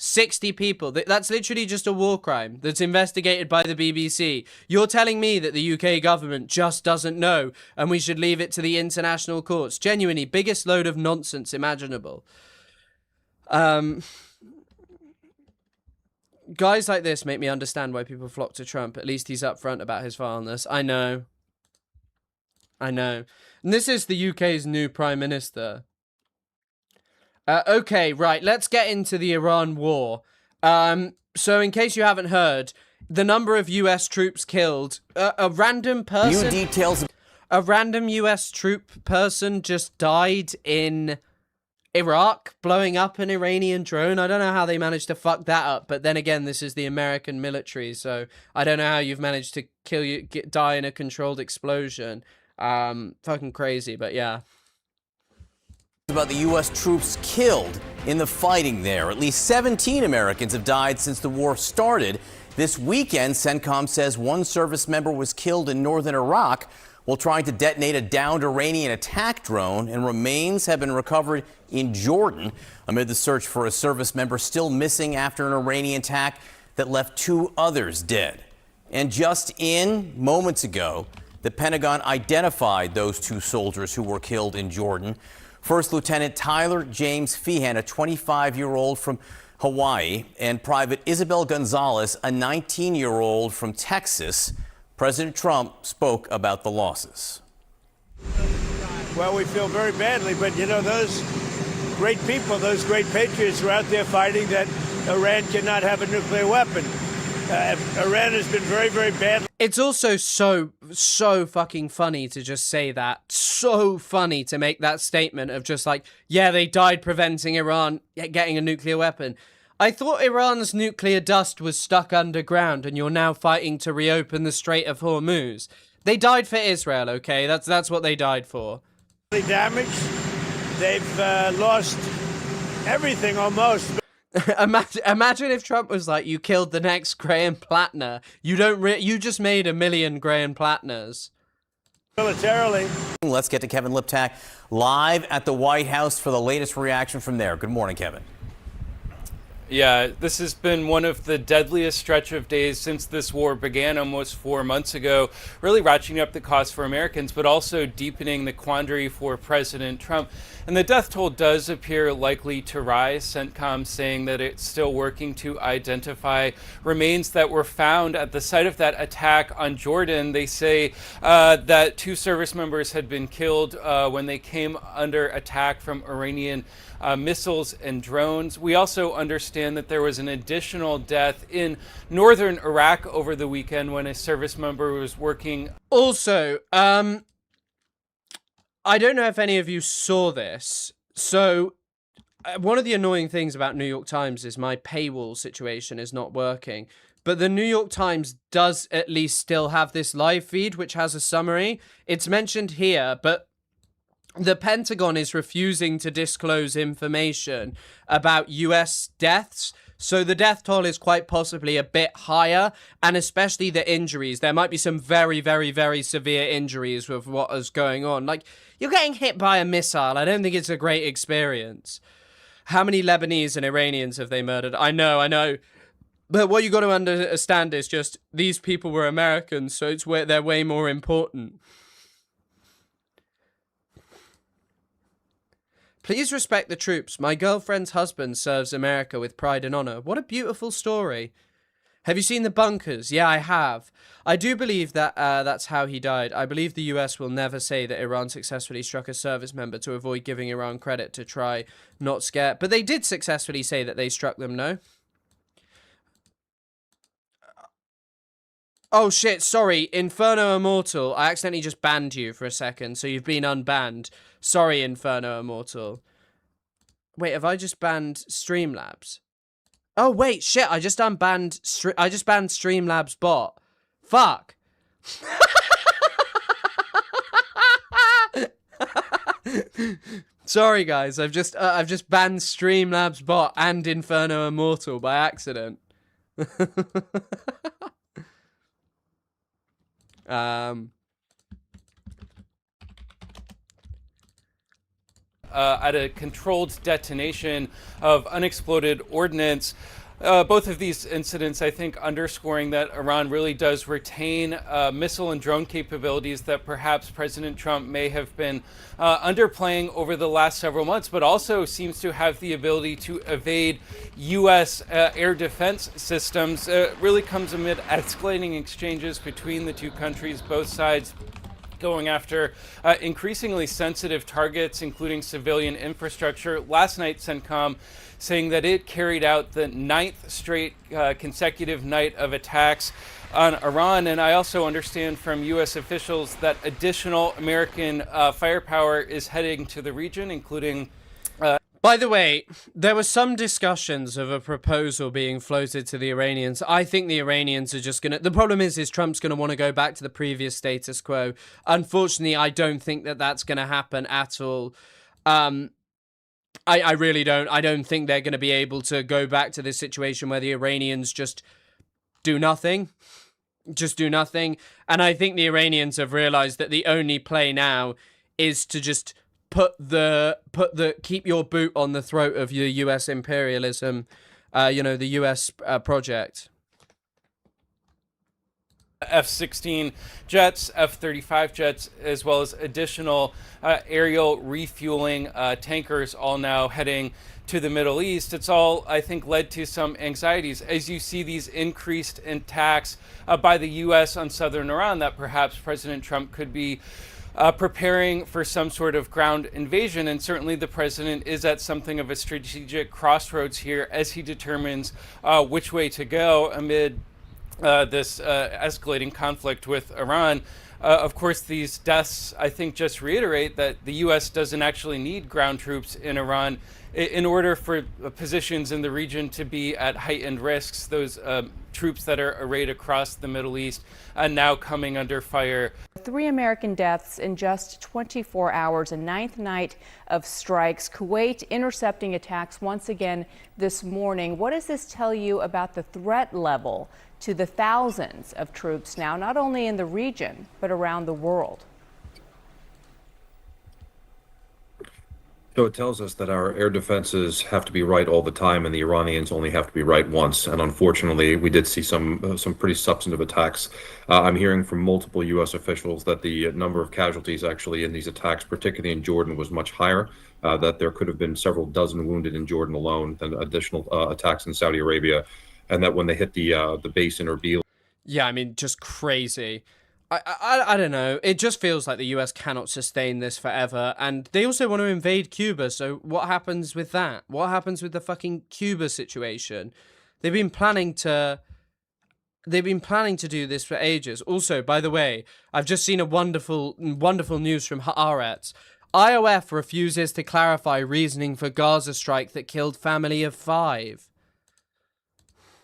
60 people. That's literally just a war crime that's investigated by the BBC. You're telling me that the UK government just doesn't know and we should leave it to the international courts. Genuinely, biggest load of nonsense imaginable. Guys like this make me understand why people flock to Trump. At least he's upfront about his vileness. I know. And this is the UK's new Prime Minister. Okay, right, let's get into the Iran war. So in case you haven't heard, the number of US troops killed, a random person... New details... A random US troop person just died in Iraq, blowing up an Iranian drone. I don't know how they managed to fuck that up, but then again, this is the American military, so I don't know how you've managed to die in a controlled explosion. Fucking crazy, but yeah. About the U.S. troops killed in the fighting there. At least 17 Americans have died since the war started. This weekend, CENTCOM says one service member was killed in northern Iraq while trying to detonate a downed Iranian attack drone, and remains have been recovered in Jordan amid the search for a service member still missing after an Iranian attack that left 2 others dead. And just moments ago, the Pentagon identified those 2 soldiers who were killed in Jordan. First Lieutenant Tyler James Feehan, a 25-year-old from Hawaii, and Private Isabel Gonzalez, a 19-year-old from Texas. President Trump spoke about the losses. Well, we feel very badly, but you know, those great people, those great patriots are out there fighting that Iran cannot have a nuclear weapon. Iran has been very, very bad. It's also so fucking funny to just say that. So funny to make that statement of just like, yeah, they died preventing Iran getting a nuclear weapon. I thought Iran's nuclear dust was stuck underground and you're now fighting to reopen the Strait of Hormuz. They died for Israel, okay? That's what they died for. Damaged. They've lost everything almost. Imagine if Trump was like, you killed the next Graham Plattner. You just made 1 million Graham Plattners. Militarily. Let's get to Kevin Liptak live at the White House for the latest reaction from there. Good morning, Kevin. Yeah, this has been one of the deadliest stretch of days since this war began almost 4 months ago, really ratcheting up the cost for Americans, but also deepening the quandary for President Trump. And the death toll does appear likely to rise. CENTCOM saying that it's still working to identify remains that were found at the site of that attack on Jordan. They say that 2 service members had been killed when they came under attack from Iranian missiles and drones. We also understand that there was an additional death in northern Iraq over the weekend when a service member was working. Also, I don't know if any of you saw this. So, one of the annoying things about New York Times is my paywall situation is not working. But the New York Times does at least still have this live feed, which has a summary. It's mentioned here, but the Pentagon is refusing to disclose information about US deaths. So the death toll is quite possibly a bit higher, and especially the injuries. There might be some very, very, very severe injuries with what is going on. Like, you're getting hit by a missile. I don't think it's a great experience. How many Lebanese and Iranians have they murdered? I know. But what you got to understand is just these people were Americans, so they're way more important. Please respect the troops. My girlfriend's husband serves America with pride and honor. What a beautiful story. Have you seen The Bunkers? Yeah, I have. I do believe that that's how he died. I believe the US will never say that Iran successfully struck a service member to avoid giving Iran credit to try not scare. But they did successfully say that they struck them, no? Oh shit, sorry. Inferno Immortal. I accidentally just banned you for a second, so you've been unbanned. Sorry, Inferno Immortal. Wait, have I just banned Streamlabs? Oh wait, shit, I just banned Streamlabs bot. Fuck. Sorry guys, I've just banned Streamlabs bot and Inferno Immortal by accident. At a controlled detonation of unexploded ordnance. Both of these incidents, I think, underscoring that Iran really does retain missile and drone capabilities that perhaps President Trump may have been underplaying over the last several months, but also seems to have the ability to evade U.S. Air defense systems. Really comes amid escalating exchanges between the two countries, both sides going after increasingly sensitive targets, including civilian infrastructure. Last night, CENTCOM saying that it carried out the 9th straight consecutive night of attacks on Iran. And I also understand from U.S. officials that additional American firepower is heading to the region, including... By the way, there were some discussions of a proposal being floated to the Iranians. I think the Iranians are just going to... The problem is Trump's going to want to go back to the previous status quo. Unfortunately, I don't think that that's going to happen at all. I really don't. I don't think they're going to be able to go back to this situation where the Iranians just do nothing. Just do nothing. And I think the Iranians have realized that the only play now is to just... keep your boot on the throat of your US imperialism, the US project. F-16 jets, F-35 jets, as well as additional aerial refueling tankers, all now heading to the Middle East. It's all, I think, led to some anxieties as you see these increased attacks by the U.S. on southern Iran, that perhaps President Trump could be preparing for some sort of ground invasion. And certainly the president is at something of a strategic crossroads here as he determines which way to go amid this escalating conflict with Iran. Of course, these deaths, I think, just reiterate that the U.S. doesn't actually need ground troops in Iran in order for positions in the region to be at heightened risks. Those troops that are arrayed across the Middle East and now coming under fire. 3 American deaths in just 24 hours, a 9th night of strikes. Kuwait intercepting attacks once again this morning. What does this tell you about the threat level to the thousands of troops now, not only in the region, but around the world? So it tells us that our air defenses have to be right all the time, and the Iranians only have to be right once. And unfortunately, we did see some pretty substantive attacks. I'm hearing from multiple U.S. officials that the number of casualties actually in these attacks, particularly in Jordan, was much higher. That there could have been several dozen wounded in Jordan alone, than additional attacks in Saudi Arabia, and that when they hit the base in Erbil. Yeah, I mean, just crazy. I don't know. It just feels like the US cannot sustain this forever. And they also want to invade Cuba. So what happens with that? What happens with the fucking Cuba situation? They've been planning to They've been planning to do this for ages. Also, by the way, I've just seen a wonderful news from Haaretz. IOF refuses to clarify reasoning for Gaza strike that killed family of 5.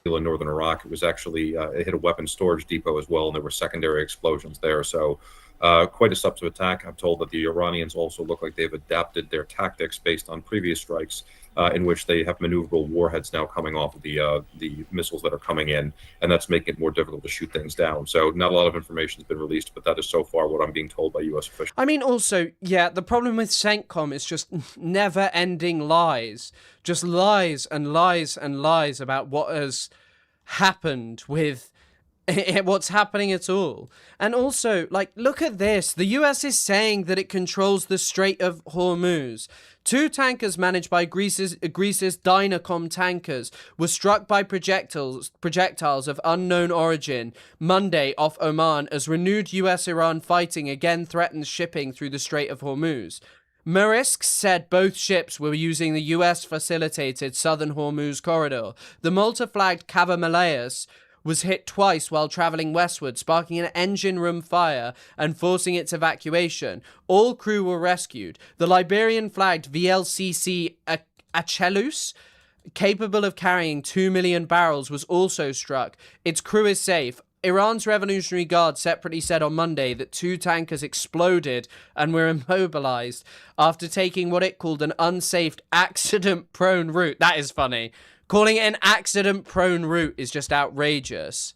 In northern Iraq, it was actually it hit a weapons storage depot as well, and there were secondary explosions there. So quite a substantive attack. I'm told that the Iranians also look like they've adapted their tactics based on previous strikes, in which they have maneuverable warheads now coming off of the missiles that are coming in, and that's making it more difficult to shoot things down. So not a lot of information has been released, but that is so far what I'm being told by U.S. officials. I mean, also, yeah, the problem with CENTCOM is just never-ending lies. Just lies and lies and lies about what has happened with what's happening at all. And also, like, look at this. The US is saying that it controls the Strait of Hormuz. 2 tankers managed by Greece's Dynacom tankers were struck by projectiles of unknown origin Monday off Oman as renewed US-Iran fighting again threatens shipping through the Strait of Hormuz. Maersk said both ships were using the US-facilitated Southern Hormuz corridor. The Malta-flagged Cavamaleus was hit twice while traveling westward, sparking an engine room fire and forcing its evacuation. All crew were rescued. The Liberian-flagged VLCC Achelous, capable of carrying 2 million barrels, was also struck. Its crew is safe. Iran's Revolutionary Guard separately said on Monday that 2 tankers exploded and were immobilized after taking what it called an unsafe, accident-prone route. That is funny. Calling it an accident-prone route is just outrageous.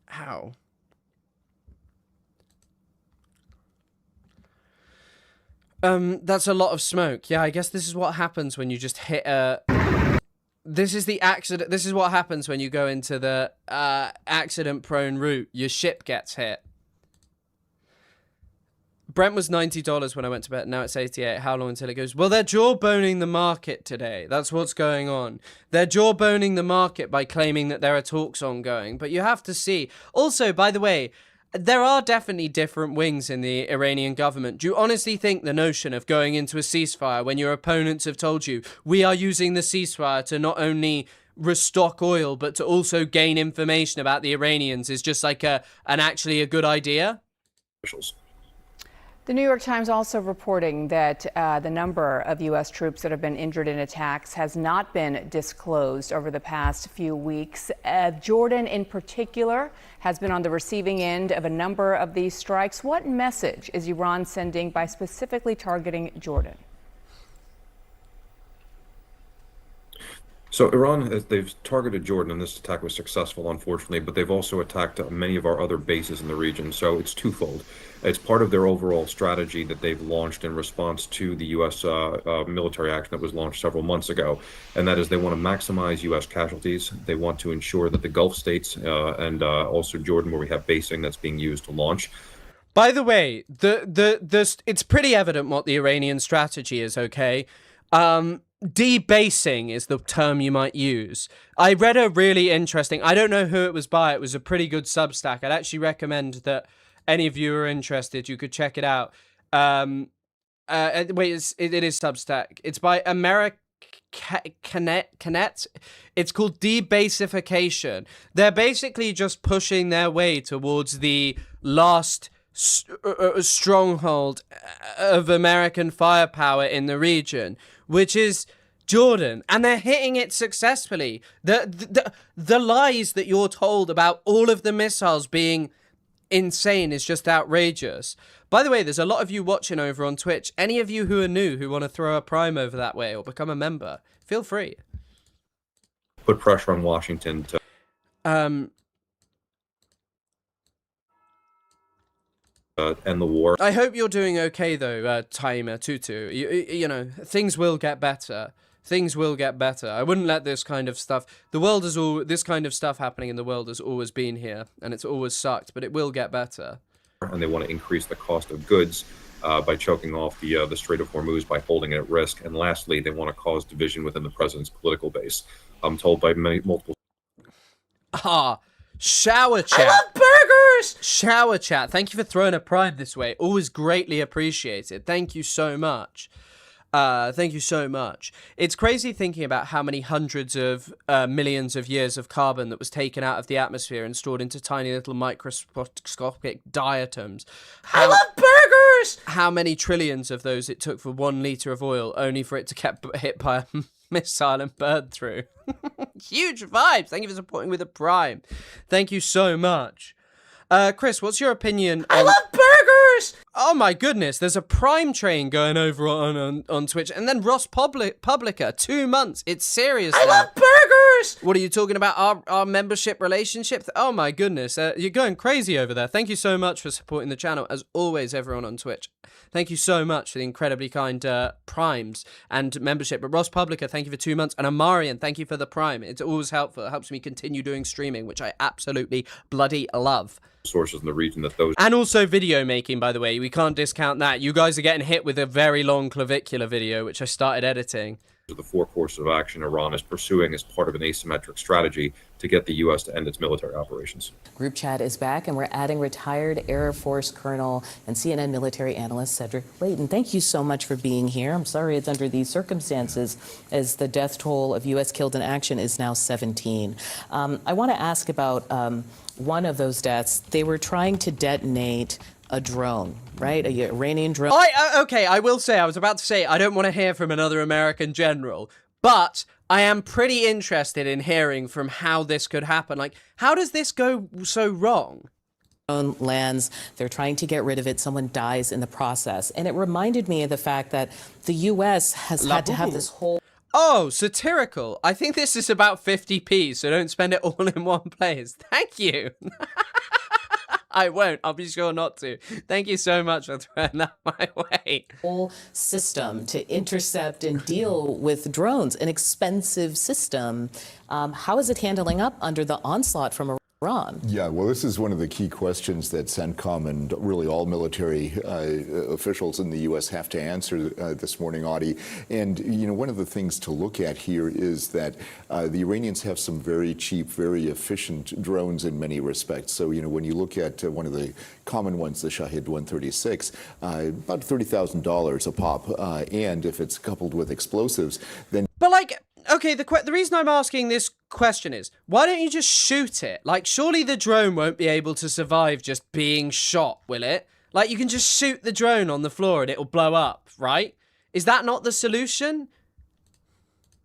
How? That's a lot of smoke. Yeah, I guess this is what happens when you just hit a... This is the accident. This is what happens when you go into the accident-prone route. Your ship gets hit. Brent was $90 when I went to bed. Now it's 88. How long until it goes? Well, they're jawboning the market today. That's what's going on. They're jawboning the market by claiming that there are talks ongoing. But you have to see. Also, by the way, there are definitely different wings in the Iranian government. Do you honestly think the notion of going into a ceasefire when your opponents have told you, we are using the ceasefire to not only restock oil, but to also gain information about the Iranians is just like actually a good idea? The New York Times also reporting that the number of U.S. troops that have been injured in attacks has not been disclosed over the past few weeks. Jordan, in particular, has been on the receiving end of a number of these strikes. What message is Iran sending by specifically targeting Jordan? So Iran, they've targeted Jordan, and this attack was successful, unfortunately, but they've also attacked many of our other bases in the region. So it's twofold. It's part of their overall strategy that they've launched in response to the U.S. Military action that was launched several months ago, and that is they want to maximize U.S. casualties. They want to ensure that the Gulf states and also Jordan, where we have basing that's being used to launch. By the way, it's pretty evident what the Iranian strategy is, okay? Debasing is the term you might use. I read a really interesting, I don't know who it was by, it was a pretty good Substack. I'd actually recommend that any of you are interested, you could check it out. It is Substack. It's by America Canet. It's called Debasification. They're basically just pushing their way towards the last stronghold of American firepower in the region, which is Jordan, and they're hitting it successfully. The lies that you're told about all of the missiles being insane is just outrageous. By the way, there's a lot of you watching over on Twitch. Any of you who are new who want to throw a prime over that way or become a member, feel free. Put pressure on Washington to end the war. I hope you're doing okay though, Timer Tutu. You know, things will get better. Things will get better. I wouldn't let this kind of stuff... this kind of stuff happening in the world has always been here, and it's always sucked, but it will get better. And they want to increase the cost of goods by choking off the Strait of Hormuz by holding it at risk. And lastly, they want to cause division within the president's political base. I'm told by multiple... Shower chat. I love burgers! Shower chat. Thank you for throwing a prime this way. Always greatly appreciated. Thank you so much. Thank you so much. It's crazy thinking about how many hundreds of millions of years of carbon that was taken out of the atmosphere and stored into tiny little microscopic diatoms. I love burgers! How many trillions of those it took for 1 liter of oil, only for it to get hit by a missile and burn through. Huge vibes. Thank you for supporting with a prime. Thank you so much. Chris, what's your opinion on... I love burgers! Oh my goodness, there's a prime train going over on Twitch, and then Ross Publica, 2 months. It's serious. I love burgers! What are you talking about? Our membership relationship? Oh my goodness, you're going crazy over there. Thank you so much for supporting the channel, as always, everyone on Twitch. Thank you so much for the incredibly kind primes and membership. But Ross Publica, thank you for 2 months, and Amarian, thank you for the prime. It's always helpful. It helps me continue doing streaming, which I absolutely bloody love. Sources in the region that those and also video making, by the way, we can't discount that. You guys are getting hit with a very long clavicular video, which I started editing. The 4 courses of action Iran is pursuing as part of an asymmetric strategy to get the U.S. to end its military operations. Group chat is back, and we're adding retired Air Force Colonel and CNN military analyst Cedric Layton. Thank you so much for being here. I'm sorry it's under these circumstances, as the death toll of U.S. killed in action is now 17. I want to ask about one of those deaths. They were trying to detonate a drone, right? A Iranian drone. Okay, I will say, I was about to say, I don't want to hear from another American general, but I am pretty interested in hearing from how this could happen. Like, how does this go so wrong? Lands, they're trying to get rid of it, someone dies in the process. And it reminded me of the fact that the U.S. has had to have this whole... Oh, satirical. I think this is about 50p, so don't spend it all in one place. Thank you. I won't. I'll be sure not to. Thank you so much for throwing that my way. Whole system to intercept and deal with drones, an expensive system. How is it handling up under the onslaught from Iran? Yeah, well, this is one of the key questions that CENTCOM and really all military officials in the U.S. have to answer this morning, Audie. And, you know, one of the things to look at here is that the Iranians have some very cheap, very efficient drones in many respects. So, you know, when you look at one of the common ones, the Shahed 136, about $30,000 a pop. And if it's coupled with explosives, then... But, like... Okay, the reason I'm asking this question is, why don't you just shoot it? Like, surely the drone won't be able to survive just being shot, will it? Like, you can just shoot the drone on the floor and it'll blow up, right? Is that not the solution?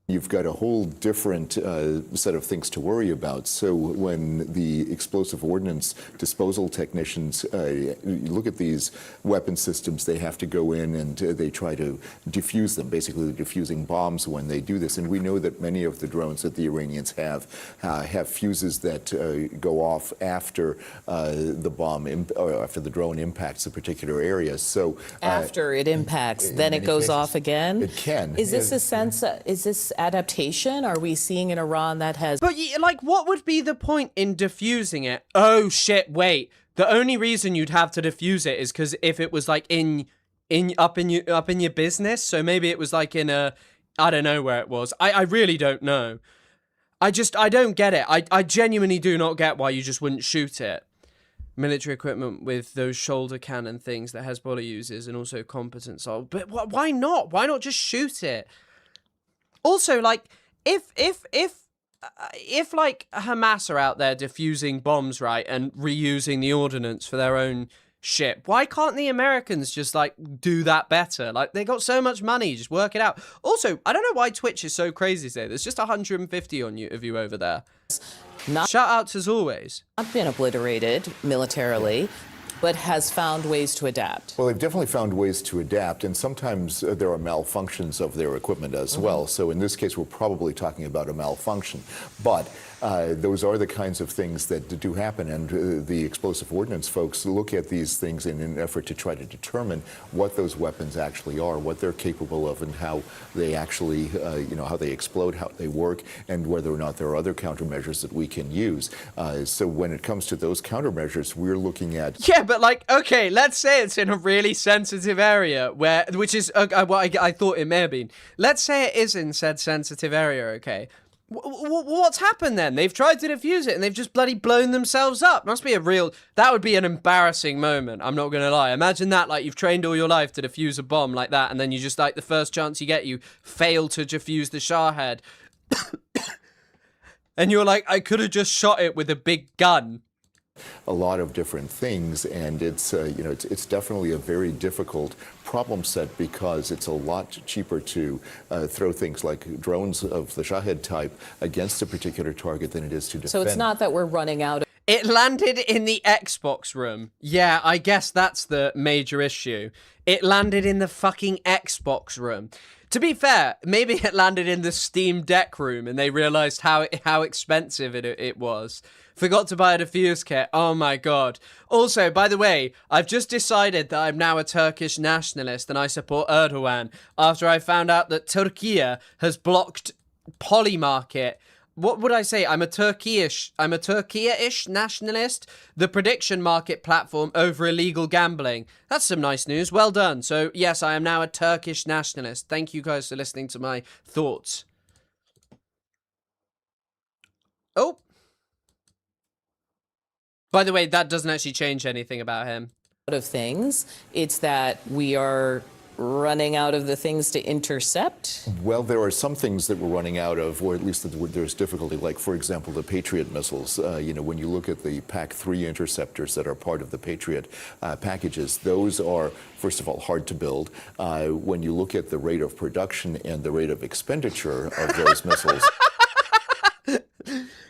You've got a whole different set of things to worry about. So when the explosive ordnance disposal technicians look at these weapon systems, they have to go in and they try to defuse them, basically diffusing bombs when they do this. And we know that many of the drones that the Iranians have fuses that go off after the bomb, or after the drone impacts a particular area. So after it impacts, then it goes off again? It can. Is this a sense, is this adaptation? Are we seeing in Iran that has... But, like, what would be the point in diffusing it? Oh, shit, wait. The only reason you'd have to diffuse it is because if it was, like, up in your business, so maybe it was, like, in a... I don't know where it was. I really don't know. I don't get it. I genuinely do not get why you just wouldn't shoot it. Military equipment with those shoulder cannon things that Hezbollah uses, and also competent soldiers. But why not? Why not just shoot it? Also, like, if like Hamas are out there defusing bombs, right, and reusing the ordnance for their own shit, why can't the Americans just, like, do that better? Like, they got so much money, just work it out. Also, I don't know why Twitch is so crazy today. There's just 150 of you over there. Shout outs as always. Not been obliterated militarily, but has found ways to adapt. Well, they've definitely found ways to adapt, and sometimes there are malfunctions of their equipment as well. So in this case, we're probably talking about a malfunction. But those are the kinds of things that do happen, and the explosive ordnance folks look at these things in an effort to try to determine what those weapons actually are, what they're capable of, and how they actually, how they explode, how they work, and whether or not there are other countermeasures that we can use. So when it comes to those countermeasures, we're looking at... Yeah, but, like, okay, let's say it's in a really sensitive area, which is what I thought it may have been. Let's say it is in said sensitive area, okay? What's happened then? They've tried to defuse it and they've just bloody blown themselves up. Must be that would be an embarrassing moment, I'm not gonna lie. Imagine that, like, you've trained all your life to defuse a bomb like that, and then you just, like, the first chance you get, you fail to defuse the Shahid. And you're like, I could have just shot it with a big gun. A lot of different things, and it's it's definitely a very difficult problem set because it's a lot cheaper to throw things like drones of the Shahid type against a particular target than it is to defend. So it's not that we're running out of... It landed in the Xbox room. Yeah, I guess that's the major issue. It landed in the fucking Xbox room. To be fair, maybe it landed in the Steam Deck room and they realized how expensive it was. Forgot to buy a defuse kit. Oh my god. Also, by the way, I've just decided that I'm now a Turkish nationalist and I support Erdogan after I found out that Turkey has blocked Polymarket. What would I say? I'm a Turkey-ish nationalist. The prediction market platform over illegal gambling. That's some nice news. Well done. So, yes, I am now a Turkish nationalist. Thank you guys for listening to my thoughts. Oh. By the way, that doesn't actually change anything about him. Of things. It's that we are running out of the things to intercept? Well, there are some things that we're running out of, or at least that there's difficulty, like, for example, the Patriot missiles. When you look at the PAC-3 interceptors that are part of the Patriot packages, those are, first of all, hard to build. When you look at the rate of production and the rate of expenditure of those missiles...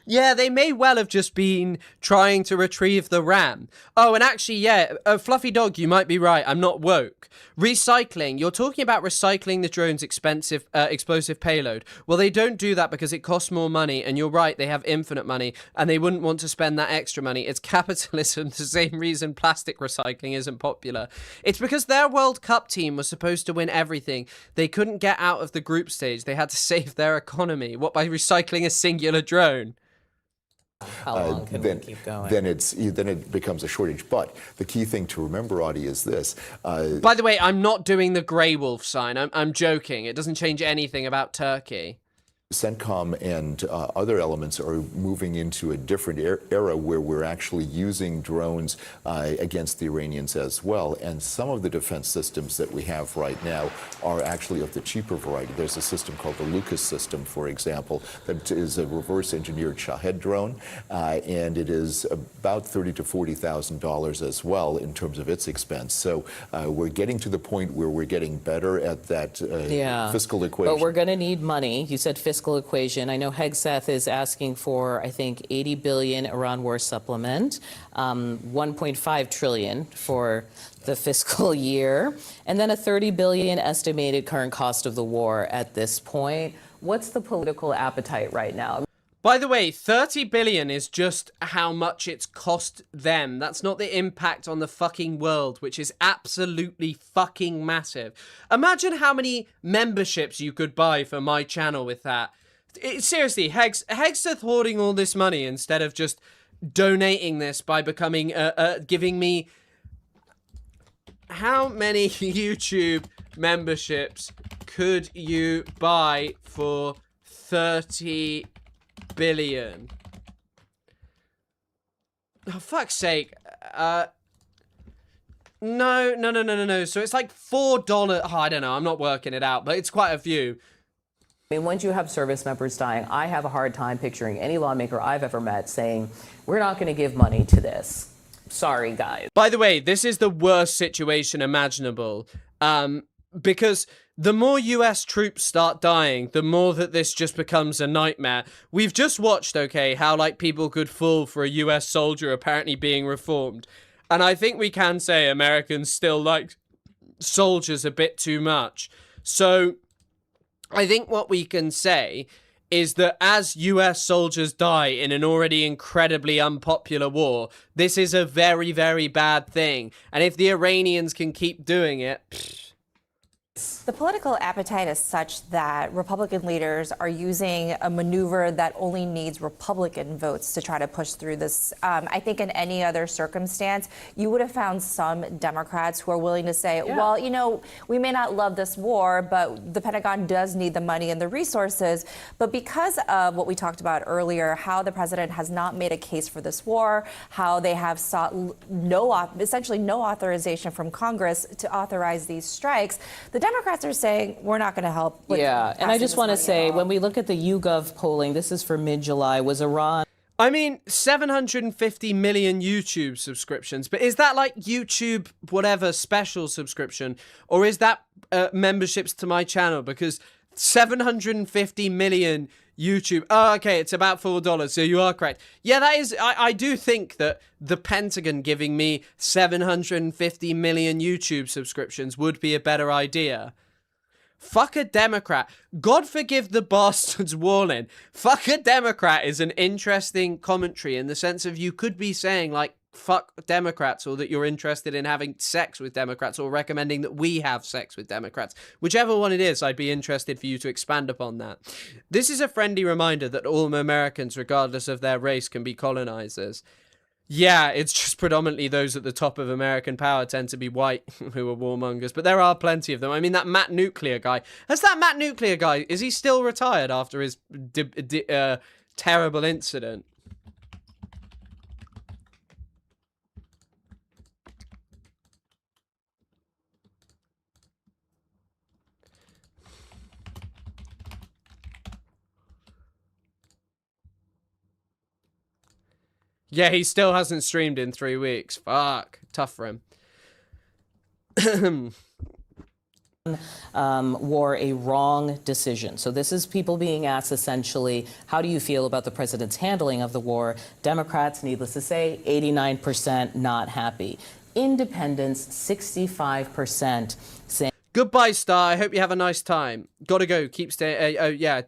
Yeah, they may well have just been trying to retrieve the RAM. Oh, and actually, yeah, Fluffy Dog, you might be right. I'm not woke. Recycling. You're talking about recycling the drone's explosive payload. Well, they don't do that because it costs more money, and you're right, they have infinite money, and they wouldn't want to spend that extra money. It's capitalism, the same reason plastic recycling isn't popular. It's because their World Cup team was supposed to win everything. They couldn't get out of the group stage. They had to save their economy. What, by recycling a singular drone? How long can we keep going? Then it becomes a shortage. But the key thing to remember, Audie, is this. By the way, I'm not doing the Grey Wolf sign. I'm joking. It doesn't change anything about Turkey. CENTCOM and other elements are moving into a different era where we're actually using drones against the Iranians as well. And some of the defense systems that we have right now are actually of the cheaper variety. There's a system called the Lucas system, for example, that is a reverse-engineered Shahed drone, and it is about $30,000 to $40,000 as well in terms of its expense. So we're getting to the point where we're getting better at that fiscal equation. But we're going to need money. You said fiscal equation. I know Hegseth is asking for, I think, 80 billion Iran war supplement, 1.5 trillion for the fiscal year, and then a 30 billion estimated current cost of the war at this point. What's the political appetite right now? By the way, 30 billion is just how much it's cost them. That's not the impact on the fucking world, which is absolutely fucking massive. Imagine how many memberships you could buy for my channel with that. Seriously, Hegseth hoarding all this money instead of just donating this by becoming, giving me... How many YouTube memberships could you buy for 30 billion? Oh, fuck's sake. No. So it's like $4. Oh, I don't know. I'm not working it out, but it's quite a few. I mean, once you have service members dying, I have a hard time picturing any lawmaker I've ever met saying, we're not going to give money to this. Sorry, guys. By the way, this is the worst situation imaginable. Because the more US troops start dying, the more that this just becomes a nightmare. We've just watched, okay, how, like, people could fall for a US soldier apparently being reformed. And I think we can say Americans still like soldiers a bit too much. So I think what we can say is that as US soldiers die in an already incredibly unpopular war, this is a very, very bad thing. And if the Iranians can keep doing it... The political appetite is such that Republican leaders are using a maneuver that only needs Republican votes to try to push through this. I think in any other circumstance, you would have found some Democrats who are willing to say, well, you know, we may not love this war, but the Pentagon does need the money and the resources. But because of what we talked about earlier, how the president has not made a case for this war, how they have sought essentially no authorization from Congress to authorize these strikes, the Democrats are saying we're not going to help. And I just want to say, when we look at the YouGov polling, this is for mid-July, was Iran. I mean, 750 million YouTube subscriptions, but is that like YouTube whatever special subscription, or is that memberships to my channel? Because 750 million YouTube. Oh, okay, it's about $4. So you are correct. Yeah, that is. I do think that the Pentagon giving me 750 million YouTube subscriptions would be a better idea. Fuck a Democrat. God forgive the bastards Warlin. Fuck a Democrat is an interesting commentary in the sense of you could be saying like, fuck Democrats, or that you're interested in having sex with Democrats, or recommending that we have sex with Democrats. Whichever one it is, I'd be interested for you to expand upon that. This is a friendly reminder that all Americans, regardless of their race, can be colonizers. Yeah, it's just predominantly those at the top of American power tend to be white who are warmongers, but there are plenty of them. I mean, that Matt Nuclear guy, is he still retired after his terrible incident? Yeah, he still hasn't streamed in 3 weeks. Fuck. Tough for him. War a wrong decision. So this is people being asked essentially, how do you feel about the president's handling of the war? Democrats, needless to say, 89% not happy. Independents, 65% saying... Goodbye, Star. I hope you have a nice time. Gotta go. Keep staying. Oh, yeah.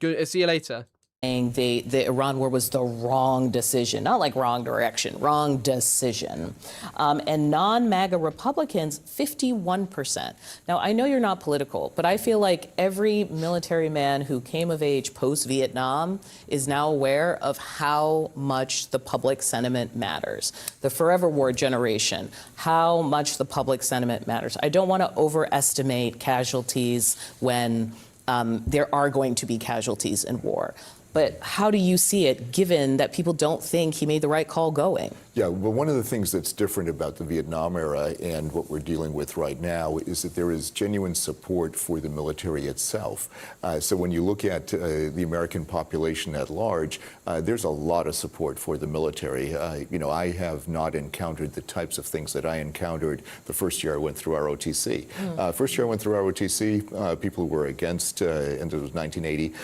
Good. See you later. The Iran war was the wrong decision, not like wrong direction, wrong decision. And non-MAGA Republicans, 51%. Now, I know you're not political, but I feel like every military man who came of age post-Vietnam is now aware of how much the public sentiment matters. The forever war generation, how much the public sentiment matters. I don't want to overestimate casualties when there are going to be casualties in war. But how do you see it, given that people don't think he made the right call going? Yeah, well, one of the things that's different about the Vietnam era and what we're dealing with right now is that there is genuine support for the military itself. So when you look at the American population at large, there's a lot of support for the military. I have not encountered the types of things that I encountered the first year I went through ROTC. First year I went through ROTC, people who were against, and it was 1980,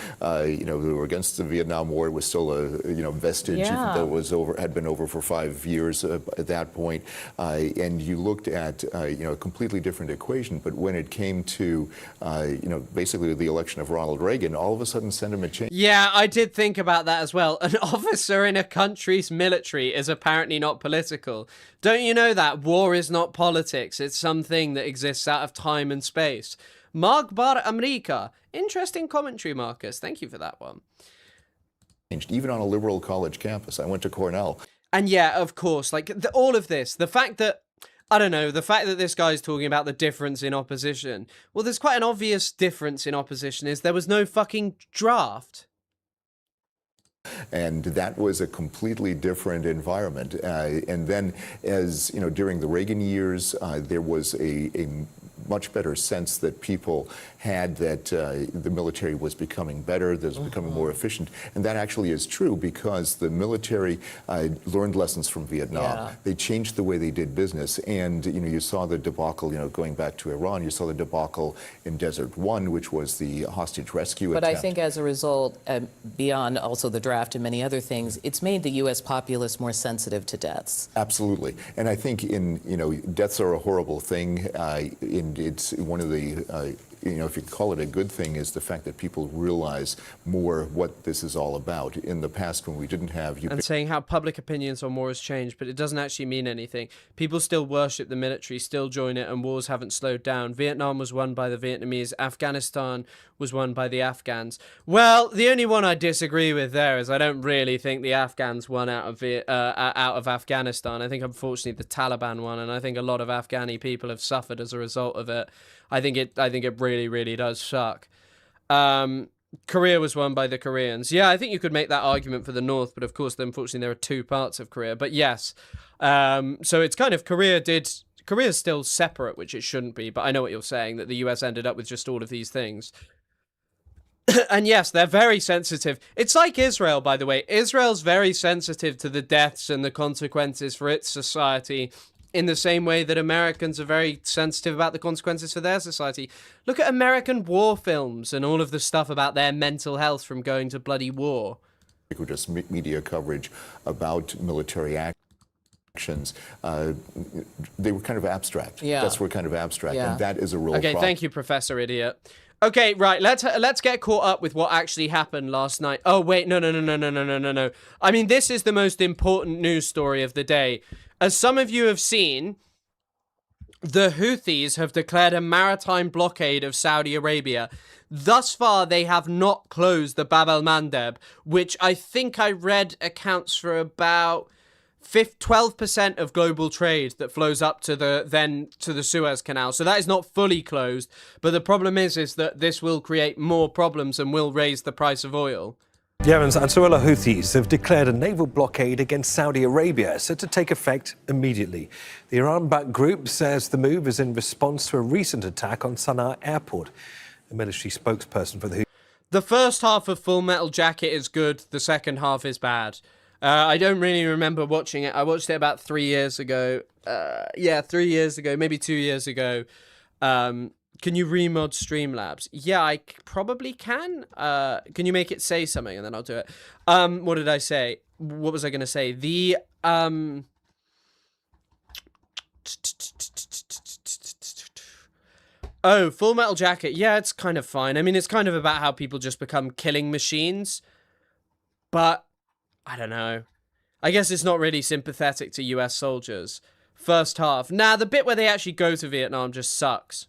who were against the Vietnam War. It was still a vestige that was had been over for 5 years at that point, and you looked at a completely different equation. But when it came to basically the election of Ronald Reagan, all of a sudden sentiment changed. Yeah, I did think about that as well. An officer in a country's military is apparently not political. Don't you know that? War is not politics. It's something that exists out of time and space. Mark Bar America. Interesting commentary, Marcus. Thank you for that one. Even on a liberal college campus. I went to Cornell. And yeah, of course, like all of this, the fact that, I don't know, the fact that this guy's talking about the difference in opposition. Well, there's quite an obvious difference in opposition is there was no fucking draft. And that was a completely different environment. And then as, during the Reagan years, there was a much better sense that people had that the military was becoming better, that it was becoming more efficient. And that actually is true because the military learned lessons from Vietnam. Yeah. They changed the way they did business. And, you saw the debacle, going back to Iran, you saw the debacle in Desert One, which was the hostage rescue attempt. But I think as a result, beyond also the draft and many other things, it's made the U.S. populace more sensitive to deaths. Absolutely. And I think deaths are a horrible thing. It's one of the if you call it a good thing, is the fact that people realize more what this is all about. In the past, when we didn't have... And saying how public opinions on war has changed, but it doesn't actually mean anything. People still worship the military, still join it, and wars haven't slowed down. Vietnam was won by the Vietnamese. Afghanistan was won by the Afghans. Well, the only one I disagree with there is I don't really think the Afghans won out of Afghanistan. I think, unfortunately, the Taliban won, and I think a lot of Afghani people have suffered as a result of it. I think it really, really does suck. Korea was won by the Koreans. Yeah, I think you could make that argument for the North, but of course, unfortunately, there are two parts of Korea. But yes, so it's kind of Korea's still separate, which it shouldn't be. But I know what you're saying, that the US ended up with just all of these things. And yes, they're very sensitive. It's like Israel, by the way. Israel's very sensitive to the deaths and the consequences for its society, in the same way that Americans are very sensitive about the consequences for their society. Look at American war films and all of the stuff about their mental health from going to bloody war. Or just media coverage about military actions. They were kind of abstract. Yeah. That's where kind of abstract, Yeah. and that is a real Okay, problem. thank you, Professor Idiot. Okay, right, let's get caught up with what actually happened last night. Oh, wait, no. I mean, this is the most important news story of the day. As some of you have seen, the Houthis have declared a maritime blockade of Saudi Arabia. Thus far, they have not closed the Bab el-Mandeb, which I think I read accounts for about 12% of global trade that flows up to the Suez Canal. So that is not fully closed. But the problem is that this will create more problems and will raise the price of oil. Yemen's Ansarullah Houthis have declared a naval blockade against Saudi Arabia, set to take effect immediately. The Iran-backed group says the move is in response to a recent attack on Sana'a airport. A military spokesperson for the Houthis. The first half of Full Metal Jacket is good. The second half is bad. I don't really remember watching it. I watched it about 3 years ago. 3 years ago, maybe 2 years ago. Can you remod Streamlabs? Yeah, I probably can. Can you make it say something and then I'll do it? What did I say? What was I going to say? Oh, Full Metal Jacket. Yeah, it's kind of fine. I mean, it's kind of about how people just become killing machines. But, I don't know. I guess it's not really sympathetic to US soldiers. First half. Nah, the bit where they actually go to Vietnam just sucks.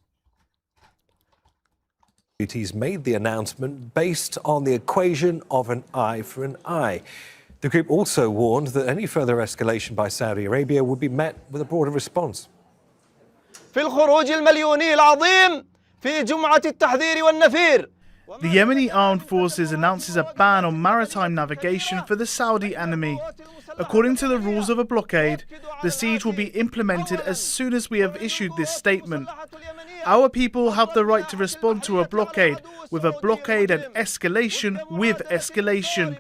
Houthis made the announcement based on the equation of an eye for an eye. The group also warned that any further escalation by Saudi Arabia would be met with a broader response. في الخروج المليوني العظيم في جمعة التحذير والنفير. The Yemeni Armed Forces announces a ban on maritime navigation for the Saudi enemy. According to the rules of a blockade, the siege will be implemented as soon as we have issued this statement. Our people have the right to respond to a blockade with a blockade and escalation with escalation.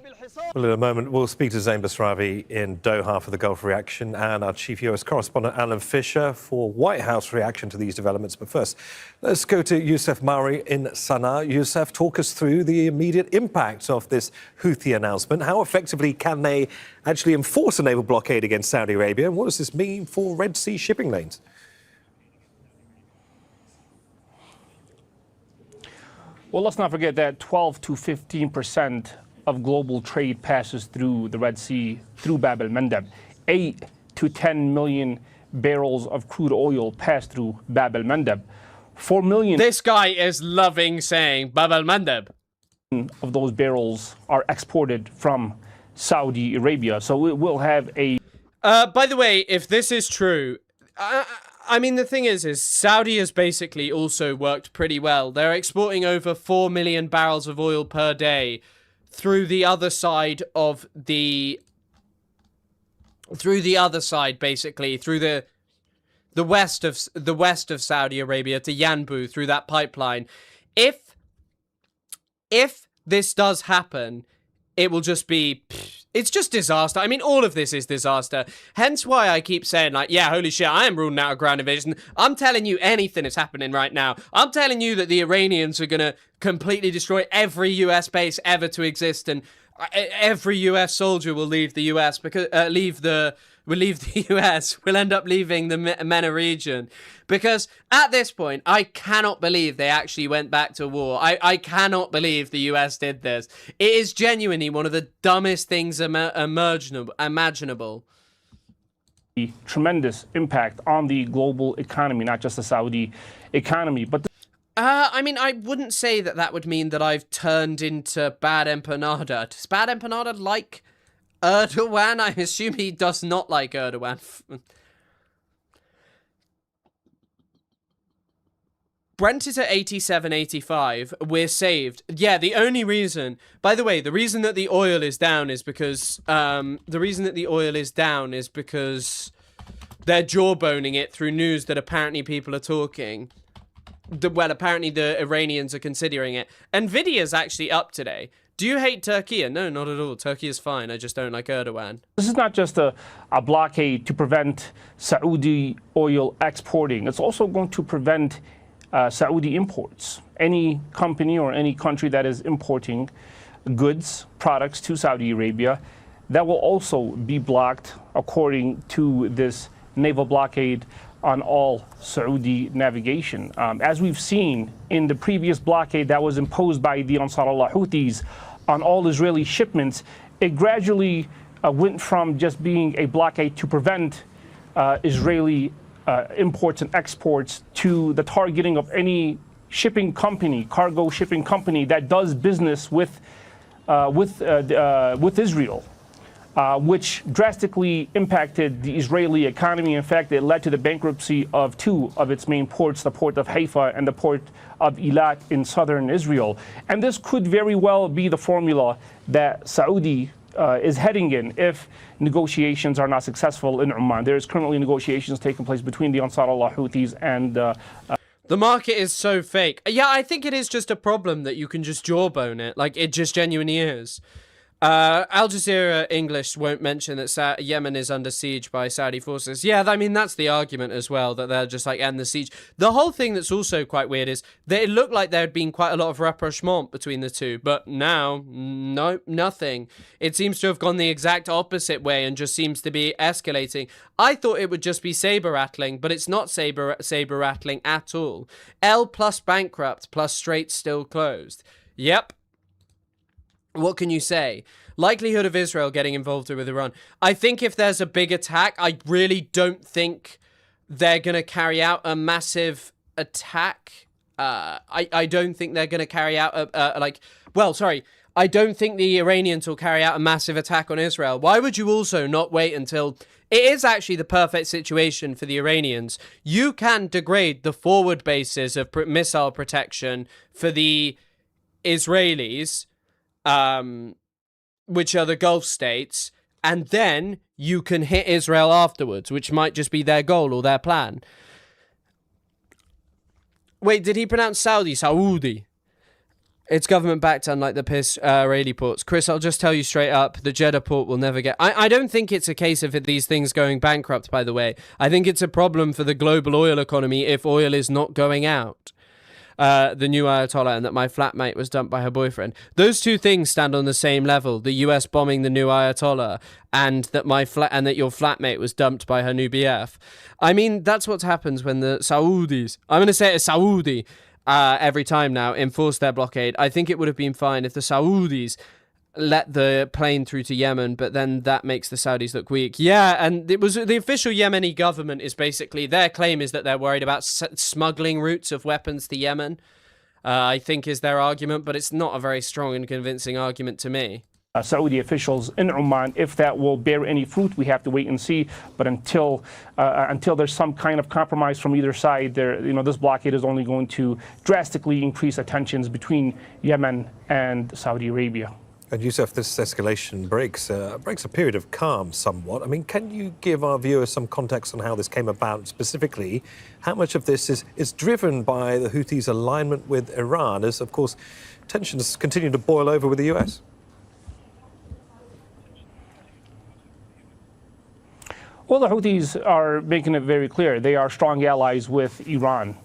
Well, in a moment, we'll speak to Zain Basravi in Doha for the Gulf reaction and our chief US correspondent, Alan Fisher, for White House reaction to these developments. But first, let's go to Youssef Mauri in Sana'a. Youssef, talk us through the immediate impact of this Houthi announcement. How effectively can they actually enforce a naval blockade against Saudi Arabia? And what does this mean for Red Sea shipping lanes? Well, let's not forget that 12 to 15% of global trade passes through the Red Sea, through Bab el-Mandeb. 8 to 10 million barrels of crude oil pass through Bab el-Mandeb. 4 million... This guy is loving saying Bab el-Mandeb. ...of those barrels are exported from Saudi Arabia. So it will have a... By the way, if this is true... I mean, the thing is Saudi has basically also worked pretty well. They're exporting over 4 million barrels of oil per day through the other side of the... Through the other side, basically. Through the west of Saudi Arabia to Yanbu, through that pipeline. If this does happen, it will just be... It's just disaster. I mean, all of this is disaster. Hence why I keep saying, like, yeah, holy shit, I am ruling out a ground invasion. I'm telling you anything is happening right now. I'm telling you that the Iranians are going to completely destroy every US base ever to exist, and every US soldier will leave the US because leave the will leave the US will end up leaving the MENA region. Because at this point, I cannot believe they actually went back to war. I cannot believe the US did this. It is genuinely one of the dumbest things imaginable. Tremendous impact on the global economy, not just the Saudi economy, but I mean, I wouldn't say that would mean that I've turned into Bad Empanada. Does Bad Empanada like Erdogan? I assume he does not like Erdogan. Brent is at 87, 85. We're saved. Yeah, the only reason... By the way, the reason that the oil is down is because... they're jawboning it through news that apparently people are talking. Well, apparently the Iranians are considering it. Nvidia's actually up today. Do you hate Turkey? No, not at all. Turkey is fine. I just don't like Erdogan. this is not just a blockade to prevent Saudi oil exporting. It's also going to prevent Saudi imports. Any company or any country that is importing goods, products to Saudi Arabia, that will also be blocked according to this naval blockade on all Saudi navigation. As we've seen in the previous blockade that was imposed by the Ansarullah Houthis on all Israeli shipments, it gradually went from just being a blockade to prevent Israeli imports and exports to the targeting of any shipping company, cargo shipping company that does business with Israel. Which drastically impacted the Israeli economy. In fact, it led to the bankruptcy of two of its main ports, the port of Haifa and the port of Eilat in southern Israel. And this could very well be the formula that Saudi is heading in if negotiations are not successful in Oman. There is currently negotiations taking place between the Ansarullah Houthis and... The market is so fake. Yeah, I think it is just a problem that you can just jawbone it. Like, it just genuinely is. Al Jazeera English won't mention that Yemen is under siege by Saudi forces. Yeah, I mean, that's the argument as well, that they're just like, end the siege. The whole thing that's also quite weird is that it looked like there had been quite a lot of rapprochement between the two, but now, no, nothing. It seems to have gone the exact opposite way and just seems to be escalating. I thought it would just be saber rattling, but it's not saber rattling at all. L plus bankrupt plus Straits still closed. Yep. What can you say? Likelihood of Israel getting involved with Iran. I think if there's a big attack, I really don't think they're going to carry out a massive attack. I don't think they're going to carry out I don't think the Iranians will carry out a massive attack on Israel. Why would you also not wait until... It is actually the perfect situation for the Iranians. You can degrade the forward bases of missile protection for the Israelis, which are the Gulf states, and then you can hit Israel afterwards, which might just be their goal or their plan. Wait, did he pronounce Saudi? Saudi. It's government-backed, unlike the Israeli ports. Chris, I'll just tell you straight up, the Jeddah port will never get... I don't think it's a case of these things going bankrupt, by the way. I think it's a problem for the global oil economy if oil is not going out. The new Ayatollah, and that my flatmate was dumped by her boyfriend. Those two things stand on the same level. The US bombing the new Ayatollah and that that your flatmate was dumped by her new BF. I mean, that's what happens when the Saudis, I'm going to say it as Saudi every time now, enforce their blockade. I think it would have been fine if the Saudis let the plane through to Yemen, but then that makes the Saudis look weak. Yeah, and it was the official Yemeni government is basically, their claim is that they're worried about smuggling routes of weapons to Yemen, I think is their argument, but it's not a very strong and convincing argument to me. Saudi officials in Oman, if that will bear any fruit, we have to wait and see. But until there's some kind of compromise from either side, this blockade is only going to drastically increase tensions between Yemen and Saudi Arabia. And Youssef, this escalation breaks a period of calm somewhat. I mean, can you give our viewers some context on how this came about? Specifically, how much of this is driven by the Houthis' alignment with Iran, as, of course, tensions continue to boil over with the US? Well, the Houthis are making it very clear. They are strong allies with Iran.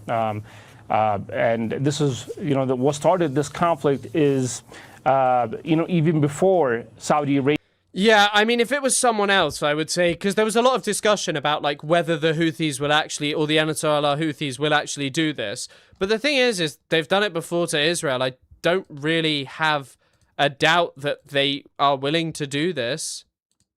And this is, what started this conflict is... even before Saudi Arabia. Yeah, I mean, if it was someone else, I would say, because there was a lot of discussion about like whether the Houthis will actually, or the Ansarullah Houthis will actually do this. But the thing is they've done it before to Israel. I don't really have a doubt that they are willing to do this.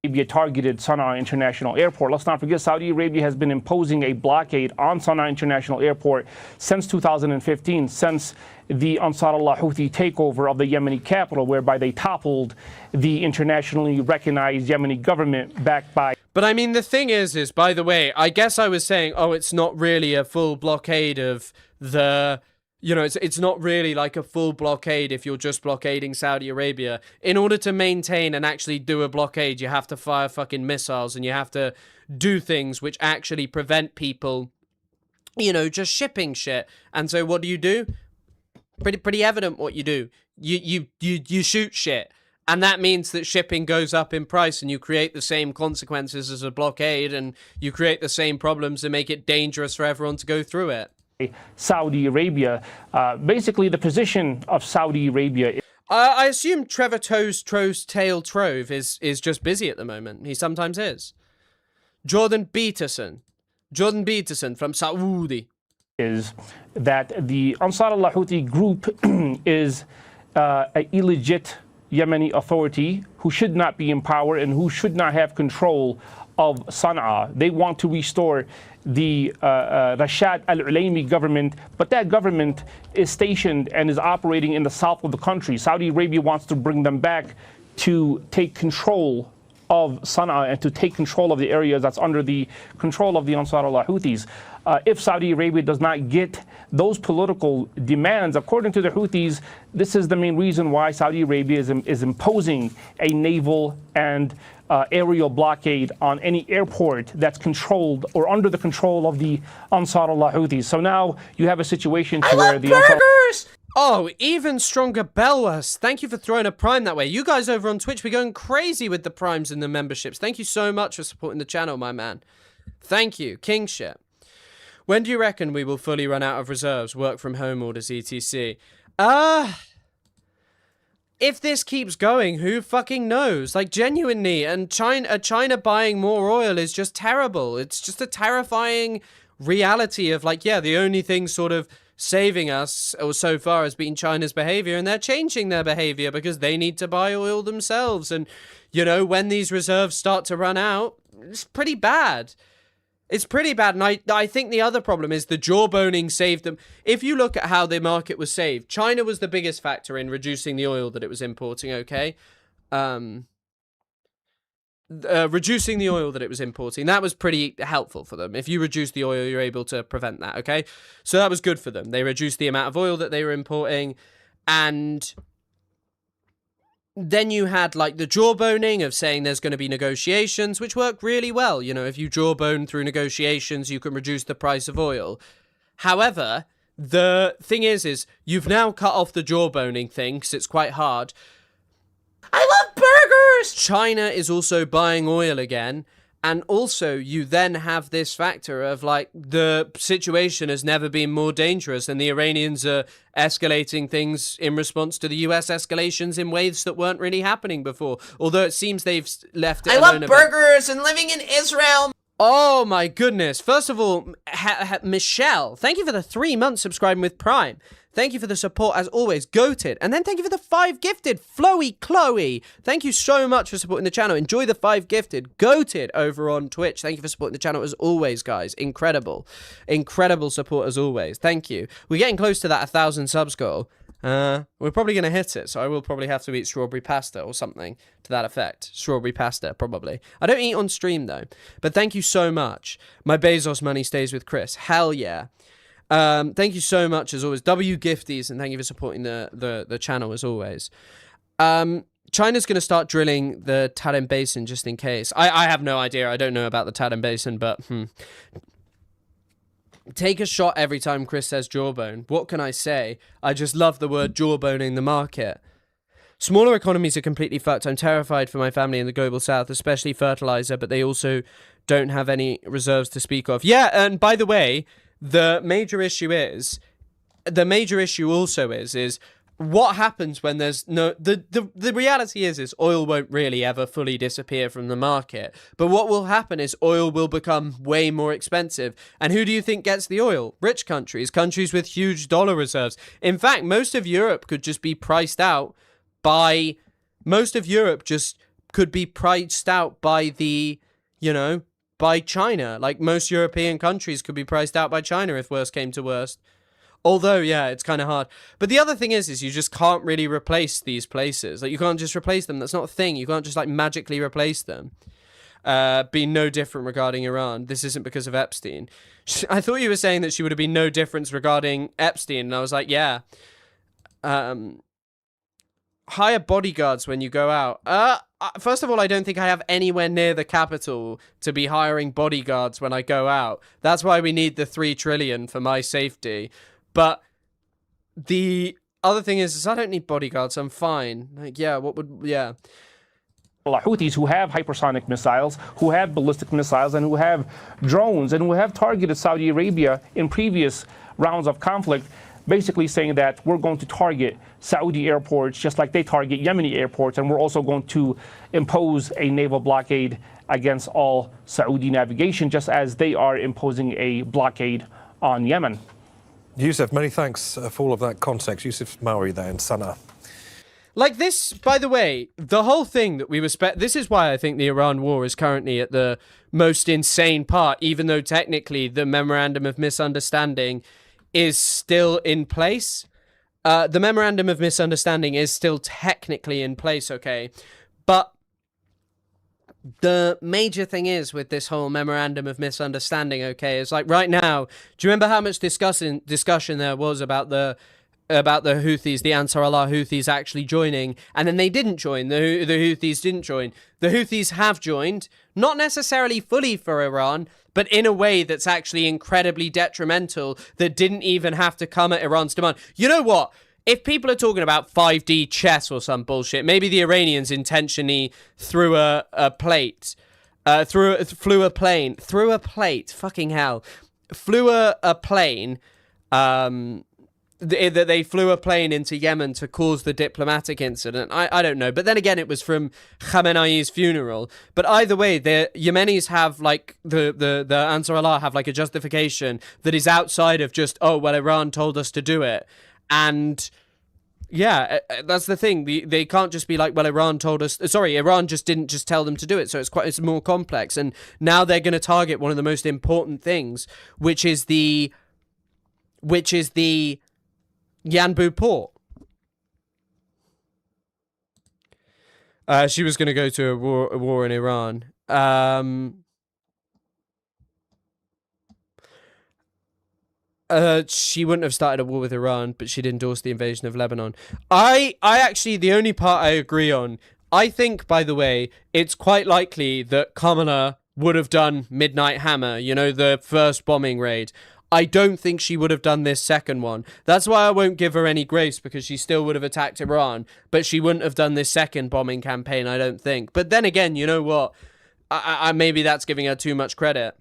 Arabia targeted Sana'a International Airport. Let's not forget, Saudi Arabia has been imposing a blockade on Sana'a International Airport since 2015, since the Ansarullah Houthi takeover of the Yemeni capital, whereby they toppled the internationally recognized Yemeni government backed by... But I mean, the thing is, by the way, I guess I was saying, oh, it's not really a full blockade of the... You know, it's not really like a full blockade if you're just blockading Saudi Arabia. In order to maintain and actually do a blockade, you have to fire fucking missiles and you have to do things which actually prevent people, you know, just shipping shit. And so what do? Pretty evident what you do. You shoot shit. And that means that shipping goes up in price and you create the same consequences as a blockade and you create the same problems and make it dangerous for everyone to go through it. Saudi Arabia. Basically, the position of Saudi Arabia... I assume Trevor Tail Trove is just busy at the moment. He sometimes is. Jordan Peterson from Saudi. Is that the Ansarullah Houthi group is an illegit Yemeni authority who should not be in power and who should not have control of Sana'a. They want to restore the Rashad al-Ulaimi government, but that government is stationed and is operating in the south of the country. Saudi Arabia wants to bring them back to take control of Sana'a and to take control of the areas that's under the control of the Ansarullah Houthis. If Saudi Arabia does not get those political demands, according to the Houthis, this is the main reason why Saudi Arabia is imposing a naval and aerial blockade on any airport that's controlled or under the control of the Ansarullah Houthis. So now you have a situation to where the burgers! Oh, even stronger Belwas. Thank you for throwing a prime that way. You guys over on Twitch, we're going crazy with the primes and the memberships. Thank you so much for supporting the channel, my man. Thank you. Kingship. When do you reckon we will fully run out of reserves, work from home orders, etc? If this keeps going, who fucking knows? Like, genuinely, and China buying more oil is just terrible. It's just a terrifying reality of, like, yeah, the only thing sort of saving us, or so far, has been China's behavior, and they're changing their behavior because they need to buy oil themselves. And, you know, when these reserves start to run out, it's pretty bad. It's pretty bad, and I think the other problem is the jawboning saved them. If you look at how the market was saved, China was the biggest factor in reducing the oil that it was importing, okay? Reducing the oil that it was importing, that was pretty helpful for them. If you reduce the oil, you're able to prevent that, okay? So that was good for them. They reduced the amount of oil that they were importing, and then you had, like, the jawboning of saying there's going to be negotiations, which work really well. You know, if you jawbone through negotiations, you can reduce the price of oil. However, the thing is you've now cut off the jawboning thing, because it's quite hard. I love burgers! China is also buying oil again. And also, you then have this factor of, like, the situation has never been more dangerous, and the Iranians are escalating things in response to the US escalations in waves that weren't really happening before. Although it seems they've left it alone. I love burgers and living in Israel. Oh my goodness. First of all, Michelle, thank you for the 3 months subscribing with Prime. Thank you for the support as always, Goated. And then thank you for the 5 gifted, Flowy Chloe. Thank you so much for supporting the channel. Enjoy the 5 gifted, Goated over on Twitch. Thank you for supporting the channel as always, guys. Incredible. Incredible support as always. Thank you. We're getting close to that 1,000 subs goal. We're probably going to hit it, so I will probably have to eat strawberry pasta or something to that effect. Strawberry pasta, probably. I don't eat on stream, though. But thank you so much. My Bezos money stays with Chris. Hell yeah. Thank you so much, as always. W Gifties, and thank you for supporting the channel, as always. China's going to start drilling the Tarim Basin, just in case. I have no idea. I don't know about the Tarim Basin, but... Take a shot every time Chris says jawbone. What can I say? I just love the word jawboning the market. Smaller economies are completely fucked. I'm terrified for my family in the global south, especially fertilizer, but they also don't have any reserves to speak of. Yeah, and by the way, the major issue also is what happens when there's no the reality is oil won't really ever fully disappear from the market, but what will happen is oil will become way more expensive. And who do you think gets the oil? Rich countries with huge dollar reserves. In fact, most of Europe could just be priced out by the, by China. Like, most European countries could be priced out by China if worst came to worst. Although, yeah, it's kind of hard. But the other thing is you just can't really replace these places. Like, you can't just replace them. That's not a thing. You can't just, like, magically replace them. Be no different regarding Iran. This isn't because of Epstein. I thought you were saying that she would have been no difference regarding Epstein. And I was like, yeah. Hire bodyguards when you go out. First of all, I don't think I have anywhere near the capital to be hiring bodyguards when I go out. That's why we need the 3 trillion for my safety. But the other thing is I don't need bodyguards. I'm fine. Like, yeah, Houthis who have hypersonic missiles, who have ballistic missiles, and who have drones, and who have targeted Saudi Arabia in previous rounds of conflict, basically saying that we're going to target Saudi airports just like they target Yemeni airports, and we're also going to impose a naval blockade against all Saudi navigation, just as they are imposing a blockade on Yemen. Yusuf, many thanks for all of that context. Yusuf Maori there in Sana'a. Like this, by the way, the whole thing that we respect, this is why I think the Iran war is currently at the most insane part, even though technically the Memorandum of Misunderstanding is still in place. The Memorandum of Misunderstanding is still technically in place, okay? But the major thing is with this whole Memorandum of Misunderstanding, okay, is like right now, do you remember how much discussion there was about the Houthis, the Ansar Allah Houthis actually joining, and then they didn't join. The Houthis didn't join. The Houthis have joined, not necessarily fully for Iran, but in a way that's actually incredibly detrimental, that didn't even have to come at Iran's demand. You know what? If people are talking about 5D chess or some bullshit, maybe the Iranians intentionally threw a plate, flew a plane, they flew a plane into Yemen to cause the diplomatic incident. I don't know. But then again, it was from Khamenei's funeral. But either way, the Yemenis have, like, the Ansar Allah have, like, a justification that is outside of just, oh, well, Iran told us to do it. And yeah, that's the thing. They can't just be like, well, Iran told us. Sorry, Iran just didn't just tell them to do it. So it's more complex. And now they're going to target one of the most important things, which is the Yanbu port. She was going to go to a war in Iran. She wouldn't have started a war with Iran, but she'd endorsed the invasion of Lebanon. I actually, the only part I agree on, I think, by the way, it's quite likely that Kamala would have done Midnight Hammer, the first bombing raid. I don't think she would have done this second one. That's why I won't give her any grace, because she still would have attacked Iran, but she wouldn't have done this second bombing campaign, I don't think. But then again, you know what? I maybe that's giving her too much credit.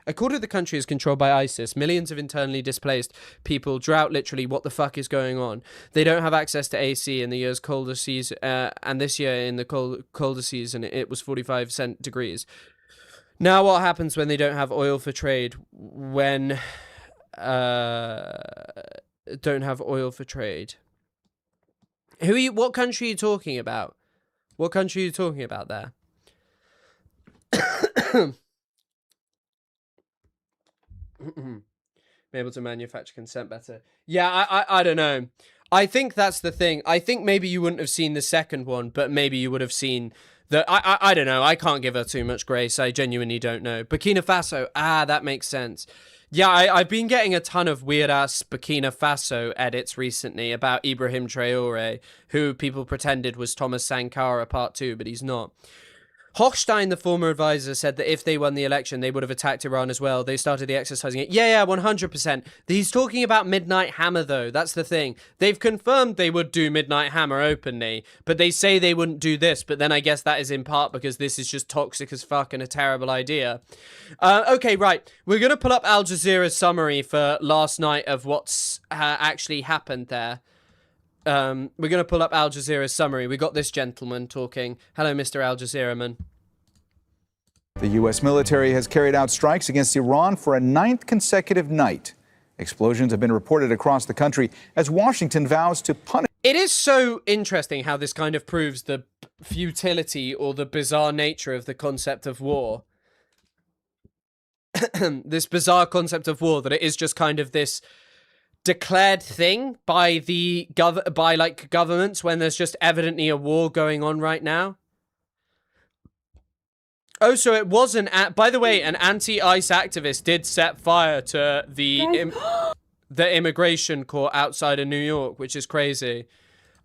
A quarter of the country is controlled by ISIS. Millions of internally displaced people. Drought, literally. What the fuck is going on? They don't have access to AC in the year's colder season. And this year in the colder season, it was 45 degrees. Now what happens when they don't have oil for trade? When don't have oil for trade? What country are you talking about? What country are you talking about there? Be able to manufacture consent better. Yeah, I don't know. I think that's the thing. I think maybe you wouldn't have seen the second one, but maybe you would have seen the... I don't know. I can't give her too much grace. I genuinely don't know. Burkina Faso. That makes sense. Yeah, I've been getting a ton of weird-ass Burkina Faso edits recently about Ibrahim Traore, who people pretended was Thomas Sankara Part 2, but he's not. Hochstein, the former advisor, said that if they won the election, they would have attacked Iran as well. They started the exercising it. Yeah, 100%. He's talking about Midnight Hammer, though. That's the thing. They've confirmed they would do Midnight Hammer openly, but they say they wouldn't do this. But then I guess that is in part because this is just toxic as fuck and a terrible idea. Okay, right. We're going to pull up Al Jazeera's summary for last night of what's actually happened there. We're going to pull up Al Jazeera's summary. We got this gentleman talking. Hello, Mr. Al Jazeera man. The U.S. military has carried out strikes against Iran for a 9th consecutive night. Explosions have been reported across the country as Washington vows to punish. It is so interesting how this kind of proves the futility or the bizarre nature of the concept of war. This bizarre concept of war, that it is just kind of this declared thing by the governments when there's just evidently a war going on right now. Oh, so it wasn't. By the way, an anti-ICE activist did set fire to the immigration court outside of New York, which is crazy.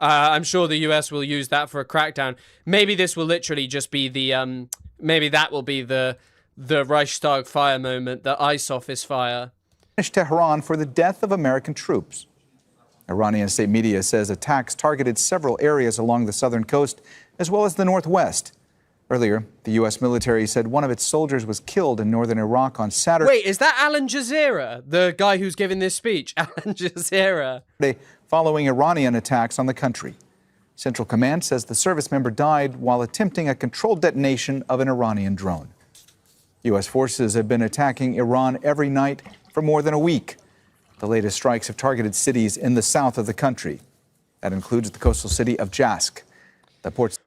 I'm sure the US will use that for a crackdown. Maybe this will literally just be the maybe that will be the Reichstag fire moment, the ICE office fire. Tehran for the death of American troops. Iranian state media says attacks targeted several areas along the southern coast as well as the northwest. Earlier, the U.S. military said one of its soldiers was killed in northern Iraq on Saturday. Wait, is that Al Jazeera, the guy who's giving this speech? Al Jazeera. Following Iranian attacks on the country. Central Command says the service member died while attempting a controlled detonation of an Iranian drone. U.S. forces have been attacking Iran every night for more than a week. The latest strikes have targeted cities in the south of the country. That includes the coastal city of Jask.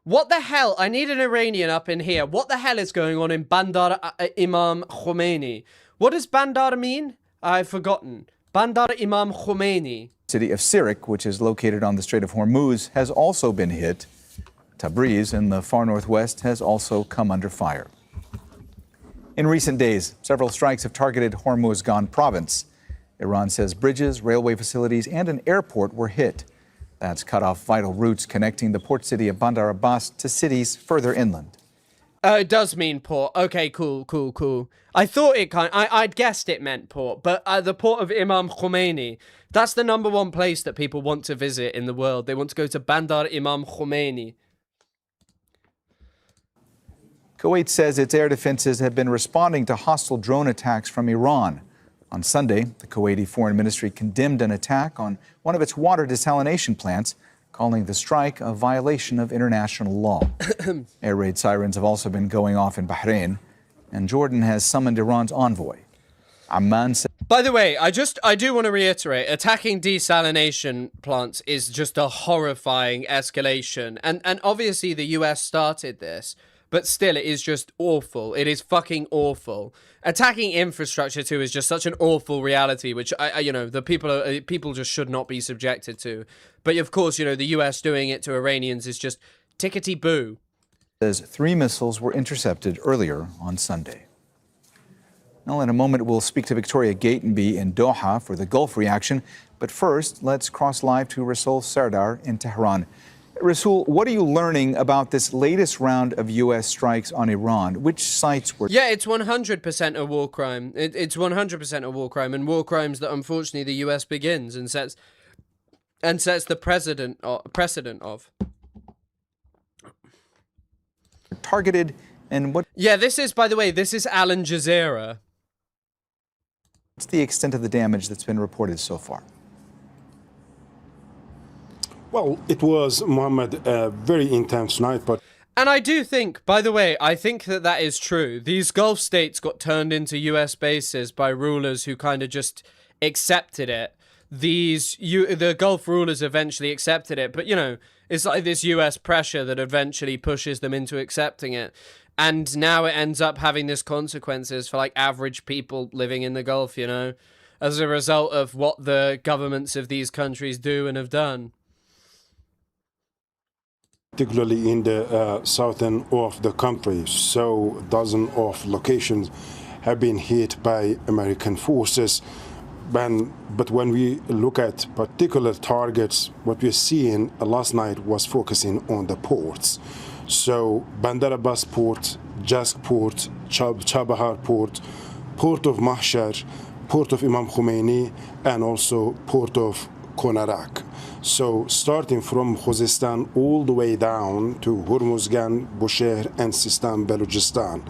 What the hell? I need an Iranian up in here. What the hell is going on in Bandar Imam Khomeini? What does Bandar mean? I've forgotten. Bandar Imam Khomeini. City of Sirik, which is located on the Strait of Hormuz, has also been hit. Tabriz in the far northwest has also come under fire. In recent days, several strikes have targeted Hormuzgan province. Iran says bridges, railway facilities, and an airport were hit. That's cut off vital routes connecting the port city of Bandar Abbas to cities further inland. It does mean port. Okay, cool. I thought it I'd guessed it meant port, but the port of Imam Khomeini, that's the #1 place that people want to visit in the world. They want to go to Bandar Imam Khomeini. Kuwait says its air defenses have been responding to hostile drone attacks from Iran. On Sunday, the Kuwaiti Foreign Ministry condemned an attack on one of its water desalination plants, calling the strike a violation of international law. Air raid sirens have also been going off in Bahrain, and Jordan has summoned Iran's envoy. Amman said. By the way, I do want to reiterate, attacking desalination plants is just a horrifying escalation. And obviously the US started this, but still it is just awful. It is fucking awful. Attacking infrastructure too is just such an awful reality, which the people just should not be subjected to. But of course, the US doing it to Iranians is just tickety boo. Says 3 missiles were intercepted earlier on Sunday. Now, in a moment, we'll speak to Victoria Gatenby in Doha for the Gulf reaction. But first, let's cross live to Rasul Sardar in Tehran. Rasul, what are you learning about this latest round of U.S. strikes on Iran? Which sites were... Yeah, it's 100% a war crime. It's 100% a war crime, and war crimes that unfortunately the U.S. begins and sets the precedent of. Targeted and what... Yeah, this is, by the way, this is Al Jazeera. What's the extent of the damage that's been reported so far? Well, it was, Mohammed, a very intense night, but... And I do think, by the way, I think that is true. These Gulf states got turned into US bases by rulers who kind of just accepted it. The Gulf rulers eventually accepted it, but, it's like this US pressure that eventually pushes them into accepting it. And now it ends up having this consequences for, average people living in the Gulf, as a result of what the governments of these countries do and have done. Particularly in the southern of the country, so dozens of locations have been hit by American forces. But when we look at particular targets, what we're seeing last night was focusing on the ports. So Bandar Abbas Port, Jask Port, Chabahar Port, Port of Mahshar, Port of Imam Khomeini, and also Port of Konarak. So starting from Khuzestan all the way down to Hormuzgan, Bushehr, and Sistan, Balochistan.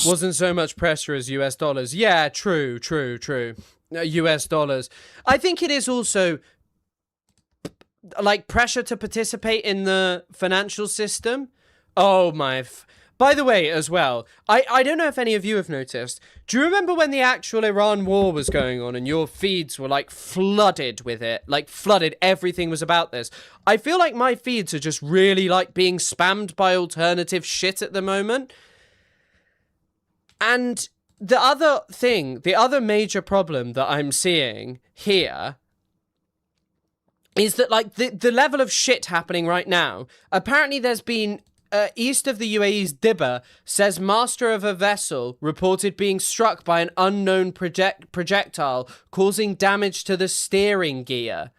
Wasn't so much pressure as US dollars. Yeah, true. US dollars. I think it is also like pressure to participate in the financial system. Oh my... By the way, as well, I don't know if any of you have noticed. Do you remember when the actual Iran war was going on and your feeds were like flooded with it? Like flooded, everything was about this. I feel like my feeds are just really like being spammed by alternative shit at the moment. And the other major problem that I'm seeing here is that like the level of shit happening right now, apparently there's been east of the UAE's Dibba says master of a vessel reported being struck by an unknown projectile causing damage to the steering gear.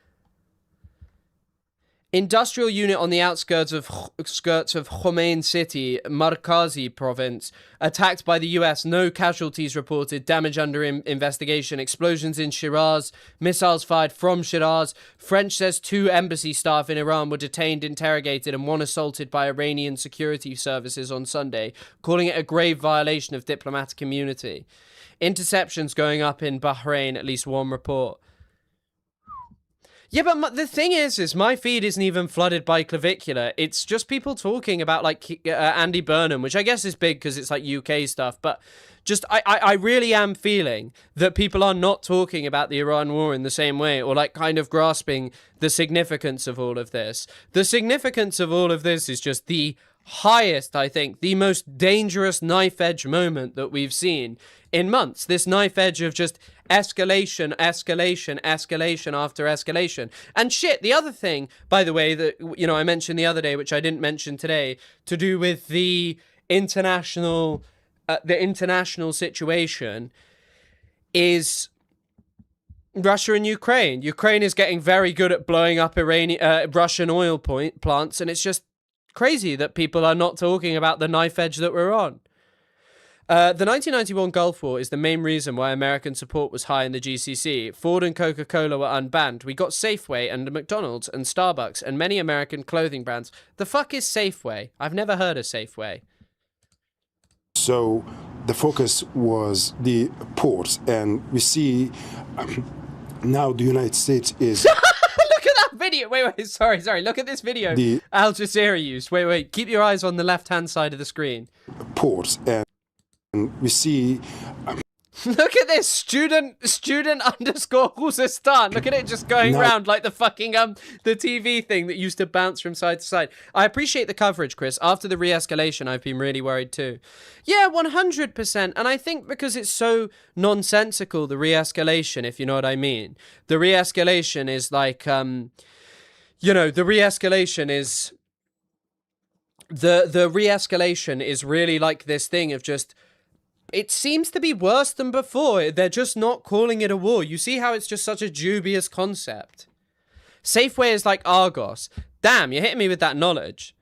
Industrial unit on the outskirts of Khomein City, Markazi province, attacked by the US. No casualties reported. Damage under investigation. Explosions in Shiraz. Missiles fired from Shiraz. French says 2 embassy staff in Iran were detained, interrogated, and 1 assaulted by Iranian security services on Sunday, calling it a grave violation of diplomatic immunity. Interceptions going up in Bahrain, at least 1 report. Yeah, but the thing is my feed isn't even flooded by clavicular. It's just people talking about, like, Andy Burnham, which I guess is big because it's, like, UK stuff. But just, I really am feeling that people are not talking about the Iran war in the same way or, like, kind of grasping the significance of all of this. The significance of all of this is just the highest, I think, the most dangerous knife edge moment that we've seen in months. This knife edge of just escalation after escalation. And shit, the other thing, by the way, that, you know, I mentioned the other day, which I didn't mention today, to do with the international situation, is Russia and Ukraine. Ukraine is getting very good at blowing up Russian oil plants, and it's just crazy that people are not talking about the knife edge that we're on. The 1991 Gulf War is the main reason why American support was high in the GCC. Ford and Coca-Cola were unbanned. We got Safeway and McDonald's and Starbucks and many American clothing brands. The fuck is Safeway? I've never heard of Safeway. So the focus was the ports, and we see now the United States is... Look at that video. Wait, sorry. Look at this video Al Jazeera used. Wait. Keep your eyes on the left-hand side of the screen. Ports, and we see... Look at this, student underscore Khuzestan. Look at it just going round like the fucking, the TV thing that used to bounce from side to side. I appreciate the coverage, Chris. After the re-escalation, I've been really worried too. Yeah, 100%. And I think because it's so nonsensical, the re-escalation, if you know what I mean. The re-escalation is like, you know, the re-escalation is... The re-escalation is really like this thing of just... It seems to be worse than before. They're just not calling it a war. You see how it's just such a dubious concept? Safeway is like Argos. Damn, you're hitting me with that knowledge.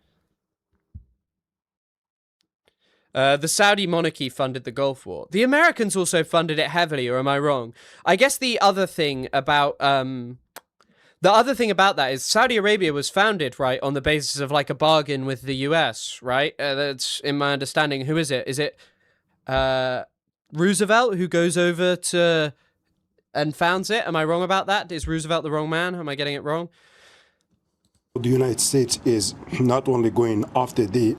The Saudi monarchy funded the Gulf War. The Americans also funded it heavily, or am I wrong? I guess the other thing about that is Saudi Arabia was founded, right, on the basis of like a bargain with the US, right? That's in my understanding. Who is it? Is it Roosevelt who goes over to and founds it? Am I wrong about that? Is Roosevelt the wrong man? Am I getting it wrong? The United States is not only going after the...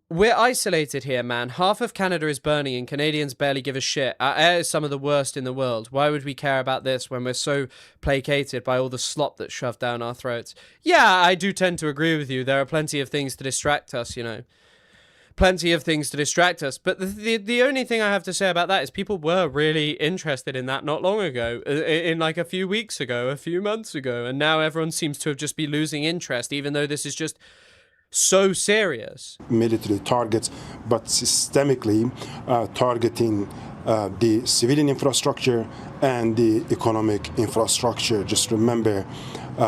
We're isolated here, man. Half of Canada is burning and Canadians barely give a shit. Our air is some of the worst in the world. Why would we care about this when we're so placated by all the slop that's shoved down our throats? Yeah, I do tend to agree with you. There are plenty of things to distract us, you know. Plenty of things to distract us. But the only thing I have to say about that is people were really interested in that not long ago. In like a few weeks ago, a few months ago. And now everyone seems to have just be losing interest, even though this is just so serious. Military targets, but systemically targeting the civilian infrastructure and the economic infrastructure. Just remember,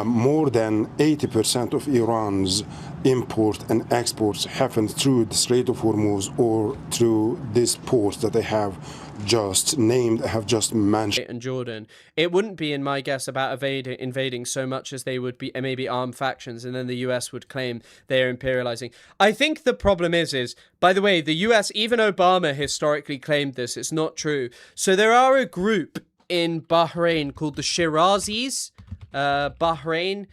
more than 80% of Iran's import and exports happen through the Strait of Hormuz or through these ports that they have just named, have just mentioned. And Jordan, it wouldn't be, in my guess, about invading so much as they would be maybe armed factions, and then the US would claim they are imperializing. I think the problem is, by the way, the US, even Obama historically claimed this, it's not true. So there are a group in Bahrain called the Shirazis, Bahrain.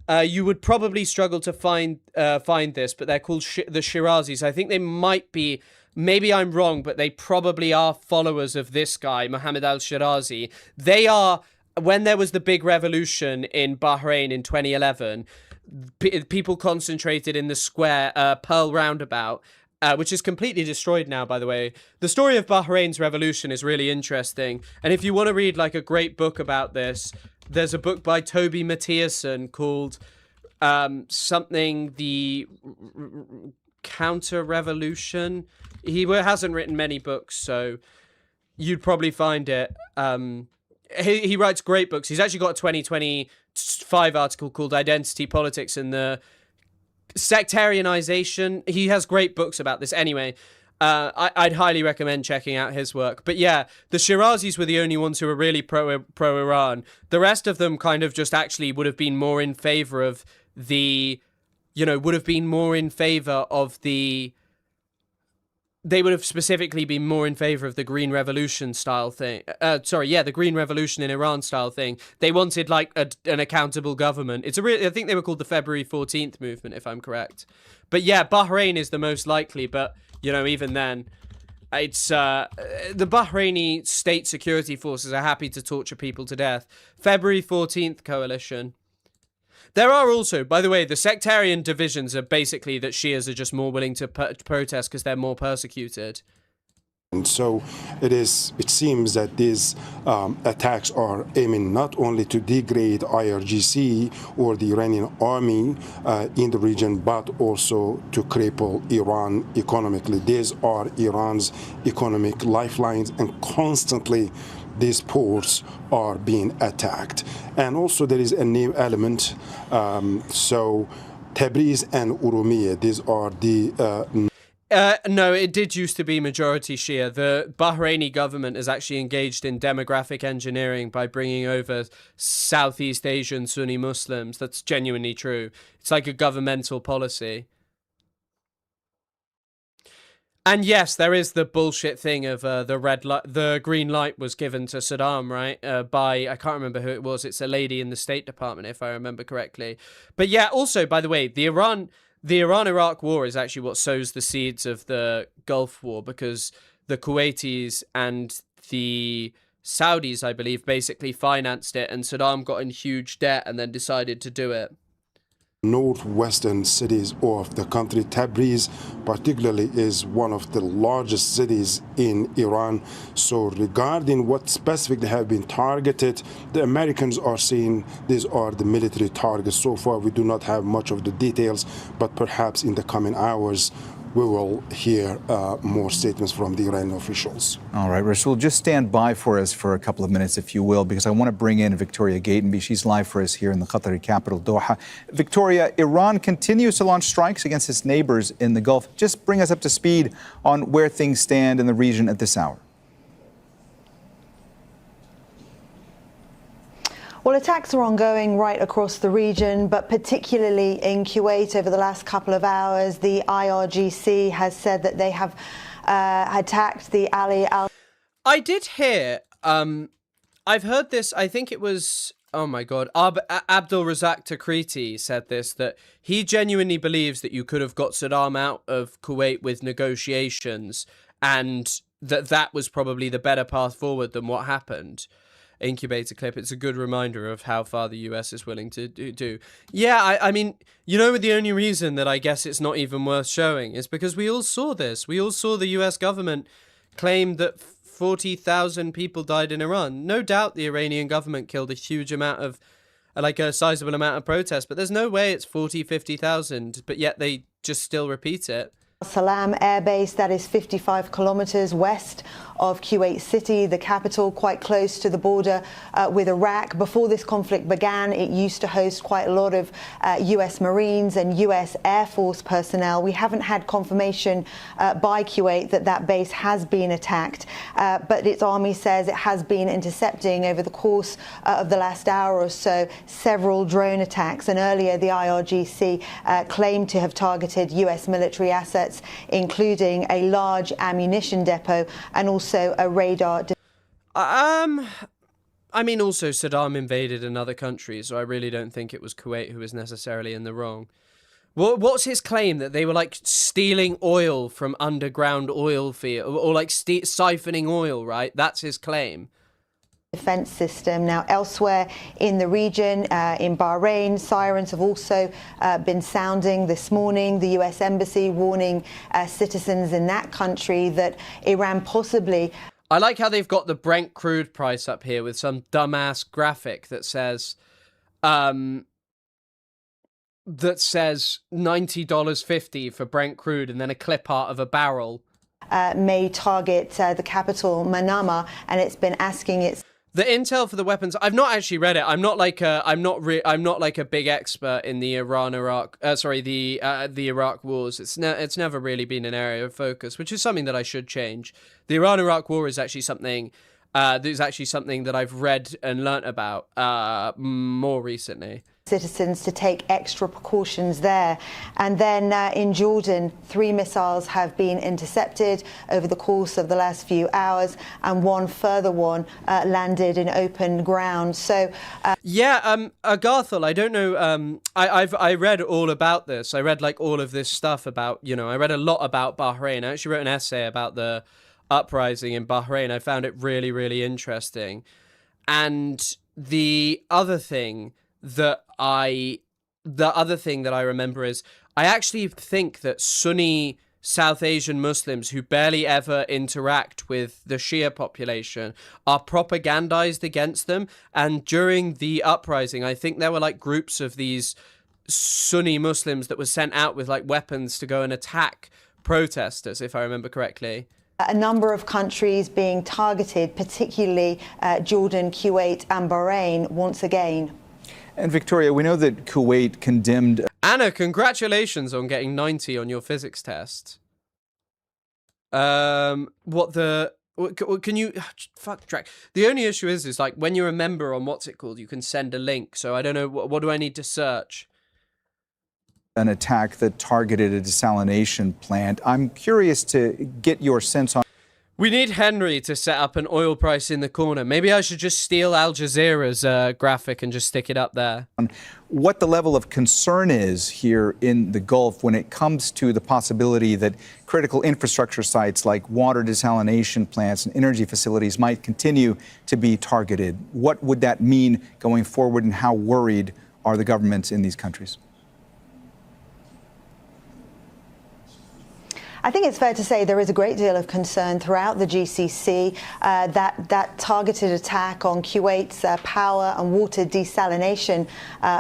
You would probably struggle to find this, but they're called the Shirazis. I think they might be, maybe I'm wrong, but they probably are followers of this guy, Mohammed al-Shirazi. They are, when there was the big revolution in Bahrain in 2011, people concentrated in the square, Pearl Roundabout, which is completely destroyed now, by the way. The story of Bahrain's revolution is really interesting. And if you want to read like a great book about this, there's a book by Toby Mathiasson called something, the Counter-Revolution. He hasn't written many books, so you'd probably find it. He writes great books. He's actually got a 2025 article called Identity Politics and the Sectarianization. He has great books about this. Anyway, I'd highly recommend checking out his work. But yeah, the Shirazis were the only ones who were really pro-Iran. The rest of them kind of just actually would have been more in favor of the, would have been more in favor of the, they would have specifically been more in favor of the Green Revolution style thing. The Green Revolution in Iran style thing. They wanted like an accountable government. I think they were called the February 14th movement, if I'm correct. But yeah, Bahrain is the most likely, but even then, it's the Bahraini state security forces are happy to torture people to death. February 14th coalition. There are also, by the way, the sectarian divisions are basically that Shias are just more willing to protest because they're more persecuted. And so it seems that these attacks are aiming not only to degrade IRGC or the Iranian army in the region, but also to cripple Iran economically. These are Iran's economic lifelines, and constantly these ports are being attacked. And also there is a new element. So Tabriz and Urumiyeh, these are the... No, it did used to be majority Shia. The Bahraini government is actually engaged in demographic engineering by bringing over Southeast Asian Sunni Muslims. That's genuinely true. It's like a governmental policy. And yes, there is the bullshit thing of the green light was given to Saddam, right? By, I can't remember who it was. It's a lady in the State Department, if I remember correctly. But yeah, also, by the way, the Iran-Iraq war is actually what sows the seeds of the Gulf War, because the Kuwaitis and the Saudis, I believe, basically financed it, and Saddam got in huge debt and then decided to do it. Northwestern cities of the country. Tabriz particularly is one of the largest cities in Iran. So regarding what specifically have been targeted, the Americans are saying these are the military targets. So far we do not have much of the details, but perhaps in the coming hours we will hear more statements from the Iranian officials. All right, Rasul, just stand by for us for a couple of minutes, if you will, because I want to bring in Victoria Gatenby. She's live for us here in the Qatari capital, Doha. Victoria, Iran continues to launch strikes against its neighbors in the Gulf. Just bring us up to speed on where things stand in the region at this hour. Well, attacks are ongoing right across the region, but particularly in Kuwait over the last couple of hours. The IRGC has said that they have attacked the Ali al... I did hear, I've heard this, I think it was, oh my God, Abdul Razak Takriti said this, that he genuinely believes that you could have got Saddam out of Kuwait with negotiations, and that was probably the better path forward than what happened. Incubator clip. It's a good reminder of how far the US is willing to do. Yeah, I mean, the only reason that I guess it's not even worth showing is because we all saw this. We all saw the US government claim that 40,000 people died in Iran. No doubt the Iranian government killed a huge amount of, like a sizable amount of protests, but there's no way it's 40, 50,000, but yet they just still repeat it. Salam Air Base, that is 55 kilometers west of Kuwait City, the capital, quite close to the border with Iraq. Before this conflict began, it used to host quite a lot of US Marines and US Air Force personnel. We haven't had confirmation by Kuwait that that base has been attacked, but its army says it has been intercepting over the course of the last hour or so several drone attacks. And earlier, the IRGC claimed to have targeted US military assets, including a large ammunition depot and also a radar. I mean, also Saddam invaded another country, so I really don't think it was Kuwait who was necessarily in the wrong. What's his claim? That they were like stealing oil from underground oil field, or like siphoning oil, right? That's his claim. Defense system. Now, elsewhere in the region, in Bahrain, sirens have also been sounding this morning. The US Embassy warning citizens in that country that Iran possibly... I like how they've got the Brent crude price up here with some dumbass graphic that says $90.50 for Brent crude and then a clip art of a barrel. May target the capital, Manama, and it's been asking its... The intel for the weapons, I've not actually read it. I'm not like a big expert in the the Iraq wars. It's never really been an area of focus, which is something that I should change. The Iran-Iraq war is actually something that I've read and learnt about more recently. Citizens to take extra precautions there. And then in Jordan, 3 missiles have been intercepted over the course of the last few hours, and one further one landed in open ground. So Garthel, I don't know. I read all about this. I read like all of this stuff about, I read a lot about Bahrain. I actually wrote an essay about the uprising in Bahrain. I found it really, really interesting. And the other thing that I remember is I actually think that Sunni South Asian Muslims who barely ever interact with the Shia population are propagandized against them. And during the uprising, I think there were like groups of these Sunni Muslims that were sent out with like weapons to go and attack protesters, if I remember correctly. A number of countries being targeted, particularly Jordan, Kuwait and Bahrain once again. And Victoria, we know that Kuwait condemned... Anna, congratulations on getting 90 on your physics test. Can you... Fuck, track. The only issue is like, when you're a member on what's it called, you can send a link. So I don't know, what do I need to search? An attack that targeted a desalination plant. I'm curious to get your sense on... We need Henry to set up an oil price in the corner. Maybe I should just steal Al Jazeera's graphic and just stick it up there. What the level of concern is here in the Gulf when it comes to the possibility that critical infrastructure sites like water desalination plants and energy facilities might continue to be targeted. What would that mean going forward, and how worried are the governments in these countries? I think it's fair to say there is a great deal of concern throughout the GCC. That targeted attack on Kuwait's power and water desalination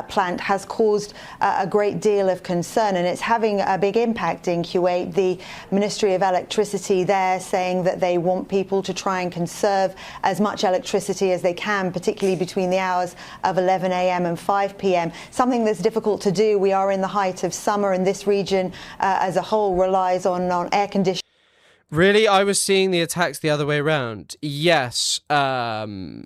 plant has caused a great deal of concern, and it's having a big impact in Kuwait. The Ministry of Electricity there saying that they want people to try and conserve as much electricity as they can, particularly between the hours of 11 a.m. and 5 p.m. Something that's difficult to do. We are in the height of summer, and this region as a whole relies on air conditioning. Really? I was seeing the attacks the other way around. Yes. The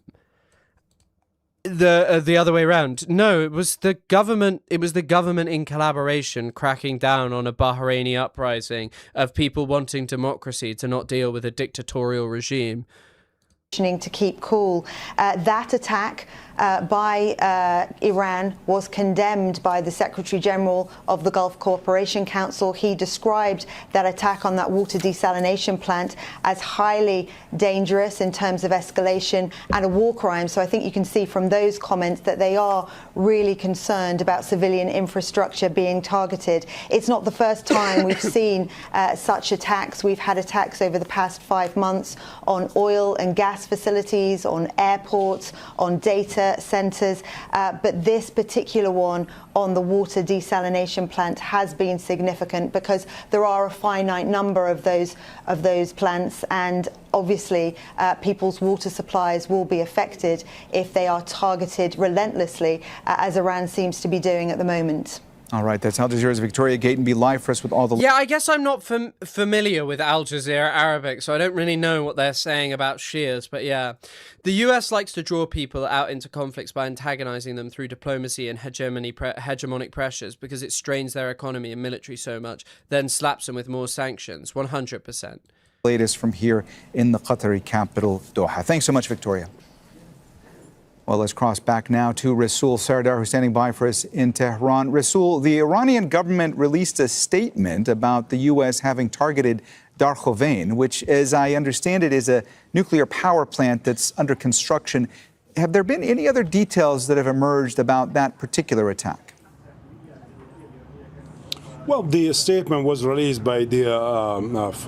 other way around. No, it was the government. It was the government in collaboration cracking down on a Bahraini uprising of people wanting democracy to not deal with a dictatorial regime. To keep cool. That attack by Iran was condemned by the Secretary General of the Gulf Cooperation Council. He described that attack on that water desalination plant as highly dangerous in terms of escalation and a war crime. So I think you can see from those comments that they are really concerned about civilian infrastructure being targeted. It's not the first time we've seen such attacks. We've had attacks over the past 5 months on oil and gas facilities, on airports, on data data centres, but this particular one on the water desalination plant has been significant because there are a finite number of those plants, and obviously people's water supplies will be affected if they are targeted relentlessly, as Iran seems to be doing at the moment. All right, that's Al Jazeera's Victoria Gatenby live for us with all the... Yeah, I guess I'm not familiar with Al Jazeera Arabic, so I don't really know what they're saying about Shias, but yeah. The US likes to draw people out into conflicts by antagonizing them through diplomacy and hegemonic pressures because it strains their economy and military so much, then slaps them with more sanctions, 100%. Latest from here in the Qatari capital, Doha. Thanks so much, Victoria. Well, let's cross back now to Rasul Sardar, who's standing by for us in Tehran. Rasul, the Iranian government released a statement about the U.S. having targeted Darkhovain, which, as I understand it, is a nuclear power plant that's under construction. Have there been any other details that have emerged about that particular attack? Well, the statement was released by the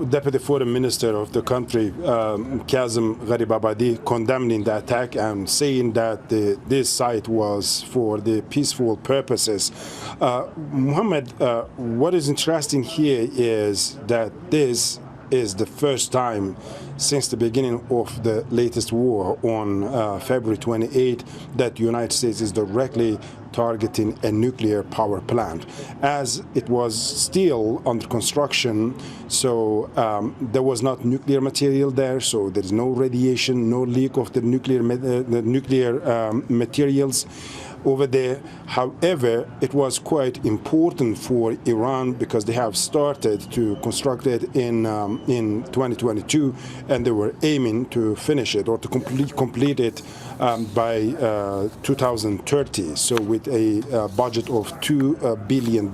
Deputy Foreign Minister of the country, Kazem Gharibabadi, condemning the attack and saying that this site was for the peaceful purposes. Mohammed, what is interesting here is that this is the first time since the beginning of the latest war on February 28 that the United States is directly targeting a nuclear power plant, as it was still under construction. So there was not nuclear material there, so there is no radiation, no leak of the nuclear materials over there. However, it was quite important for Iran because they have started to construct it in 2022, and they were aiming to finish it or to complete it by 2030. So with a budget of $2 billion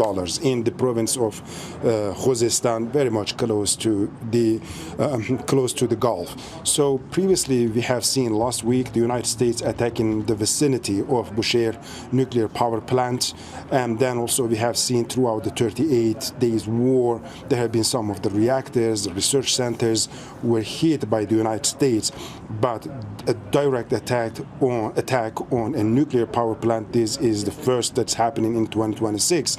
in the province of Khuzestan, very much close to the Gulf. So previously, we have seen last week the United States attacking the vicinity of Bushehr nuclear power plant, and then also we have seen throughout the 38 days war there have been some of the reactors, the research centers were hit by the United States, but a direct attack on a nuclear power plant, this is the first that's happening in 2026.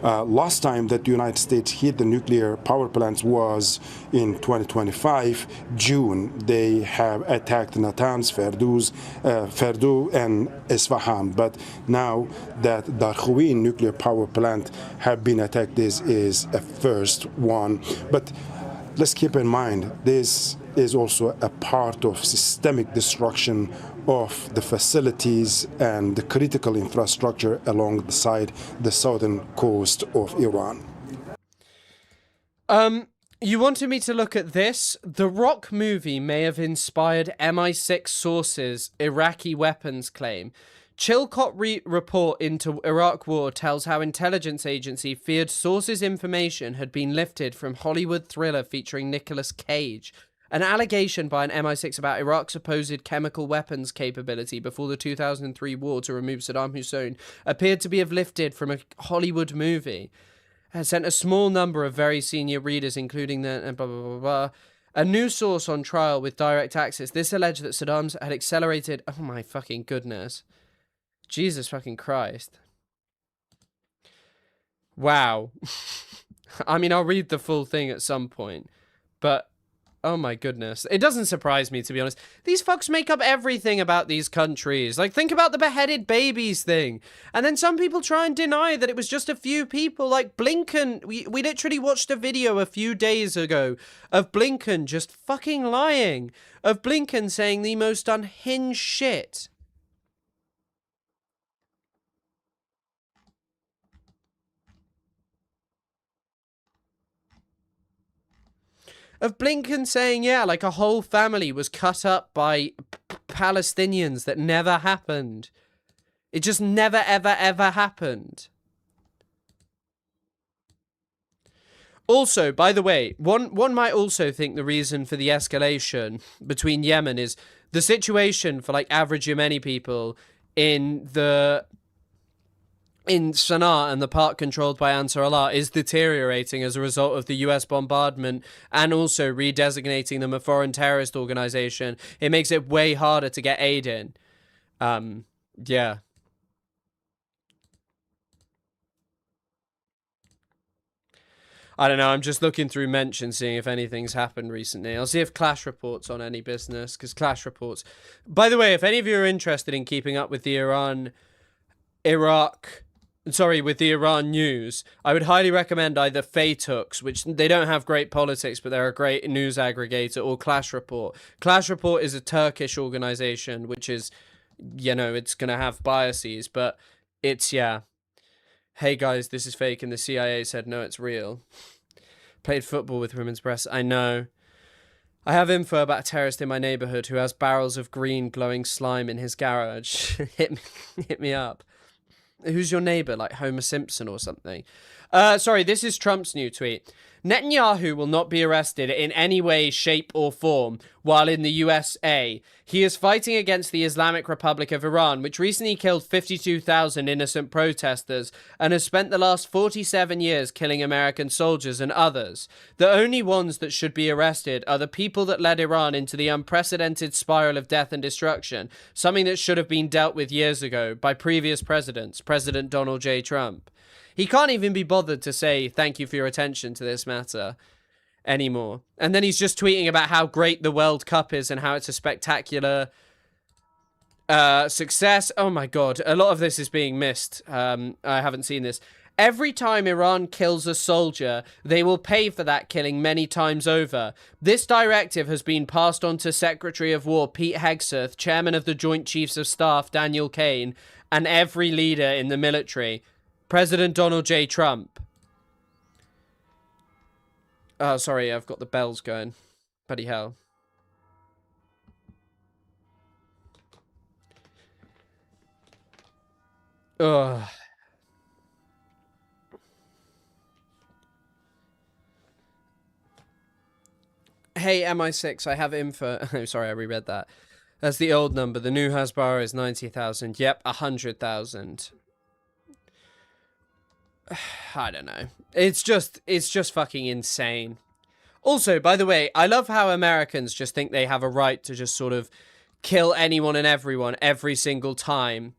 Last time that the United States hit the nuclear power plants was in 2025 June. They have attacked Natanz, Fordow and Isfahan, but now that Darkhovain nuclear power plant have been attacked, this is a first one. But let's keep in mind, this is also a part of systemic destruction of the facilities and the critical infrastructure along the southern coast of Iran. You wanted me to look at this? The Rock movie may have inspired MI6 sources' Iraqi weapons claim. Chilcot report into Iraq War tells how intelligence agency feared sources' information had been lifted from Hollywood thriller featuring Nicolas Cage. An allegation by an MI6 about Iraq's supposed chemical weapons capability before the 2003 war to remove Saddam Hussein appeared to be lifted from a Hollywood movie. Has sent a small number of very senior readers, including the blah, blah, blah, blah. A new source on trial with direct access. This alleged that Saddam had accelerated... Oh my fucking goodness. Jesus fucking Christ. Wow. I mean, I'll read the full thing at some point. But... oh my goodness. It doesn't surprise me, to be honest. These fucks make up everything about these countries. Like, think about the beheaded babies thing. And then some people try and deny that it was just a few people. Like Blinken. We literally watched a video a few days ago of Blinken just fucking lying. Of Blinken saying the most unhinged shit. Of Blinken saying, yeah, like a whole family was cut up by Palestinians that never happened. It just never, ever, ever happened. Also, by the way, one might also think the reason for the escalation between Yemen is the situation for like average Yemeni people in Sana'a and the part controlled by Ansar Allah is deteriorating as a result of the US bombardment and also redesignating them a foreign terrorist organization. It makes it way harder to get aid in. Yeah. I don't know. I'm just looking through mentions, seeing if anything's happened recently. I'll see if Clash Report's on any business, because Clash Report's... By the way, if any of you are interested in keeping up with the Iran news, I would highly recommend either Faytux, which they don't have great politics, but they're a great news aggregator, or Clash Report. Clash Report is a Turkish organization, which is, you know, it's going to have biases, but it's, yeah. Hey guys, this is fake, and the CIA said, no, it's real. Played football with women's breasts. I know. I have info about a terrorist in my neighborhood who has barrels of green glowing slime in his garage. hit me up. Who's your neighbor? Like Homer Simpson or something? Sorry, this is Trump's new tweet. Netanyahu will not be arrested in any way, shape, or form while in the USA. He is fighting against the Islamic Republic of Iran, which recently killed 52,000 innocent protesters and has spent the last 47 years killing American soldiers and others. The only ones that should be arrested are the people that led Iran into the unprecedented spiral of death and destruction, something that should have been dealt with years ago by previous presidents, President Donald J. Trump. He can't even be bothered to say thank you for your attention to this matter anymore. And then he's just tweeting about how great the World Cup is and how it's a spectacular success. Oh my God, a lot of this is being missed. I haven't seen this. Every time Iran kills a soldier, they will pay for that killing many times over. This directive has been passed on to Secretary of War Pete Hegseth, Chairman of the Joint Chiefs of Staff Daniel Kaine, and every leader in the military. President Donald J. Trump. Oh, sorry, I've got the bells going. Bloody hell. Ugh. Hey, MI6, I have info. Oh, sorry, I reread that. That's the old number. The new Hasbara is 90,000. Yep, 100,000. I don't know. It's just fucking insane. Also, by the way, I love how Americans just think they have a right to just sort of kill anyone and everyone every single time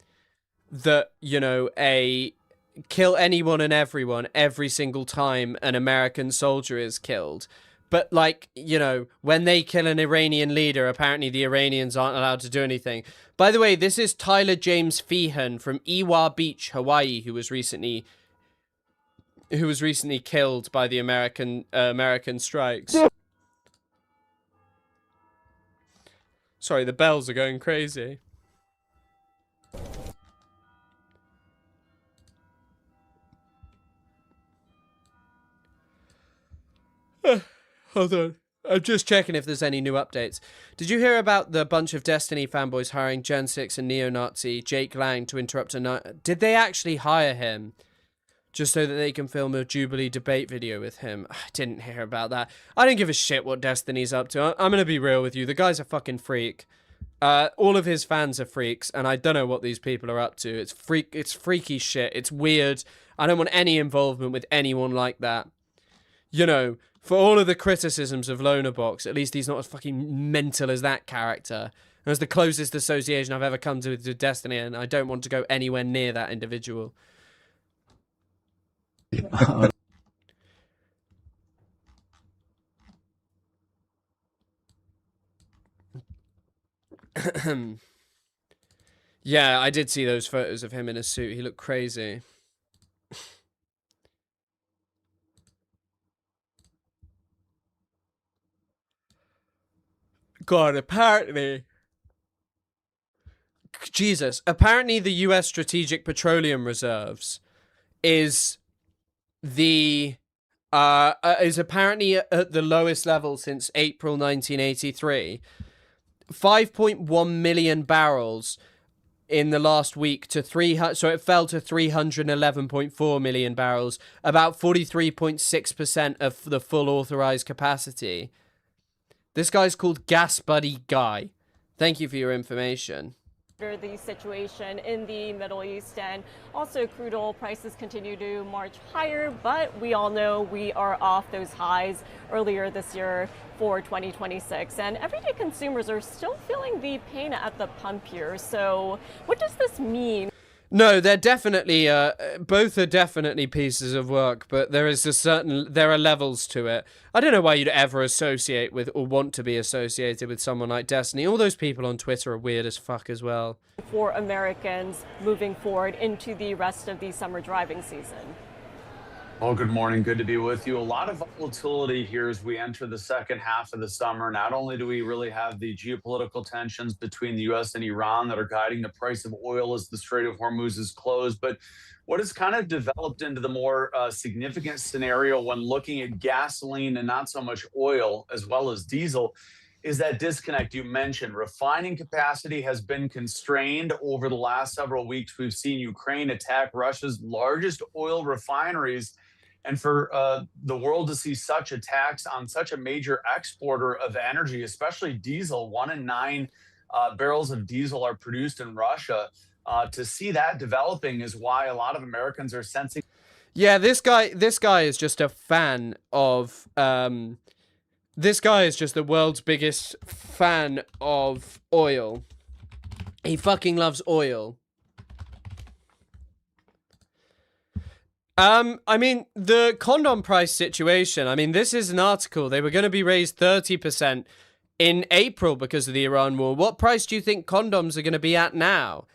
that, you know, kill anyone and everyone every single time an American soldier is killed. But, like, you know, when they kill an Iranian leader, apparently the Iranians aren't allowed to do anything. By the way, this is Tyler James Feehan from Iwa Beach, Hawaii, who was recently killed by the American strikes. Sorry, the bells are going crazy. Hold on. I'm just checking if there's any new updates. Did you hear about the bunch of Destiny fanboys hiring Gen 6 and neo-Nazi Jake Lang to interrupt a night? Did they actually hire him? Just so that they can film a Jubilee debate video with him. I didn't hear about that. I don't give a shit what Destiny's up to. I'm gonna be real with you. The guy's a fucking freak. All of his fans are freaks, and I don't know what these people are up to. It's freaky shit. It's weird. I don't want any involvement with anyone like that. You know, for all of the criticisms of Lonerbox, at least he's not as fucking mental as that character. And it's the closest association I've ever come to Destiny, and I don't want to go anywhere near that individual. Yeah, I did see those photos of him in a suit. He looked crazy. God, apparently... Jesus. Apparently the US Strategic Petroleum Reserves is apparently at the lowest level since April 1983. 5.1 million barrels in the last week to 300, so it fell to 311.4 million barrels, about 43.6% of the full authorized capacity. This guy's called Gas Buddy Guy. Thank you for your information. The situation in the Middle East, and also crude oil prices continue to march higher, but we all know we are off those highs earlier this year for 2026, and everyday consumers are still feeling the pain at the pump here. So what does this mean? No, they're definitely, both are definitely pieces of work, but there are levels to it. I don't know why you'd ever associate with or want to be associated with someone like Destiny. All those people on Twitter are weird as fuck as well. For Americans moving forward into the rest of the summer driving season. Well, good morning. Good to be with you. A lot of volatility here as we enter the second half of the summer. Not only do we really have the geopolitical tensions between the U.S. and Iran that are guiding the price of oil as the Strait of Hormuz is closed, but what has kind of developed into the more significant scenario when looking at gasoline and not so much oil as well as diesel is that disconnect you mentioned. Refining capacity has been constrained over the last several weeks. We've seen Ukraine attack Russia's largest oil refineries. And for the world to see such attacks on such a major exporter of energy, especially diesel, 1 in 9 barrels of diesel are produced in Russia. To see that developing is why a lot of Americans are sensing. Yeah, this guy is just a fan of. This guy is just the world's biggest fan of oil. He fucking loves oil. I mean, the condom price situation, I mean, this is an article. They were going to be raised 30% in April because of the Iran war. What price do you think condoms are going to be at now?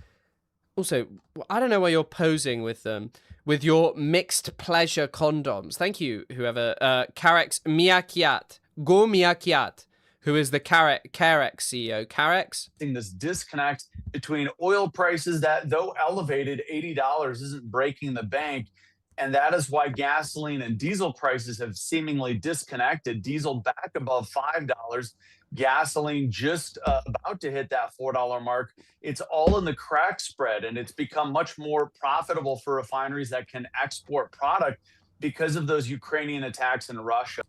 Also, I don't know why you're posing with them, with your mixed pleasure condoms. Thank you, whoever. Karex Miyakiat. Go Miyakiat, who is the Carex CEO. Carex? This disconnect between oil prices that, though elevated, $80 isn't breaking the bank. And that is why gasoline and diesel prices have seemingly disconnected. Diesel back above $5, gasoline just about to hit that $4 mark. It's all in the crack spread, and it's become much more profitable for refineries that can export product because of those Ukrainian attacks in Russia.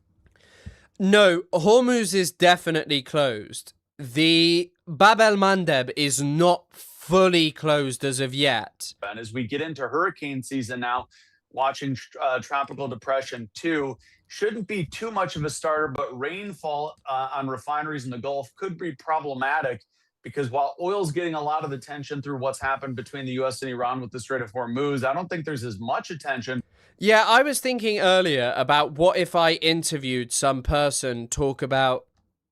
No, Hormuz is definitely closed. The Bab el-Mandeb is not fully closed as of yet. And as we get into hurricane season now, watching Tropical Depression 2 shouldn't be too much of a starter, but rainfall on refineries in the Gulf could be problematic because while oil's getting a lot of attention through what's happened between the U.S. and Iran with the Strait of Hormuz, I don't think there's as much attention. Yeah, I was thinking earlier about what if I interviewed some person talk about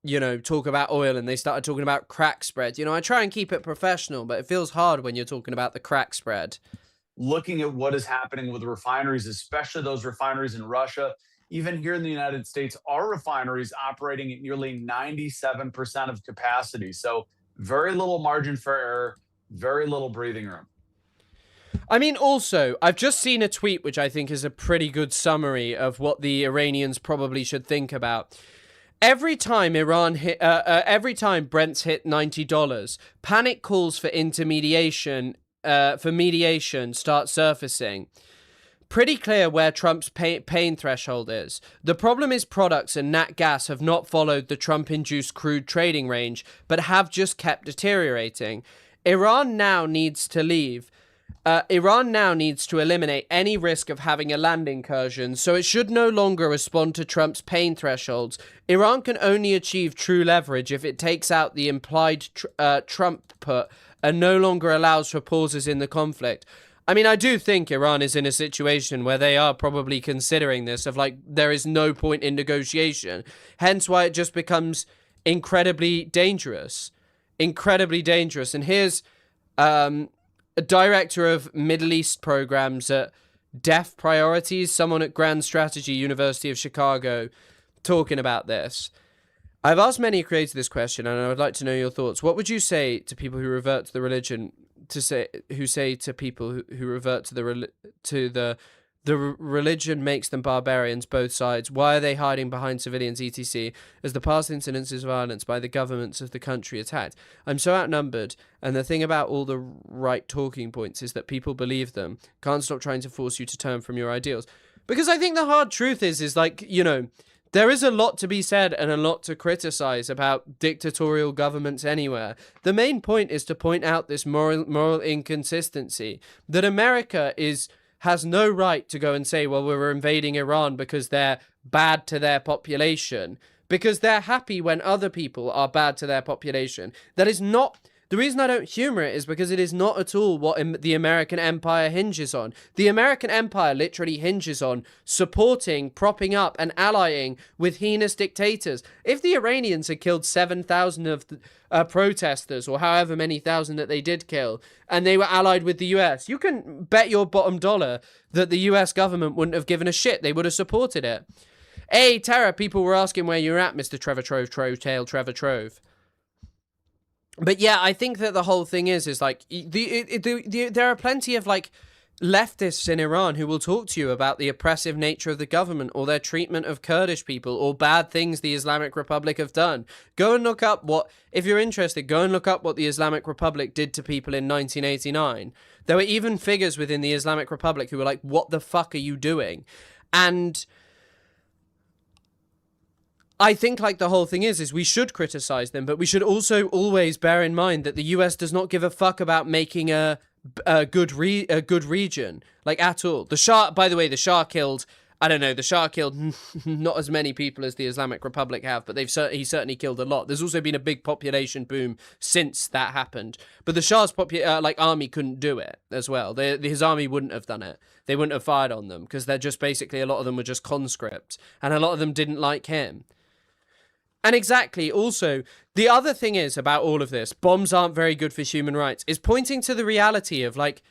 oil and they started talking about crack spread. You know, I try and keep it professional, but it feels hard when you're talking about the crack spread. Looking at what is happening with refineries, especially those refineries in Russia, even here in the United States, our refineries operating at nearly 97% of capacity. So very little margin for error, very little breathing room. I mean, also, I've just seen a tweet which I think is a pretty good summary of what the Iranians probably should think about. Every time every time Brent's hit $90, panic calls for mediation start surfacing. Pretty clear where Trump's pain threshold is. The problem is products and nat gas have not followed the Trump-induced crude trading range, but have just kept deteriorating. Iran now needs to leave. Iran now needs to eliminate any risk of having a land incursion, so it should no longer respond to Trump's pain thresholds. Iran can only achieve true leverage if it takes out the implied Trump put and no longer allows for pauses in the conflict. I mean, I do think Iran is in a situation where they are probably considering this, of like, there is no point in negotiation. Hence why it just becomes incredibly dangerous. Incredibly dangerous. And here's a director of Middle East programs at DEF Priorities, someone at Grand Strategy, University of Chicago, talking about this. I've asked many creators this question, and I would like to know your thoughts. What would you say to people who revert to the religion, who say to people who revert to the religion makes them barbarians, both sides? Why are they hiding behind civilians, etc., as the past incidences of violence by the governments of the country attacked? I'm so outnumbered, and the thing about all the right talking points is that people believe them. Can't stop trying to force you to turn from your ideals. Because I think the hard truth is like, you know, There is a lot to be said and a lot to criticize about dictatorial governments anywhere. The main point is to point out this moral inconsistency that America has no right to go and say, well, we're invading Iran because they're bad to their population, because they're happy when other people are bad to their population. That is not... The reason I don't humor it is because it is not at all what the American empire hinges on. The American empire literally hinges on supporting, propping up, and allying with heinous dictators. If the Iranians had killed 7,000 of the protesters, or however many thousand that they did kill, and they were allied with the US, you can bet your bottom dollar that the US government wouldn't have given a shit. They would have supported it. Hey, Tara, people were asking where you're at, Mr. Trevor Trove. But yeah, I think that the whole thing is like, there are plenty of like leftists in Iran who will talk to you about the oppressive nature of the government or their treatment of Kurdish people or bad things the Islamic Republic have done. Go and look up if you're interested, go and look up what the Islamic Republic did to people in 1989. There were even figures within the Islamic Republic who were like, what the fuck are you doing? And I think like the whole thing is we should criticize them, but we should also always bear in mind that the US does not give a fuck about making a good region, like at all. The Shah, by the way, the Shah killed, I don't know, the Shah killed not as many people as the Islamic Republic have, but he certainly killed a lot. There's also been a big population boom since that happened. But the Shah's army couldn't do it as well. His army wouldn't have done it. They wouldn't have fired on them because they're just basically, a lot of them were just conscripts, and a lot of them didn't like him. And exactly, also, the other thing is about all of this, bombs aren't very good for human rights, is pointing to the reality of, like,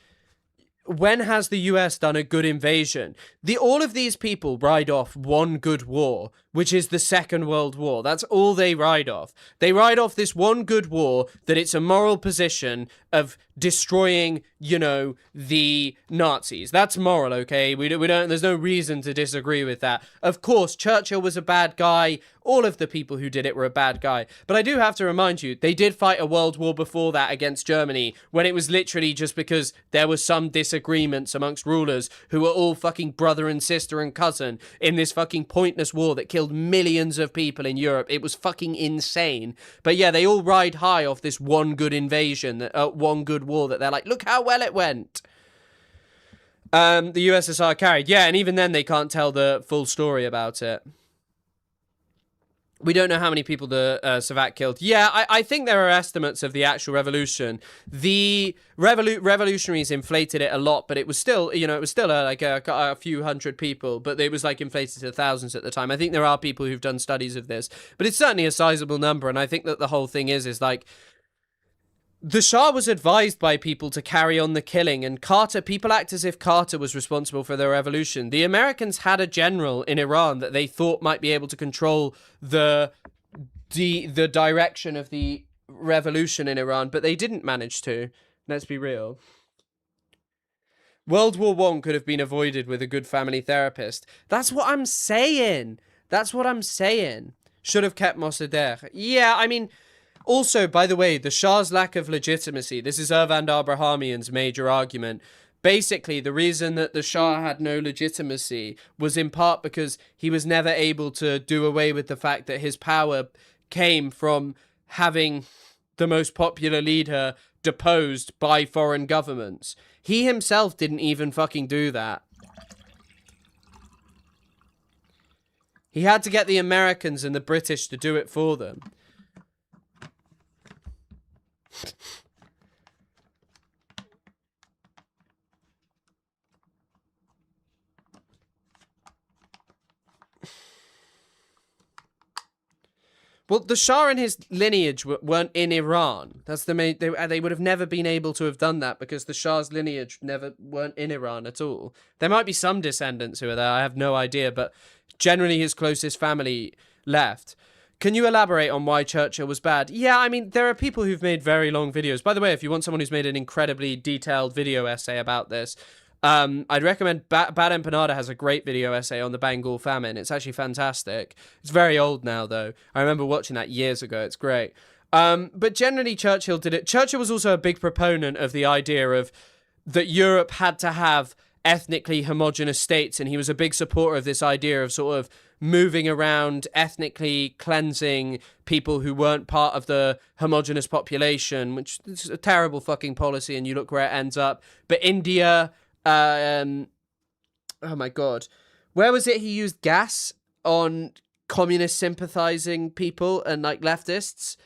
when has the US done a good invasion? All of these people ride off one good war, which is the Second World War. That's all they ride off. They ride off this one good war, that it's a moral position of destroying, you know, the Nazis. That's moral, okay? We don't, there's no reason to disagree with that. Of course, Churchill was a bad guy. All of the people who did it were a bad guy. But I do have to remind you, they did fight a world war before that against Germany, when it was literally just because there was some disagreements amongst rulers who were all fucking brother and sister and cousin in this fucking pointless war that killed millions of people in Europe. It was fucking insane. But yeah, they all ride high off this one good invasion, one good war that they're like, look how well it went. The USSR carried. Yeah, and even then they can't tell the full story about it. We don't know how many people the Savat killed. Yeah, I think there are estimates of the actual revolution. The revolutionaries inflated it a lot, but it was still, you know, it was still like a few hundred people, but it was like inflated to thousands at the time. I think there are people who've done studies of this, but it's certainly a sizable number. And I think that the whole thing is like, the Shah was advised by people to carry on the killing, and people act as if Carter was responsible for the revolution. The Americans had a general in Iran that they thought might be able to control the direction of the revolution in Iran, but they didn't manage to. Let's be real. World War I could have been avoided with a good family therapist. That's what I'm saying. That's what I'm saying. Should have kept Mossadegh. Yeah, I mean... Also, by the way, the Shah's lack of legitimacy, this is Ervand Abrahamian's major argument. Basically, the reason that the Shah had no legitimacy was in part because he was never able to do away with the fact that his power came from having the most popular leader deposed by foreign governments. He himself didn't even fucking do that. He had to get the Americans and the British to do it for them. Well, the Shah and his lineage weren't in Iran. That's the main... They would have never been able to have done that because the Shah's lineage weren't in Iran at all. There might be some descendants who are there, I have no idea, but generally his closest family left. Can you elaborate on why Churchill was bad? Yeah, I mean, there are people who've made very long videos. By the way, if you want someone who's made an incredibly detailed video essay about this, I'd recommend Bad Empanada has a great video essay on the Bengal famine. It's actually fantastic. It's very old now, though. I remember watching that years ago. It's great. But generally, Churchill did it. Churchill was also a big proponent of the idea of that Europe had to have ethnically homogenous states, and he was a big supporter of this idea of sort of moving around, ethnically cleansing people who weren't part of the homogenous population, which is a terrible fucking policy, and you look where it ends up. But India, oh my God, where was it he used gas on communist sympathizing people and like leftists?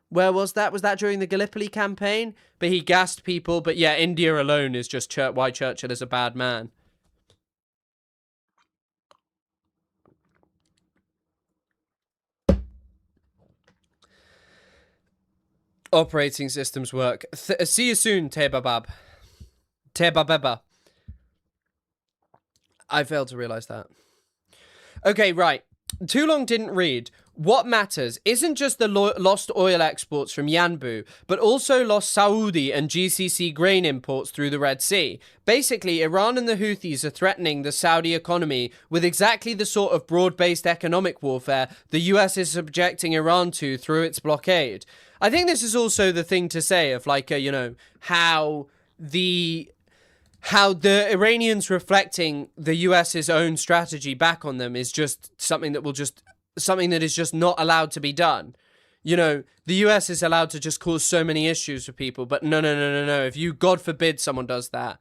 Where was that? Was that during the Gallipoli campaign? But he gassed people. But yeah, India alone is just why Churchill is a bad man. Operating systems work. See you soon, Tebabab. Tebabeba. I failed to realize that. Okay, right. Too long didn't read. What matters isn't just the lost oil exports from Yanbu, but also lost Saudi and GCC grain imports through the Red Sea. Basically, Iran and the Houthis are threatening the Saudi economy with exactly the sort of broad-based economic warfare the US is subjecting Iran to through its blockade. I think this is also the thing to say of like, you know, how the Iranians reflecting the US's own strategy back on them is just something that is just not allowed to be done. You know, the US is allowed to just cause so many issues for people, but no. If you, God forbid, someone does that.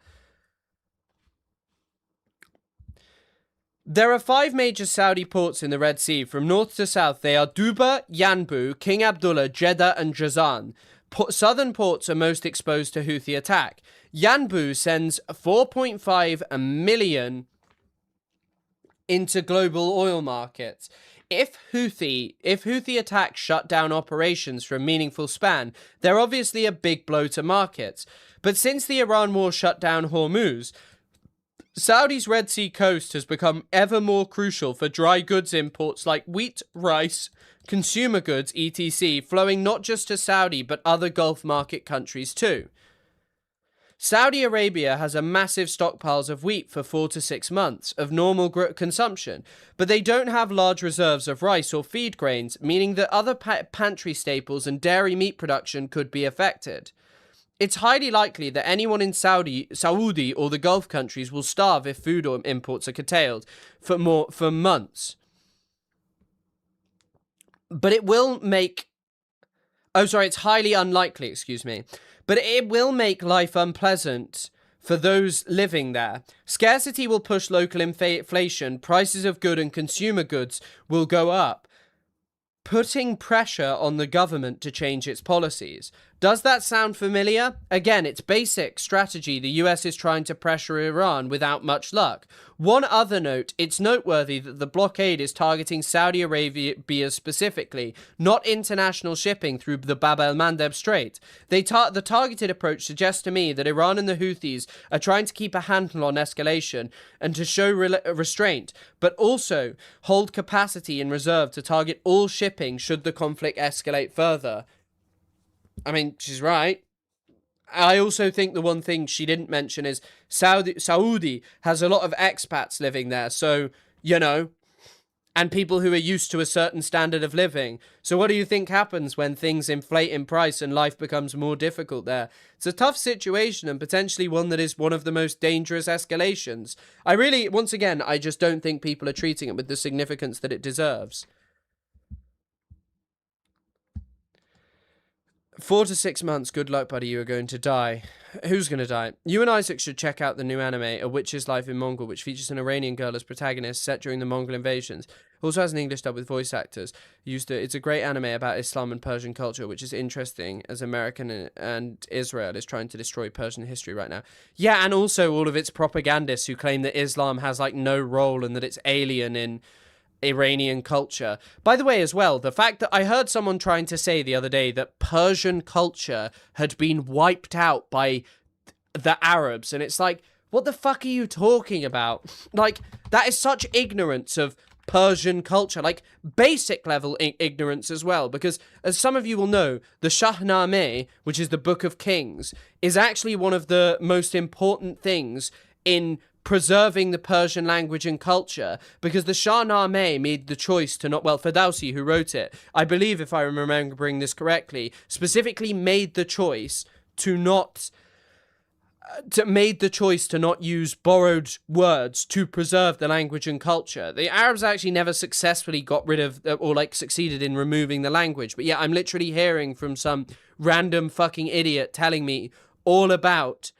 There are 5 major Saudi ports in the Red Sea. From north to south, they are Duba, Yanbu, King Abdullah, Jeddah, and Jazan. Southern ports are most exposed to Houthi attack. Yanbu sends 4.5 million into global oil markets. If Houthi attacks shut down operations for a meaningful span, they're obviously a big blow to markets. But since the Iran war shut down Hormuz, Saudi's Red Sea coast has become ever more crucial for dry goods imports like wheat, rice, consumer goods, etc., flowing not just to Saudi but other Gulf market countries too. Saudi Arabia has a massive stockpiles of wheat for 4 to 6 months of normal consumption, but they don't have large reserves of rice or feed grains, meaning that other pantry staples and dairy meat production could be affected. It's highly likely that anyone in Saudi or the Gulf countries will starve if food or imports are curtailed for months. But it will make... it's highly unlikely, excuse me. But it will make life unpleasant for those living there. Scarcity will push local inflation, prices of good and consumer goods will go up, putting pressure on the government to change its policies. Does that sound familiar? Again, it's basic strategy. The US is trying to pressure Iran without much luck. One other note, it's noteworthy that the blockade is targeting Saudi Arabia specifically, not international shipping through the Bab el-Mandeb Strait. The targeted approach suggests to me that Iran and the Houthis are trying to keep a handle on escalation and to show restraint, but also hold capacity in reserve to target all shipping should the conflict escalate further. I mean, she's right. I also think the one thing she didn't mention is Saudi has a lot of expats living there. So, you know, and people who are used to a certain standard of living. So what do you think happens when things inflate in price and life becomes more difficult there? It's a tough situation and potentially one that is one of the most dangerous escalations. Once again, I just don't think people are treating it with the significance that it deserves. 4 to 6 months, good luck, buddy, you are going to die. Who's going to die? You and Isaac should check out the new anime, A Witch's Life in Mongol, which features an Iranian girl as protagonist set during the Mongol invasions. Also has an English dub with voice actors. It's a great anime about Islam and Persian culture, which is interesting as American and Israel is trying to destroy Persian history right now. Yeah, and also all of its propagandists who claim that Islam has like no role and that it's alien in Iranian culture. By the way, as well, the fact that I heard someone trying to say the other day that Persian culture had been wiped out by the Arabs, and it's like, what the fuck are you talking about? Like, that is such ignorance of Persian culture, like basic level ignorance as well, because as some of you will know, the Shahnameh, which is the Book of Kings, is actually one of the most important things in preserving the Persian language and culture, because the Shahnameh made the choice to not, Ferdowsi, who wrote it, I believe, if I'm remembering this correctly, specifically made the choice to not made the choice to not use borrowed words to preserve the language and culture. The Arabs actually never successfully got rid of or like succeeded in removing the language. But yeah, I'm literally hearing from some random fucking idiot telling me all about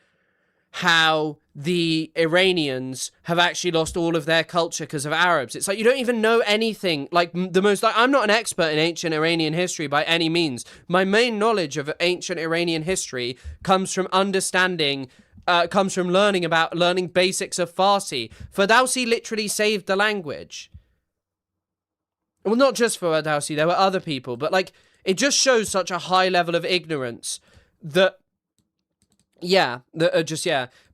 how the Iranians have actually lost all of their culture because of Arabs. It's like, you don't even know anything. Like, I'm not an expert in ancient Iranian history by any means. My main knowledge of ancient Iranian history comes from learning basics of Farsi. Ferdowsi literally saved the language. Well, not just for Ferdowsi, there were other people, but like, it just shows such a high level of ignorance that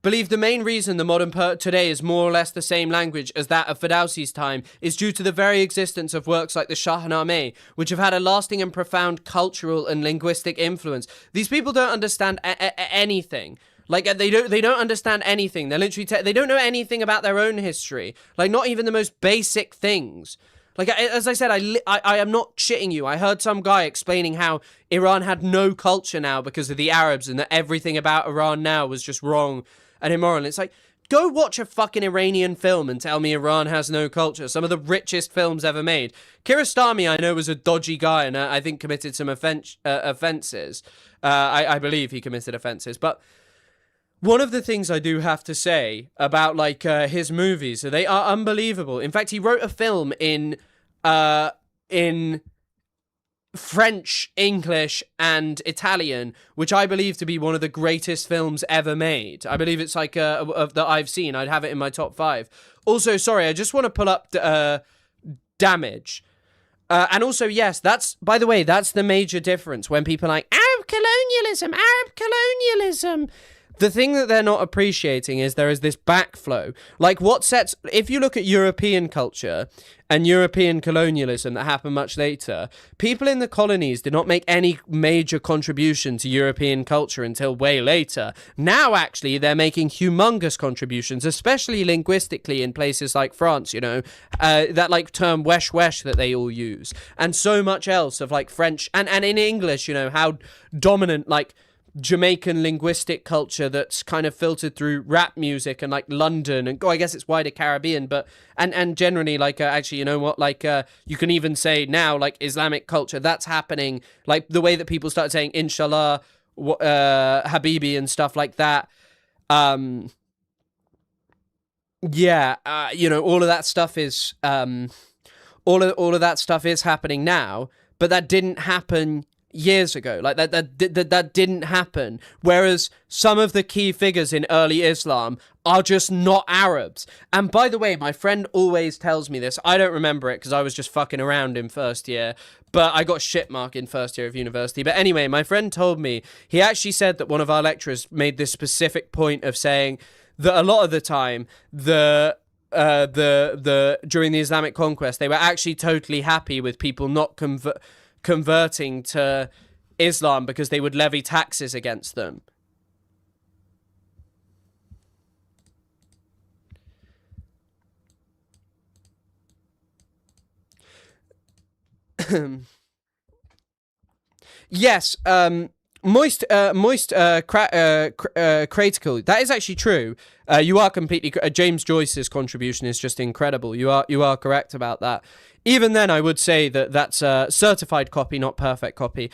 believe the main reason the modern today is more or less the same language as that of Ferdowsi's time is due to the very existence of works like the Shahnameh, which have had a lasting and profound cultural and linguistic influence. These people don't understand anything. Like, they don't understand anything. They're literally they don't know anything about their own history. Like, not even the most basic things. Like, as I said, I am not shitting you. I heard some guy explaining how Iran had no culture now because of the Arabs and that everything about Iran now was just wrong and immoral. It's like, go watch a fucking Iranian film and tell me Iran has no culture. Some of the richest films ever made. Kiarostami, I know, was a dodgy guy and I think committed some offences. I believe he committed offences. But one of the things I do have to say about, like, his movies, they are unbelievable. In fact, he wrote a film in French, English, and Italian, which I believe to be one of the greatest films ever made. I believe it's like that I've seen. I'd have it in my top 5. Also, sorry, I just want to pull up Damage. And also, yes, by the way, that's the major difference when people are like, Arab colonialism. The thing that they're not appreciating is there is this backflow. Like, if you look at European culture and European colonialism that happened much later, people in the colonies did not make any major contribution to European culture until way later. Now, actually, they're making humongous contributions, especially linguistically in places like France, you know, that, like, term wesh wesh that they all use. And so much else of, like, French, and in English, you know, how dominant, like, Jamaican linguistic culture that's kind of filtered through rap music and like London and I guess it's wider Caribbean, but and generally like actually, you know what, like you can even say now like Islamic culture that's happening, like the way that people start saying inshallah, habibi and stuff like that. You know, all of that stuff is all of that stuff is happening now, but that didn't happen years ago. Like that didn't happen. Whereas some of the key figures in early Islam are just not Arabs. And by the way, my friend always tells me this. I don't remember it because I was just fucking around in first year, but I got shit mark in first year of university. But anyway, my friend told me, he actually said that one of our lecturers made this specific point of saying that a lot of the time during the Islamic conquest, they were actually totally happy with people not converting to Islam because they would levy taxes against them. Yes, critical. That is actually true. You are completely. James Joyce's contribution is just incredible. You are correct about that. Even then, I would say that that's a certified copy, not perfect copy.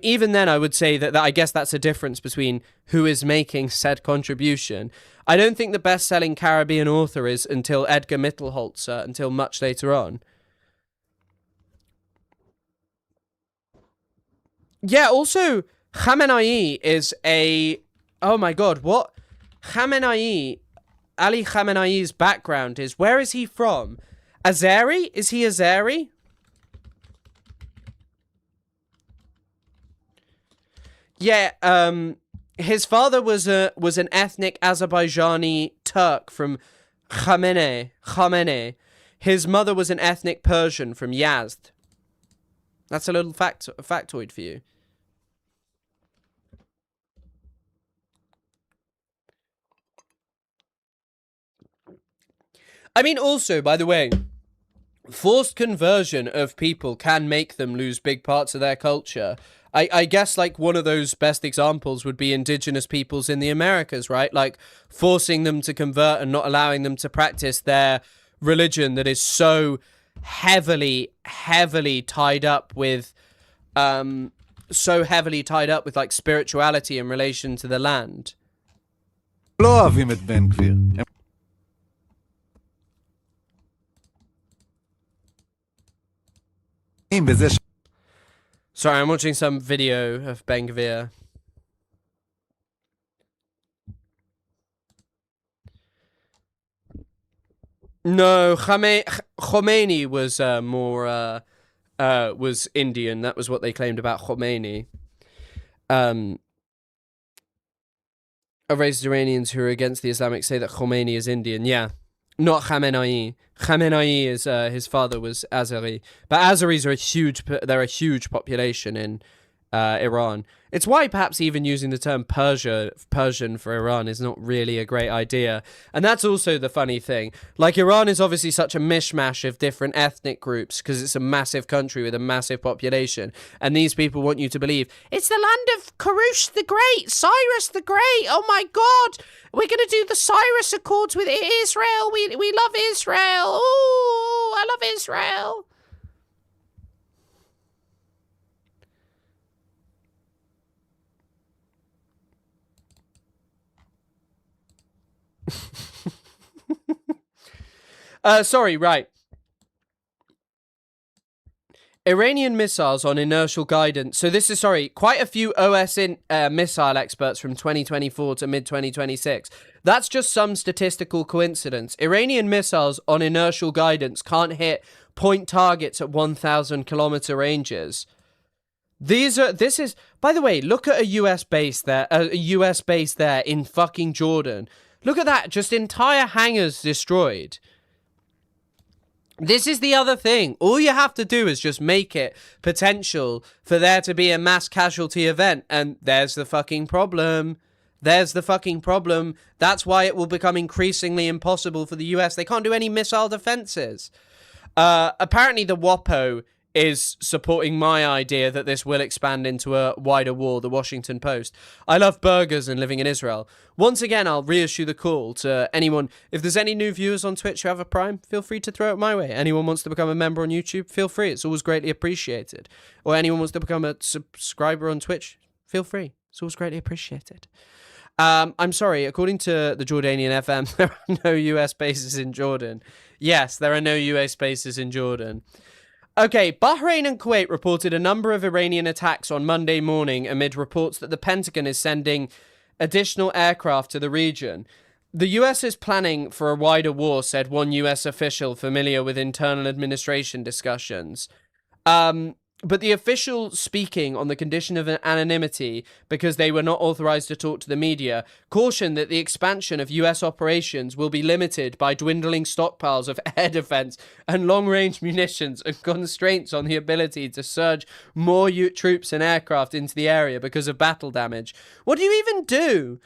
Even then, I would say that I guess that's a difference between who is making said contribution. I don't think the best-selling Caribbean author is until Edgar Mittelholzer, until much later on. Yeah, also, Khamenei is a... Oh my god, what? Ali Khamenei's background is... Where is he from? Azeri? Is he Azeri? Yeah, his father was an ethnic Azerbaijani Turk from Khamenei. His mother was an ethnic Persian from Yazd. That's a little factoid for you. I mean, also, by the way, forced conversion of people can make them lose big parts of their culture. I guess like one of those best examples would be indigenous peoples in the Americas, right? Like forcing them to convert and not allowing them to practice their religion that is so heavily tied up with like spirituality in relation to the land. לא אוהבים את בן גביר. Sorry, I'm watching some video of Ben Gvir. No, Khomeini was was Indian. That was what they claimed about Khomeini. Racist Iranians who are against the Islamic say that Khomeini is Indian. Yeah, not Khamenei. Khamenei is his father was Azeri, but Azeris are they're a huge population in Iran. It's why perhaps even using the term Persian for Iran is not really a great idea. And that's also the funny thing. Like, Iran is obviously such a mishmash of different ethnic groups because it's a massive country with a massive population. And these people want you to believe it's the land of Kurush the Great, Cyrus the Great. Oh my God, we're going to do the Cyrus Accords with Israel. We love Israel. Ooh, I love Israel. Sorry, right. Iranian missiles on inertial guidance. So this is, quite a few OS missile experts from 2024 to mid-2026. That's just some statistical coincidence. Iranian missiles on inertial guidance can't hit point targets at 1,000 kilometer ranges. This is, by the way, look at a US base there in fucking Jordan. Look at that, just entire hangars destroyed. This is the other thing. All you have to do is just make it potential for there to be a mass casualty event. And there's the fucking problem. That's why it will become increasingly impossible for the US. They can't do any missile defenses. Apparently the WAPO is supporting my idea that this will expand into a wider war, the Washington Post. I love burgers and living in Israel. Once again, I'll reissue the call to anyone. If there's any new viewers on Twitch who have a Prime, feel free to throw it my way. Anyone wants to become a member on YouTube, feel free. It's always greatly appreciated. Or anyone wants to become a subscriber on Twitch, feel free. It's always greatly appreciated. I'm sorry, according to the Jordanian FM, there are no US bases in Jordan. Yes, there are no US bases in Jordan. Okay, Bahrain and Kuwait reported a number of Iranian attacks on Monday morning amid reports that the Pentagon is sending additional aircraft to the region. The US is planning for a wider war, said one US official familiar with internal administration discussions. But the official, speaking on the condition of anonymity because they were not authorized to talk to the media, cautioned that the expansion of US operations will be limited by dwindling stockpiles of air defense and long-range munitions and constraints on the ability to surge more troops and aircraft into the area because of battle damage. What do you even do?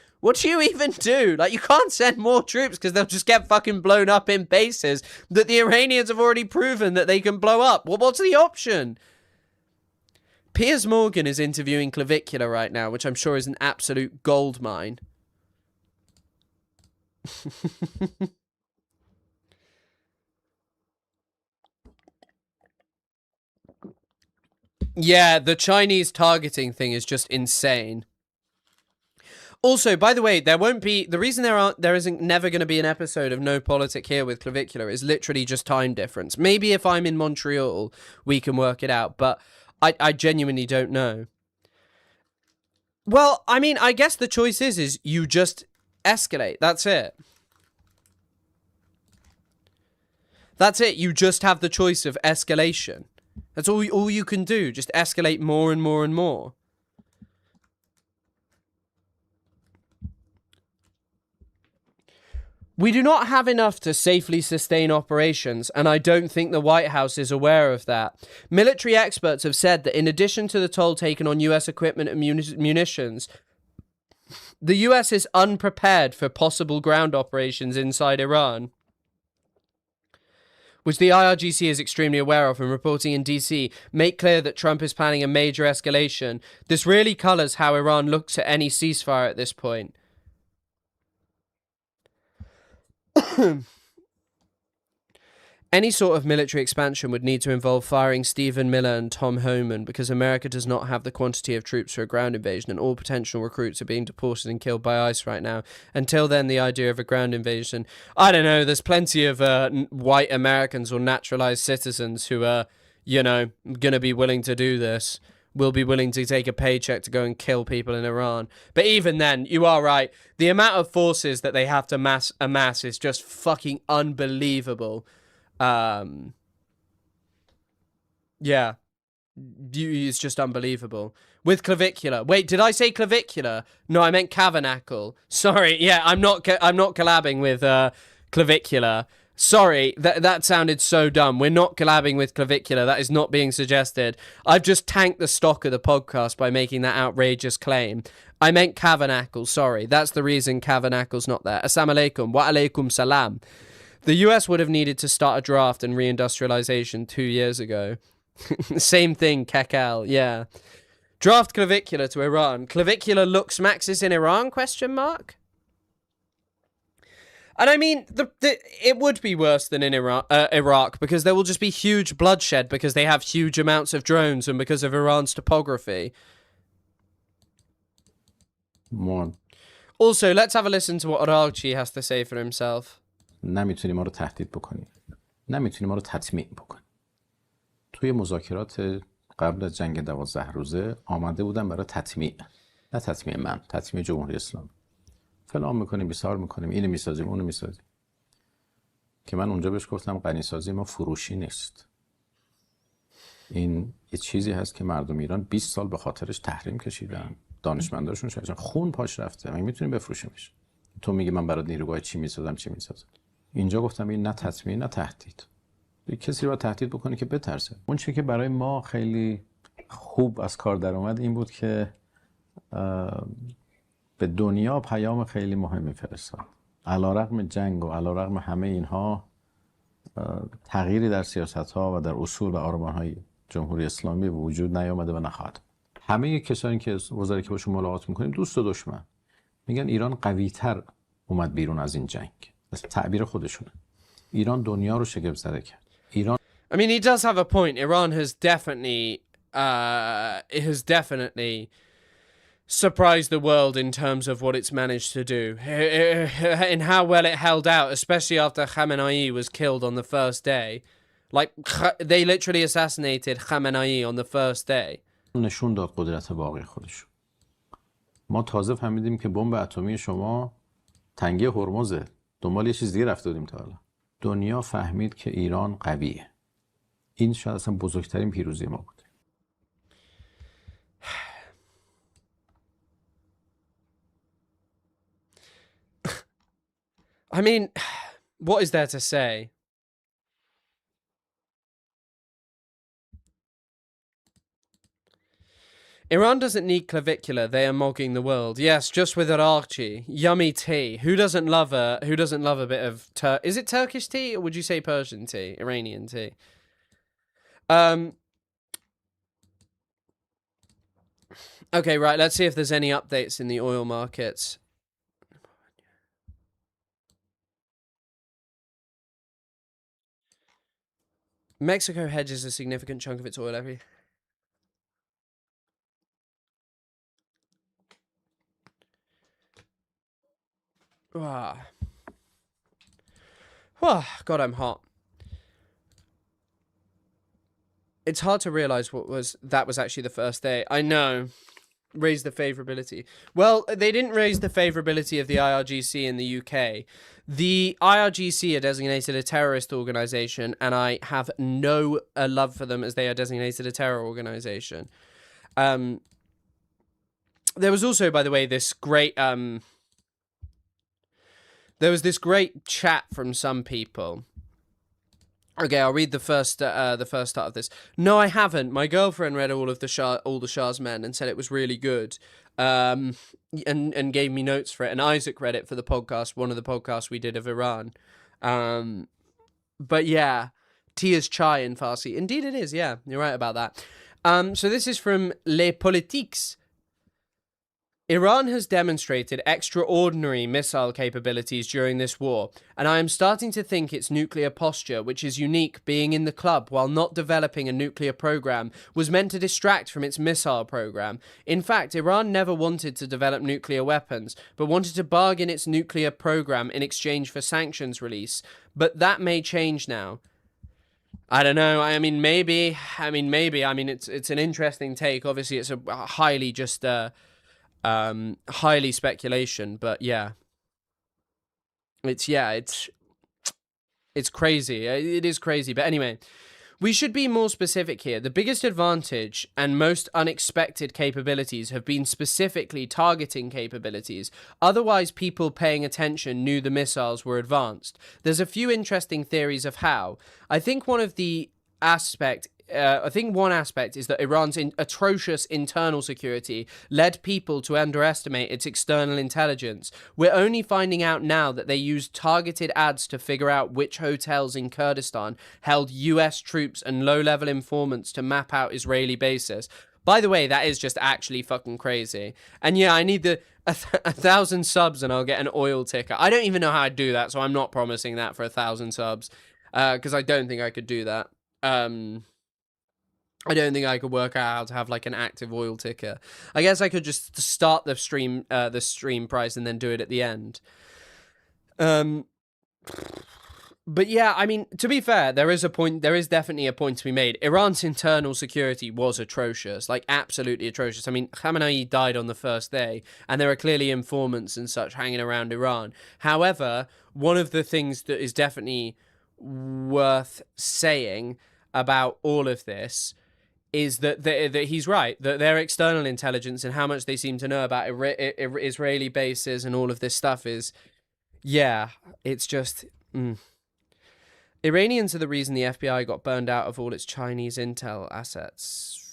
Like, you can't send more troops because they'll just get fucking blown up in bases that the Iranians have already proven that they can blow up. Well, what's the option? Piers Morgan is interviewing Clavicular right now, which I'm sure is an absolute goldmine. Yeah, the Chinese targeting thing is just insane. Also, by the way, the reason there isn't never going to be an episode of No Politic here with Clavicular is literally just time difference. Maybe if I'm in Montreal, we can work it out, but I genuinely don't know. Well, I mean, I guess the choice is you just escalate. That's it. You just have the choice of escalation. That's all you can do. Just escalate more and more and more. We do not have enough to safely sustain operations, and I don't think the White House is aware of that. Military experts have said that in addition to the toll taken on US equipment and munitions, the US is unprepared for possible ground operations inside Iran. which the IRGC is extremely aware of and reporting in DC, make clear that Trump is planning a major escalation. This really colours how Iran looks at any ceasefire at this point. Any sort of military expansion would need to involve firing Stephen Miller and Tom Homan because America does not have the quantity of troops for a ground invasion, and all potential recruits are being deported and killed by ICE right now. Until then, the idea of a ground invasion, I don't know, there's plenty of white Americans or naturalized citizens who are, going to be willing to do this, will be willing to take a paycheck to go and kill people in Iran. But even then, you are right. The amount of forces that they have to amass is just fucking unbelievable. Yeah, it's just unbelievable. With clavicular. Wait, did I say clavicular? No, I meant tabernacle. Sorry. Yeah, I'm not collabing with clavicular. Sorry, that sounded so dumb. We're not collabing with clavicular. That is not being suggested. I've just tanked the stock of the podcast by making that outrageous claim. I meant tabernacle. Sorry, that's the reason tabernacle's not there. Assalamu alaikum. Wa alaikum salam. The US would have needed to start a draft and reindustrialization 2 years ago. Same thing, Kakal, yeah. Draft clavicular to Iran. Clavicular looks maxes in Iran, question mark? And I mean, it would be worse than in Iraq because there will just be huge bloodshed because they have huge amounts of drones and because of Iran's topography. Also, let's have a listen to what Aralchi has to say for himself. نمیتونی ما رو تهدید بکنی، نمیتونی ما رو تطمیع بکنی. توی مذاکرات قبل از جنگ 12 روزه آمده بودن برای تطمیع، نه تطمیع من، تطمیع جمهوری اسلامی. فلان میکنیم، بیسار میکنیم، اینو میسازیم، اونو میسازیم. که من اونجا بهش گفتم غنیسازی ما فروشی نیست. این یه چیزی هست که مردم ایران 20 سال به خاطرش تحریم کشیدن. دانشمنداشون شدن خون پاش رفته. من میتونیم بفروشیمش. تو میگی من برات نیروگاه چی میسازم، چی میسازم. اینجا گفتم این نه تطمیع نه تهدید. کسی رو تهدید بکنه که بترسه. اون چیزی که برای ما خیلی خوب از کار در اومد این بود که به دنیا پیام خیلی مهمی فرستاد. علیرغم جنگ و علیرغم همه اینها تغییری در سیاست‌ها و در اصول و آرمان‌های جمهوری اسلامی وجود نیامده و نخواهد. همه کسانی که وزرایی که باشون ملاقات می‌کنیم دوست و دشمن میگن ایران قوی‌تر اومد بیرون از این جنگ. تعبیر خودشونه. ایران دنیا رو شگفت زده کرد. ایران I mean, he does have a point. Iran has definitely surprised the world in terms of what it's managed to do, in how well it held out, especially after Khamenei was killed on the first day. Like, they literally assassinated Khamenei on the first day. نشون داد قدرت واقعی خودش. ما تازه فهمیدیم که بمب اتمی شما تنگه هرمزه. دنبال یه چیز دیگه رفته بودیم تا حالا. دنیا فهمید که ایران قویه. این شاید اصلا بزرگترین پیروزی ما بود. I mean, what is there to say? Iran doesn't need clavicular. They are mogging the world. Yes, just with Aralchi. Yummy tea. Who doesn't love a bit of is it Turkish tea or would you say Persian tea? Iranian tea. Okay, right. Let's see if there's any updates in the oil markets. Mexico hedges a significant chunk of its oil every. God, I'm hot. It's hard to realize that was actually the first day. I know. Raise the favorability. Well, they didn't raise the favorability of the IRGC in the UK. The IRGC are designated a terrorist organization, and I have no love for them as they are designated a terror organization. There was also, by the way, this great there was this great chat from some people. Okay, I'll read the first start of this. No, I haven't. My girlfriend read all the Shah's Men and said it was really good, and gave me notes for it. And Isaac read it for the podcast, one of the podcasts we did of Iran. But yeah, Tea is chai in Farsi. Indeed it is, yeah. You're right about that. So this is from Les Politiques. Iran has demonstrated extraordinary missile capabilities during this war, and I am starting to think its nuclear posture, which is unique being in the club while not developing a nuclear program, was meant to distract from its missile program. In fact, Iran never wanted to develop nuclear weapons, but wanted to bargain its nuclear program in exchange for sanctions release. But that may change now. I don't know. I mean, maybe. I mean, it's an interesting take. Obviously, it's a highly just... highly speculation, but yeah, it's crazy. It is crazy, but anyway, we should be more specific here. The biggest advantage and most unexpected capabilities have been specifically targeting capabilities. Otherwise, people paying attention knew the missiles were advanced. There's a few interesting theories of how. I think one aspect is that Iran's atrocious internal security led people to underestimate its external intelligence. We're only finding out now that they used targeted ads to figure out which hotels in Kurdistan held US troops and low-level informants to map out Israeli bases. By the way, that is just actually fucking crazy. And yeah, I need a 1,000 subs and I'll get an oil ticker. I don't even know how I'd do that, so I'm not promising that for 1,000 subs. Because I don't think I could do that. I don't think I could work out how to have like an active oil ticker. I guess I could just start the stream price and then do it at the end. But yeah, I mean, to be fair, there is definitely a point to be made. Iran's internal security was atrocious, like absolutely atrocious. I mean, Khamenei died on the first day, and there are clearly informants and such hanging around Iran. However, one of the things that is definitely worth saying about all of this is that he's right, that their external intelligence and how much they seem to know about Israeli bases and all of this stuff is, yeah, it's just... Iranians are the reason the FBI got burned out of all its Chinese intel assets.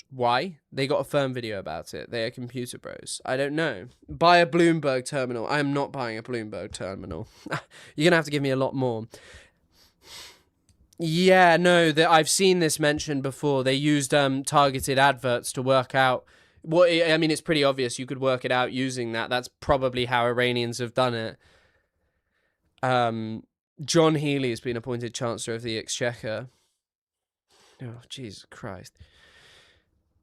Why? They got a firm video about it. They are computer bros. I don't know. Buy a Bloomberg terminal. I am not buying a Bloomberg terminal. You're going to have to give me a lot more. Yeah, no, I've seen this mentioned before. They used targeted adverts to work out... Well, I mean, it's pretty obvious you could work it out using that. That's probably how Iranians have done it. John Healey has been appointed Chancellor of the Exchequer. Oh, Jesus Christ.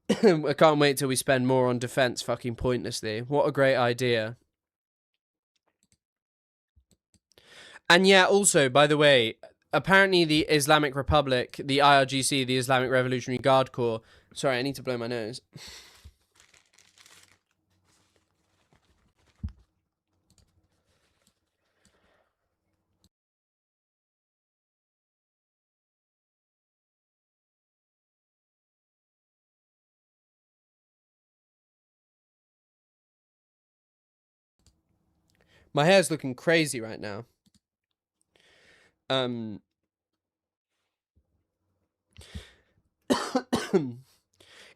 I can't wait till we spend more on defense fucking pointlessly. What a great idea. And yeah, also, by the way... Apparently the Islamic Republic, the IRGC, the Islamic Revolutionary Guard Corps... Sorry, I need to blow my nose. My hair's looking crazy right now.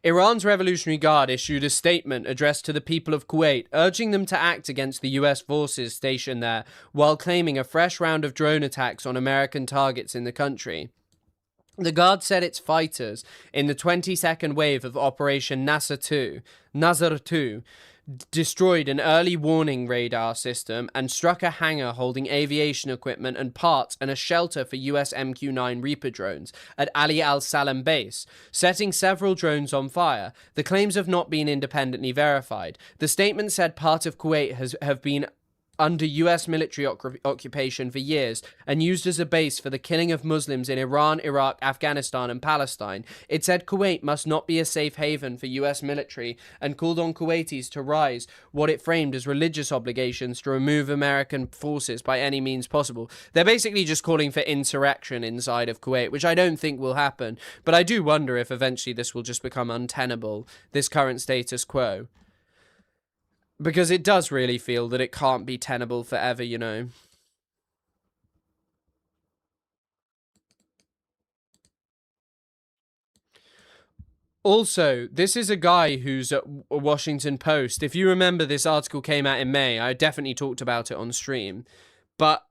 Iran's Revolutionary Guard issued a statement addressed to the people of Kuwait, urging them to act against the US forces stationed there, while claiming a fresh round of drone attacks on American targets in the country. The Guard said its fighters, in the 22nd wave of Operation Nasr 2, destroyed an early warning radar system and struck a hangar holding aviation equipment and parts and a shelter for US MQ-9 Reaper drones at Ali al-Salam base, setting several drones on fire. The claims have not been independently verified. The statement said part of Kuwait have been under US military occupation for years and used as a base for the killing of Muslims in Iran, Iraq, Afghanistan and Palestine. It said Kuwait must not be a safe haven for US military and called on Kuwaitis to rise what it framed as religious obligations to remove American forces by any means possible. They're basically just calling for insurrection inside of Kuwait, which I don't think will happen, but I do wonder if eventually this will just become untenable, this current status quo. Because it does really feel that it can't be tenable forever, you know. Also, this is a guy who's at Washington Post. If you remember, this article came out in May. I definitely talked about it on stream. But,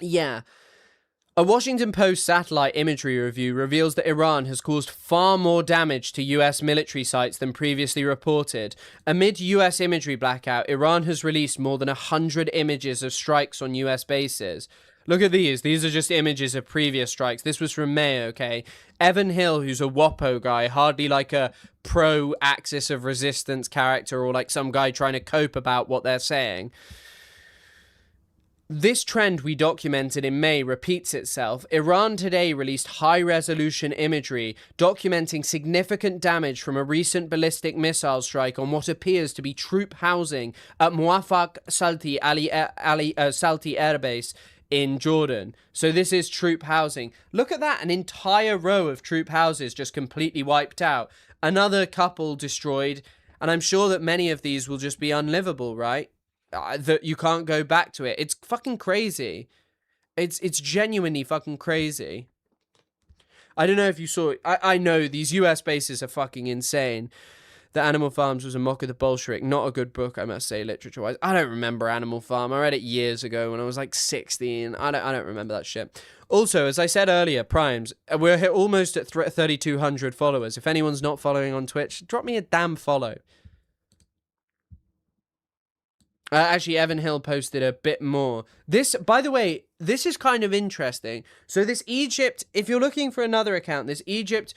yeah. A Washington Post satellite imagery review reveals that Iran has caused far more damage to US military sites than previously reported. Amid US imagery blackout, Iran has released more than 100 images of strikes on US bases. Look at these. These are just images of previous strikes. This was from May, okay? Evan Hill, who's a WAPO guy, hardly like a pro-Axis of Resistance character or like some guy trying to cope about what they're saying. This trend we documented in May repeats itself. Iran today released high-resolution imagery documenting significant damage from a recent ballistic missile strike on what appears to be troop housing at Muwafaq Salti Salti Air Base in Jordan. So this is troop housing. Look at that, an entire row of troop houses just completely wiped out. Another couple destroyed, and I'm sure that many of these will just be unlivable, right? That you can't go back to it. It's fucking crazy. It's genuinely fucking crazy. I don't know if you saw it. I know these US bases are fucking insane. The Animal Farms was a mock of the Bolshevik. Not a good book, I must say, literature-wise. I don't remember Animal Farm. I read it years ago when I was like 16. I don't remember that shit. Also, as I said earlier, Primes, we're almost at 3,200 followers. If anyone's not following on Twitch, drop me a damn follow. Actually, Evan Hill posted a bit more. This, by the way, this is kind of interesting. So this Egypt, if you're looking for another account, this Egypt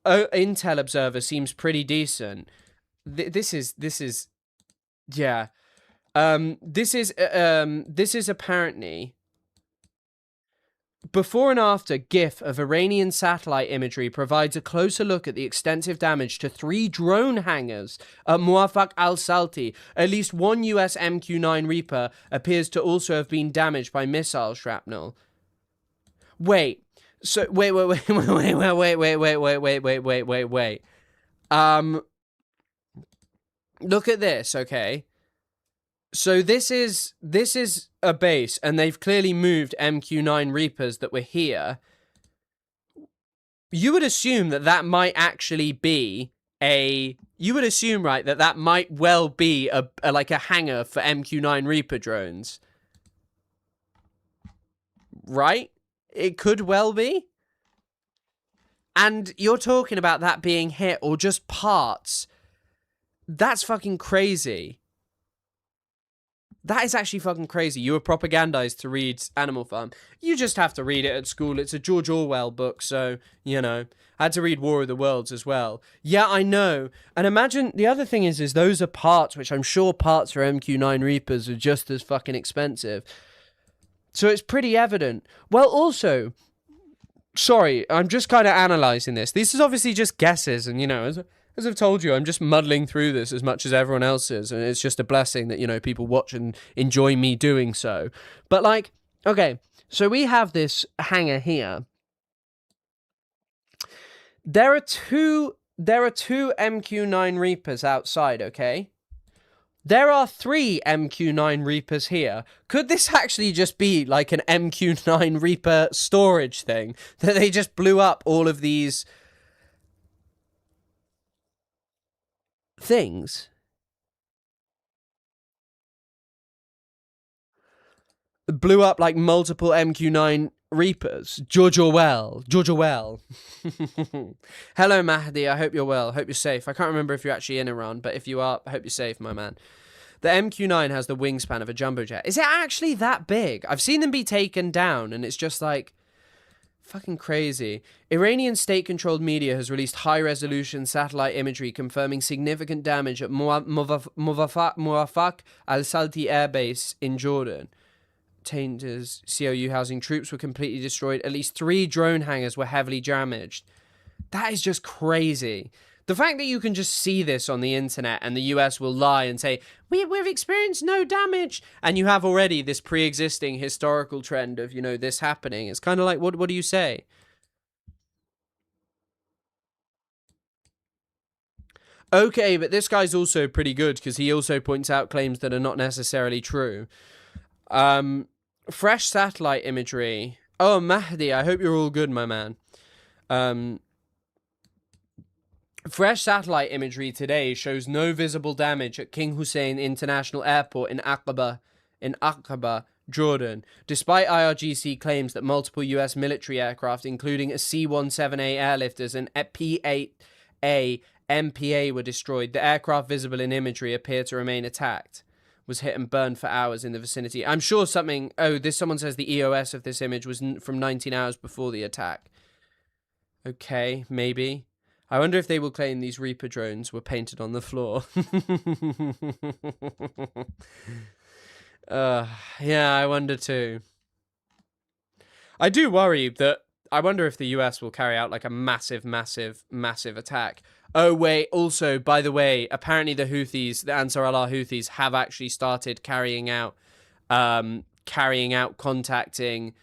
Intel Observer seems pretty decent. This is apparently before and after GIF of Iranian satellite imagery provides a closer look at the extensive damage to 3 drone hangars at Muwafaq al-Salti. At least one US MQ-9 Reaper appears to also have been damaged by missile shrapnel. Wait. So wait. Look at this, okay? So this is a base, and they've clearly moved MQ-9 Reapers that were here. You would assume that might actually be you would assume, right, that might well be a like a hangar for MQ-9 Reaper drones. Right? It could well be. And you're talking about that being hit or just parts. That's fucking crazy. That is actually fucking crazy. You were propagandized to read Animal Farm. You just have to read it at school. It's a George Orwell book, so, you know. I had to read War of the Worlds as well. Yeah, I know. And imagine, the other thing is those are parts, which I'm sure parts for MQ-9 Reapers are just as fucking expensive. So it's pretty evident. Well, also, sorry, I'm just kind of analysing this. This is obviously just guesses, and, you know, as I've told you, I'm just muddling through this as much as everyone else is, and it's just a blessing that, you know, people watch and enjoy me doing so. But, like, okay, so we have this hangar here. There are two MQ-9 Reapers outside, okay? There are 3 MQ-9 Reapers here. Could this actually just be like an MQ-9 Reaper storage thing? That they just blew up all of these things? Blew up like multiple MQ-9 Reapers. George Orwell. Hello, Mahdi. I hope you're well. Hope you're safe. I can't remember if you're actually in Iran, but if you are, I hope you're safe, my man. The MQ-9 has the wingspan of a jumbo jet. Is it actually that big? I've seen them be taken down, and it's just like fucking crazy. Iranian state-controlled media has released high-resolution satellite imagery confirming significant damage at Muwafaq al-Salti Air Base in Jordan. As COU housing troops were completely destroyed. At least 3 drone hangars were heavily damaged. That is just crazy. The fact that you can just see this on the internet and the US will lie and say, we've experienced no damage, and you have already this pre-existing historical trend of, you know, this happening. It's kind of like, what do you say? Okay, but this guy's also pretty good because he also points out claims that are not necessarily true. Fresh satellite imagery. Oh, Mahdi, I hope you're all good, my man. Fresh satellite imagery today shows no visible damage at King Hussein International Airport in Aqaba, Jordan, despite IRGC claims that multiple US military aircraft, including a C-17A airlifters and P-8A MPA, were destroyed. The aircraft visible in imagery appear to remain intact. Was hit and burned for hours in the vicinity. I'm sure something... Oh, someone says the EOS of this image was from 19 hours before the attack. Okay, maybe. I wonder if they will claim these Reaper drones were painted on the floor. Yeah, I wonder too. I do worry that... I wonder if the US will carry out like a massive attack. Oh, wait, also, by the way, apparently the Houthis, the Ansar Allah Houthis, have actually started carrying out contacting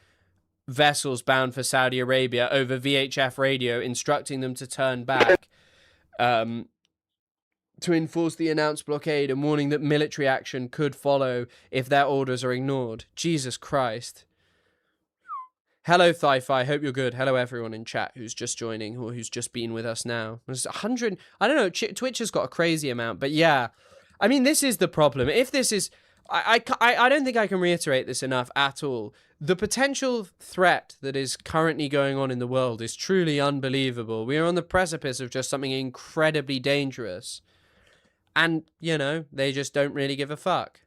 vessels bound for Saudi Arabia over VHF radio, instructing them to turn back to enforce the announced blockade and warning that military action could follow if their orders are ignored. Jesus Christ. Hello, Thi-Fi. Hope you're good. Hello, everyone in chat who's just joining or who's just been with us now. There's 100... I don't know. Twitch has got a crazy amount, but yeah. I mean, this is the problem. If this is... I don't think I can reiterate this enough at all. The potential threat that is currently going on in the world is truly unbelievable. We are on the precipice of just something incredibly dangerous. And, you know, they just don't really give a fuck.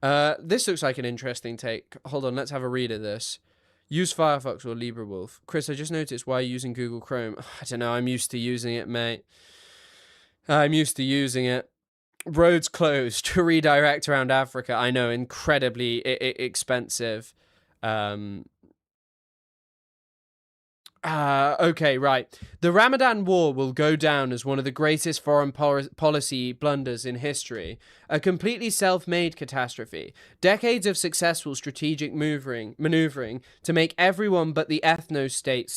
This looks like an interesting take. Hold on, let's have a read of this. Use Firefox or LibreWolf. Chris, I just noticed why you're using Google Chrome. I don't know, I'm used to using it, mate. I'm used to using it. Roads closed to redirect around Africa. I know, incredibly expensive. Okay, right. The Ramadan War will go down as one of the greatest foreign policy blunders in history. A completely self-made catastrophe. Decades of successful strategic maneuvering to make everyone but the ethno-state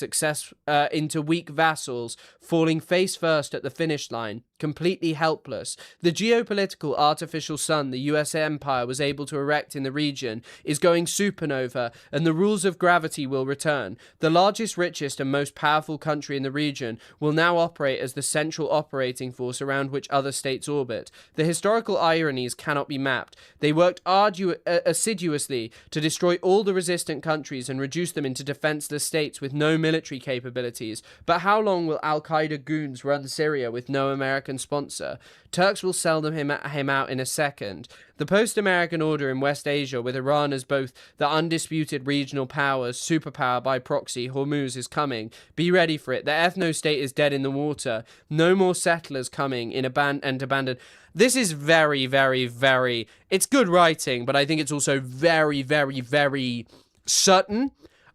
into weak vassals, falling face first at the finish line, completely helpless. The geopolitical artificial sun the US empire was able to erect in the region is going supernova, and the rules of gravity will return. The largest, richest, and most powerful country in the region will now operate as the central operating force around which other states orbit. The historical ironies cannot be mapped. They worked assiduously to destroy all the resistant countries and reduce them into defenseless states with no military capabilities. But how long will Al-Qaeda goons run Syria with no American sponsor? Turks will sell him out in a second. The post-American order in West Asia, with Iran as both the undisputed regional powers, superpower by proxy, Hormuz is coming. Be ready for it. The ethno-state is dead in the water. No more settlers coming in abandoned. This is very, very, very... It's good writing, but I think it's also very, very, very certain.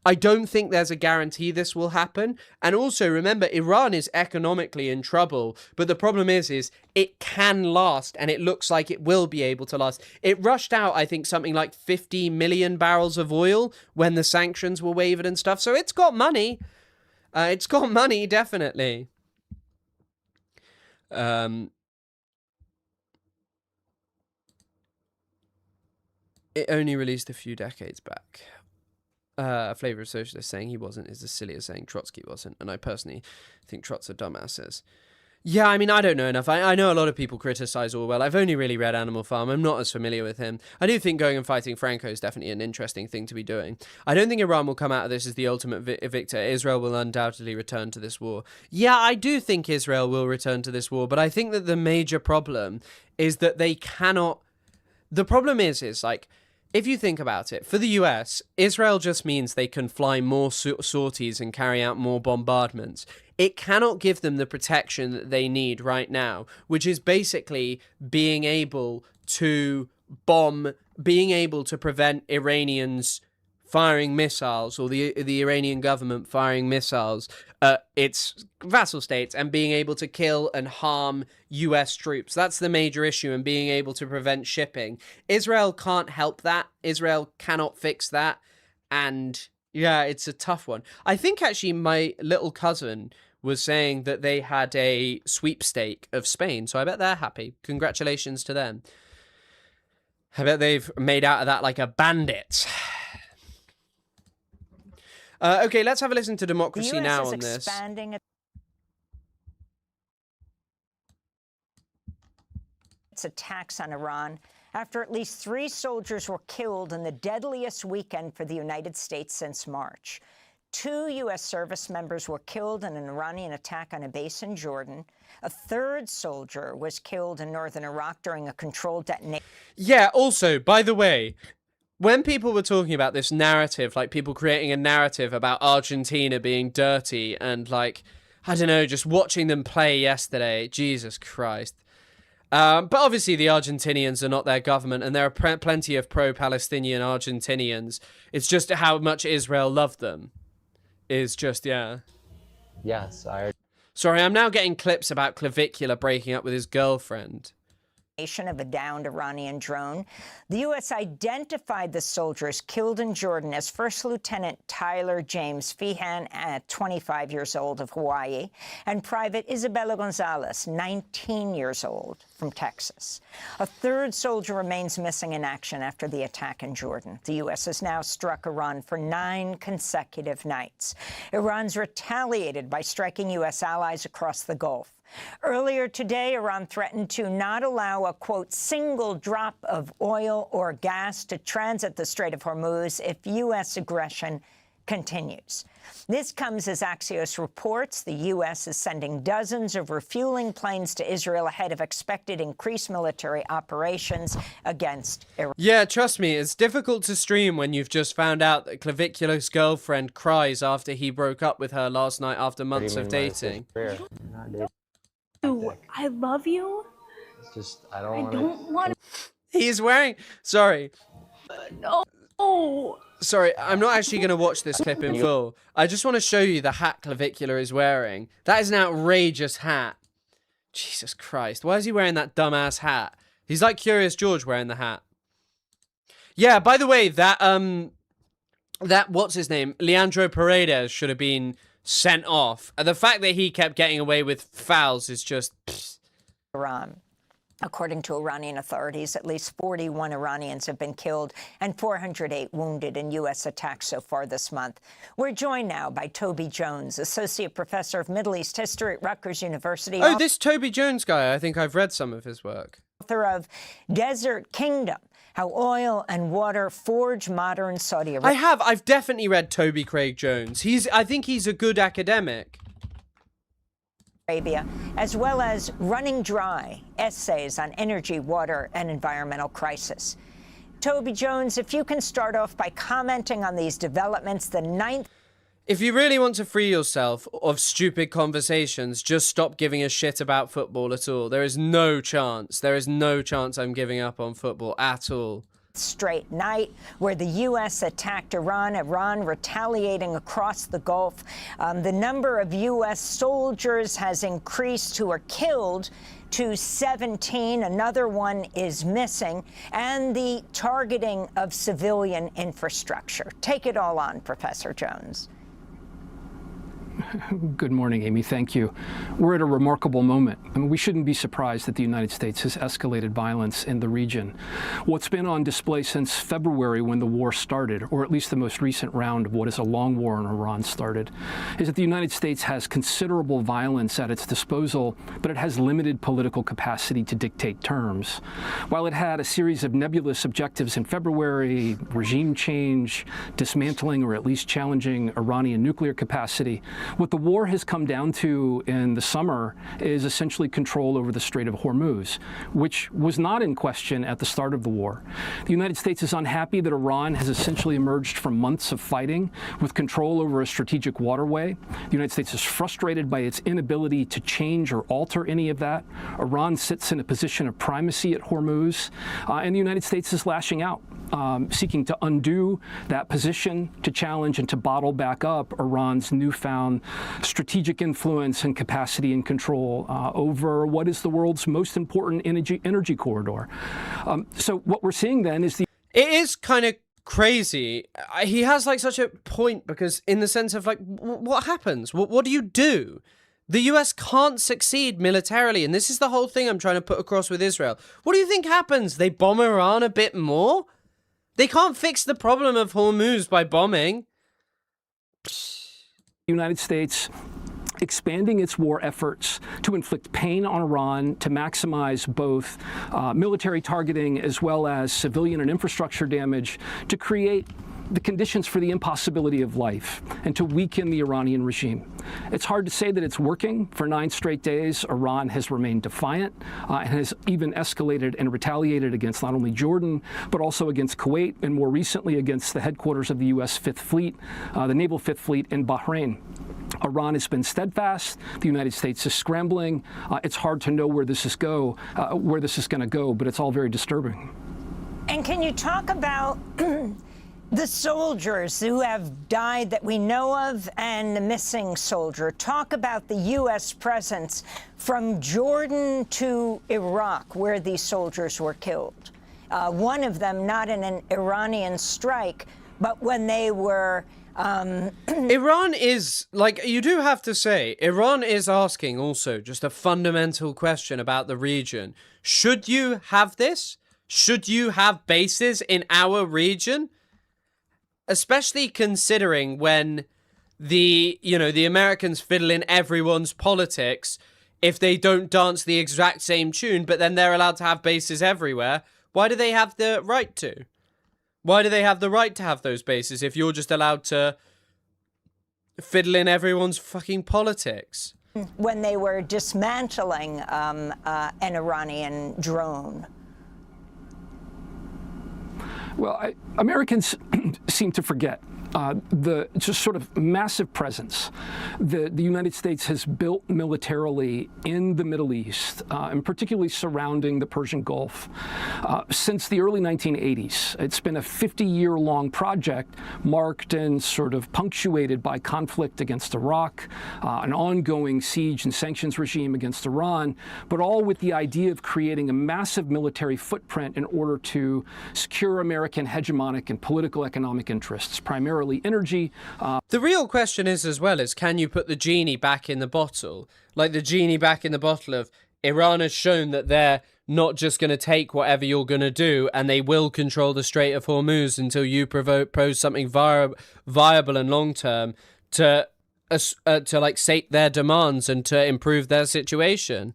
I don't think there's a guarantee this will happen. And also, remember, Iran is economically in trouble. But the problem is it can last, and it looks like it will be able to last. It rushed out, I think, something like 50 million barrels of oil when the sanctions were waived and stuff. So it's got money. It's got money, definitely. It only released a few decades back. Flavor of Socialist saying he wasn't is as silly as saying Trotsky wasn't, and I personally think Trots are dumbasses. Yeah, I mean, I don't know enough. I know a lot of people criticize Orwell. I've only really read Animal Farm. I'm not as familiar with him. I do think going and fighting Franco is definitely an interesting thing to be doing. I don't think Iran will come out of this as the ultimate victor. Israel will undoubtedly return to this war. Yeah, I do think Israel will return to this war, but I think that the major problem is that they cannot... The problem is like... If you think about it, for the US, Israel just means they can fly more sorties and carry out more bombardments. It cannot give them the protection that they need right now, which is basically being able to prevent Iranians firing missiles, or the Iranian government firing missiles at its vassal states, and being able to kill and harm US troops. That's the major issue, and being able to prevent shipping. Israel can't help that. Israel cannot fix that. And yeah, it's a tough one. I think actually my little cousin was saying that they had a sweepstake of Spain, so I bet they're happy. Congratulations to them. I bet they've made out of that like a bandit. Okay, let's have a listen to Democracy Now! On this. attacks on Iran after at least 3 soldiers were killed in the deadliest weekend for the United States since March. 2 U.S. service members were killed in an Iranian attack on a base in Jordan. A 3rd soldier was killed in northern Iraq during a controlled detonation. Yeah, also, by the way, when people were talking about this narrative, like people creating a narrative about Argentina being dirty and like, I don't know, just watching them play yesterday, Jesus Christ. But obviously the Argentinians are not their government, and there are plenty of pro-Palestinian Argentinians. It's just how much Israel loved them. Is just, yeah. Yes, Sorry, I'm now getting clips about Clavicular breaking up with his girlfriend. Of a downed Iranian drone. The U.S. identified the soldiers killed in Jordan as First Lieutenant Tyler James Feehan, at 25 years old, of Hawaii, and Private Isabella Gonzalez, 19 years old, from Texas. A 3rd soldier remains missing in action after the attack in Jordan. The U.S. has now struck Iran for 9 consecutive nights. Iran's retaliated by striking U.S. allies across the Gulf. Earlier today, Iran threatened to not allow a, quote, single drop of oil or gas to transit the Strait of Hormuz if U.S. aggression continues. This comes as Axios reports the U.S. is sending dozens of refueling planes to Israel ahead of expected increased military operations against Iran. Yeah, trust me, it's difficult to stream when you've just found out that Clavicular's girlfriend cries after he broke up with her last night after months of dating. I love you. It's just, I don't want to. He's wearing... Sorry. No. Sorry, I'm not actually going to watch this clip in full. I just want to show you the hat Clavicular is wearing. That is an outrageous hat. Jesus Christ. Why is he wearing that dumbass hat? He's like Curious George wearing the hat. Yeah, by the way, that what's his name? Leandro Paredes should have been sent off. The fact that he kept getting away with fouls is just... Iran. According to Iranian authorities, at least 41 Iranians have been killed and 408 wounded in U.S. attacks so far this month. We're joined now by Toby Jones, Associate Professor of Middle East History at Rutgers University. Oh, this Toby Jones guy, I think I've read some of his work. Author of Desert Kingdom, How Oil and Water Forge Modern Saudi Arabia. I've definitely read Toby Craig Jones. I think he's a good academic. Arabia, as well as Running Dry, essays on energy, water, and environmental crisis. Toby Jones, if you can start off by commenting on these developments, the 9th... If you really want to free yourself of stupid conversations, just stop giving a shit about football at all. There is no chance. There is no chance I'm giving up on football at all. Straight night where the U.S. attacked Iran retaliating across the Gulf. The number of U.S. soldiers has increased who are killed to 17. Another one is missing. And the targeting of civilian infrastructure. Take it all on, Professor Jones. Good morning, Amy. Thank you. We're at a remarkable moment. I mean, we shouldn't be surprised that the United States has escalated violence in the region. What's been on display since February when the war started, or at least the most recent round of what is a long war in Iran started, is that the United States has considerable violence at its disposal, but it has limited political capacity to dictate terms. While it had a series of nebulous objectives in February, regime change, dismantling or at least challenging Iranian nuclear capacity, what the war has come down to in the summer is essentially control over the Strait of Hormuz, which was not in question at the start of the war. The United States is unhappy that Iran has essentially emerged from months of fighting with control over a strategic waterway. The United States is frustrated by its inability to change or alter any of that. Iran sits in a position of primacy at Hormuz, and the United States is lashing out, seeking to undo that position, to challenge and to bottle back up Iran's newfound strategic influence and capacity and control over what is the world's most important energy corridor. So what we're seeing then is it is kind of crazy. He has like such a point, because in the sense of like, what happens? What do you do? The US can't succeed militarily, and this is the whole thing I'm trying to put across with Israel. What do you think happens? They bomb Iran a bit more? They can't fix the problem of Hormuz by bombing. The United States expanding its war efforts to inflict pain on Iran, to maximize both military targeting as well as civilian and infrastructure damage, to create the conditions for the impossibility of life and to weaken the Iranian regime. It's hard to say that it's working. For 9 straight days, Iran has remained defiant and has even escalated and retaliated against not only Jordan, but also against Kuwait and more recently against the headquarters of the U.S. Fifth Fleet, the Naval Fifth Fleet in Bahrain. Iran has been steadfast. The United States is scrambling. It's hard to know where this is going to go, but it's all very disturbing. And can you talk about the soldiers who have died that we know of and the missing soldier? Talk about the U.S. presence from Jordan to Iraq, where these soldiers were killed. One of them not in an Iranian strike, but when they were Iran is, like, you do have to say, Iran is asking also just a fundamental question about the region. Should you have this? Should you have bases in our region? Especially considering when the Americans fiddle in everyone's politics, if they don't dance the exact same tune, but then they're allowed to have bases everywhere, why do they have the right to? Why do they have the right to have those bases if you're just allowed to fiddle in everyone's fucking politics? When they were dismantling an Iranian drone. Well, Americans seem to forget the just sort of massive presence that the United States has built militarily in the Middle East, and particularly surrounding the Persian Gulf, since the early 1980s. It's been a 50-year-long project marked and sort of punctuated by conflict against Iraq, an ongoing siege and sanctions regime against Iran, but all with the idea of creating a massive military footprint in order to secure American hegemonic and political economic interests, primarily energy. The real question is, as well, is can you put the genie back in the bottle? Like the genie back in the bottle of Iran has shown that they're not just going to take whatever you're going to do, and they will control the Strait of Hormuz until you propose something viable and long-term to like sate their demands and to improve their situation.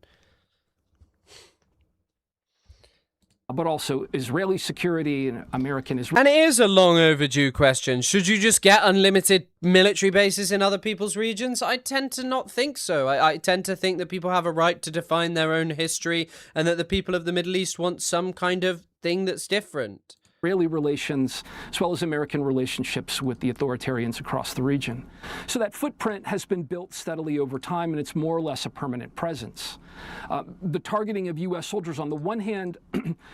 But also Israeli security and American Israel. And it is a long overdue question. Should you just get unlimited military bases in other people's regions? I tend to not think so. I tend to think that people have a right to define their own history and that the people of the Middle East want some kind of thing that's different. Israeli relations, as well as American relationships with the authoritarians across the region. So that footprint has been built steadily over time, and it's more or less a permanent presence. The targeting of U.S. soldiers, on the one hand,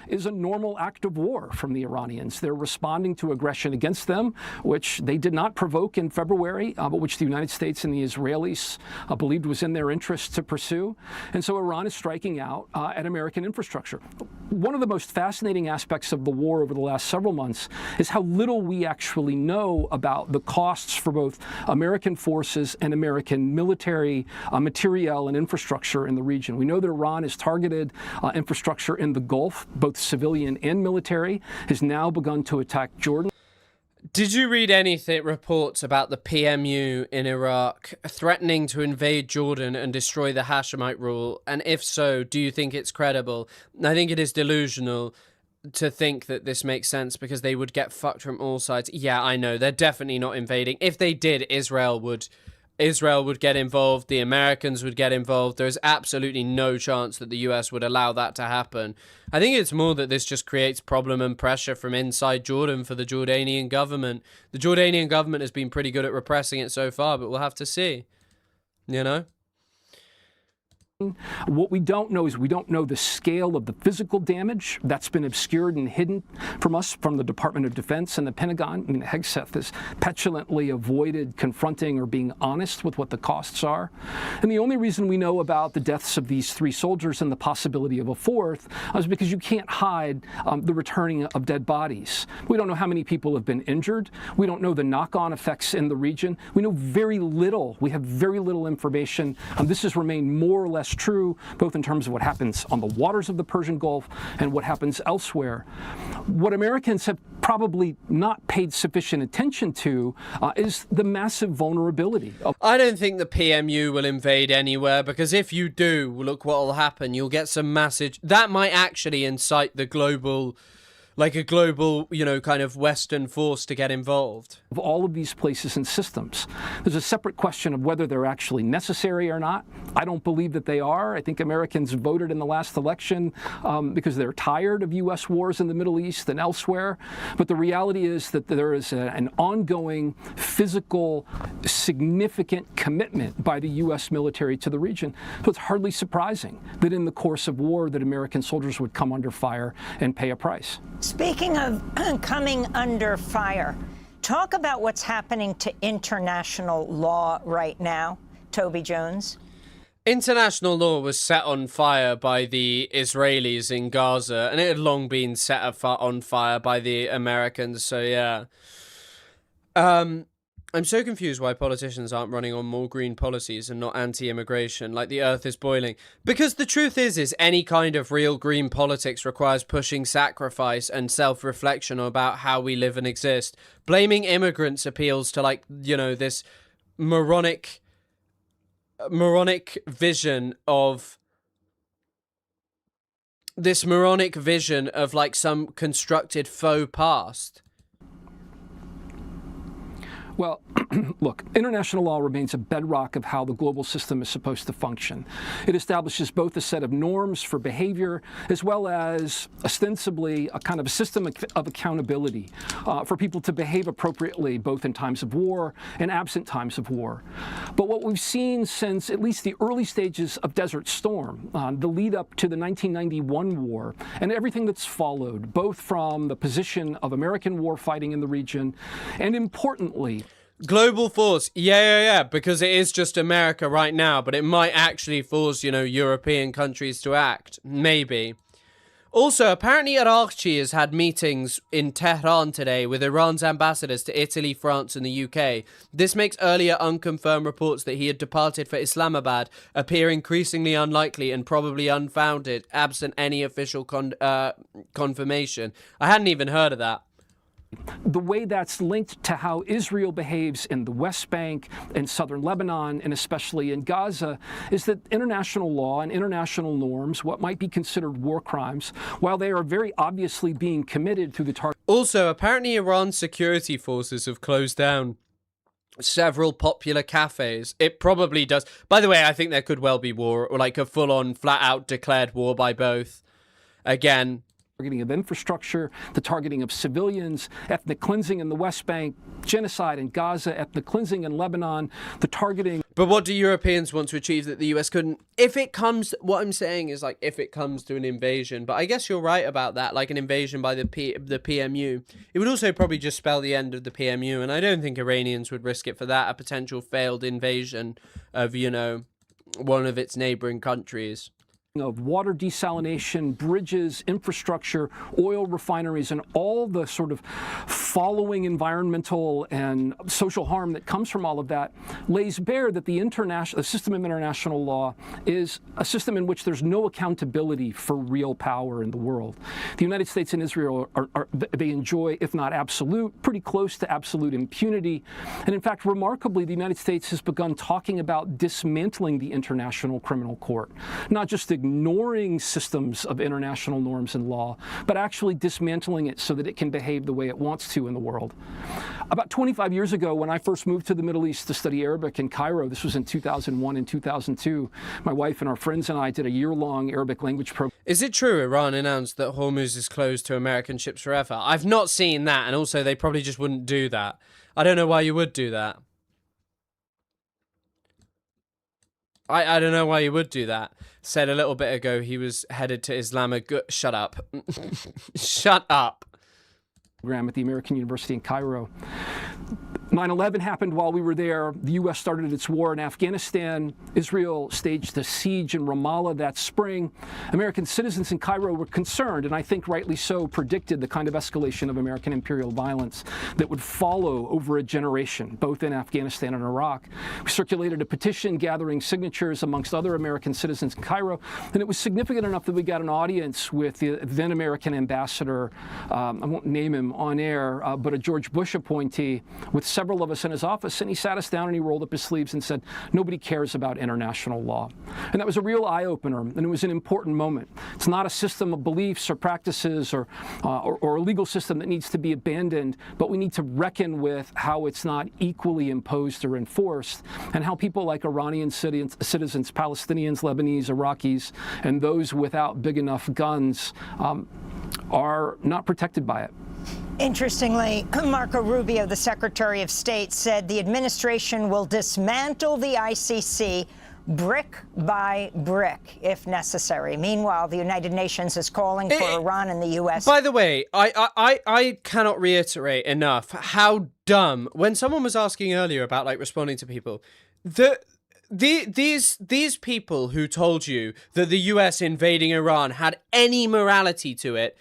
is a normal act of war from the Iranians. They're responding to aggression against them, which they did not provoke in February, but which the United States and the Israelis believed was in their interest to pursue. And so Iran is striking out at American infrastructure. One of the most fascinating aspects of the war over the last several months is how little we actually know about the costs for both American forces and American military materiel and infrastructure in the region. We know that Iran has targeted infrastructure in the Gulf, both civilian and military, has now begun to attack Jordan. Did you read anything, reports about the PMU in Iraq threatening to invade Jordan and destroy the Hashemite rule? And if so, do you think it's credible? I think it is delusional to think that this makes sense because they would get fucked from all sides. Yeah, I know. They're definitely not invading. If they did, Israel would get involved. The Americans would get involved. There's absolutely no chance that the US would allow that to happen. I think it's more that this just creates problem and pressure from inside Jordan for the Jordanian government. The Jordanian government has been pretty good at repressing it so far, but we'll have to see. You know? What we don't know is we don't know the scale of the physical damage that's been obscured and hidden from us, from the Department of Defense and the Pentagon. I mean, Hegseth has petulantly avoided confronting or being honest with what the costs are. And the only reason we know about the deaths of these 3 soldiers and the possibility of a 4th is because you can't hide the returning of dead bodies. We don't know how many people have been injured. We don't know the knock-on effects in the region. We know very little. We have very little information. This has remained more or less true, both in terms of what happens on the waters of the Persian Gulf and what happens elsewhere. What Americans have probably not paid sufficient attention to is the massive vulnerability. I don't think the PMU will invade anywhere, because if you do, look what will happen. You'll get some massive... That might actually incite the global... like a global, you know, kind of Western force to get involved. Of all of these places and systems, there's a separate question of whether they're actually necessary or not. I don't believe that they are. I think Americans voted in the last election because they're tired of U.S. wars in the Middle East and elsewhere. But the reality is that there is an ongoing physical, significant commitment by the U.S. military to the region. So it's hardly surprising that in the course of war that American soldiers would come under fire and pay a price. Speaking of coming under fire, talk about what's happening to international law right now, Toby Jones. International law was set on fire by the Israelis in Gaza, and it had long been set on fire by the Americans, so yeah. I'm so confused why politicians aren't running on more green policies and not anti-immigration, like the earth is boiling. Because the truth is any kind of real green politics requires pushing sacrifice and self-reflection about how we live and exist. Blaming immigrants appeals to, like, you know, this moronic vision of... like some constructed faux past. Well, look, international law remains a bedrock of how the global system is supposed to function. It establishes both a set of norms for behavior as well as ostensibly a kind of a system of accountability for people to behave appropriately both in times of war and absent times of war. But what we've seen since at least the early stages of Desert Storm, the lead up to the 1991 war, and everything that's followed, both from the position of American war fighting in the region and, importantly, global force, yeah, because it is just America right now, but it might actually force, you know, European countries to act, maybe. Also, apparently Araghchi has had meetings in Tehran today with Iran's ambassadors to Italy, France and the UK. This makes earlier unconfirmed reports that he had departed for Islamabad appear increasingly unlikely and probably unfounded, absent any official confirmation. I hadn't even heard of that. The way that's linked to how Israel behaves in the West Bank and southern Lebanon, and especially in Gaza, is that international law and international norms, what might be considered war crimes, while they are very obviously being committed through the target. Also, apparently Iran's security forces have closed down several popular cafes. It probably does. By the way, I think there could well be war, or like a full-on, flat-out declared war by both. Again, targeting of infrastructure, the targeting of civilians, ethnic cleansing in the West Bank, genocide in Gaza, ethnic cleansing in Lebanon, the targeting... But what do Europeans want to achieve that the US couldn't? If it comes... What I'm saying is, like, if it comes to an invasion, but I guess you're right about that, like an invasion by the PMU, it would also probably just spell the end of the PMU, and I don't think Iranians would risk it for that, a potential failed invasion of, you know, one of its neighboring countries. Of water desalination, bridges, infrastructure, oil refineries, and all the sort of following environmental and social harm that comes from all of that lays bare that the system of international law is a system in which there's no accountability for real power in the world. The United States and Israel they enjoy, if not absolute, pretty close to absolute impunity. And in fact, remarkably, the United States has begun talking about dismantling the International Criminal Court, not just ignoring systems of international norms and law, but actually dismantling it so that it can behave the way it wants to in the world. About 25 years ago, when I first moved to the Middle East to study Arabic in Cairo, this was in 2001 and 2002, my wife and our friends and I did a year-long Arabic language program. Is it true Iran announced that Hormuz is closed to American ships forever? I've not seen that, and also they probably just wouldn't do that. I don't know why you would do that. I don't know why you would do that. Said a little bit ago he was headed to Islamabad. Shut up. Shut up. At the American University in Cairo. 9/11 happened while we were there. The U.S. started its war in Afghanistan. Israel staged a siege in Ramallah that spring. American citizens in Cairo were concerned, and I think rightly so, predicted the kind of escalation of American imperial violence that would follow over a generation, both in Afghanistan and Iraq. We circulated a petition gathering signatures amongst other American citizens in Cairo, and it was significant enough that we got an audience with the then American ambassador, I won't name him on air, but a George Bush appointee, with several of us in his office, and he sat us down and he rolled up his sleeves and said, nobody cares about international law. And that was a real eye-opener, and it was an important moment. It's not a system of beliefs or practices or a legal system that needs to be abandoned, but we need to reckon with how it's not equally imposed or enforced, and how people like Iranian citizens, Palestinians, Lebanese, Iraqis, and those without big enough guns are not protected by it. Interestingly, Marco Rubio, the Secretary of State, said the administration will dismantle the ICC brick by brick, if necessary. Meanwhile, the United Nations is calling for Iran and the U.S. By the way, I cannot reiterate enough how dumb, when someone was asking earlier about like responding to people, these people who told you that the US invading Iran had any morality to it,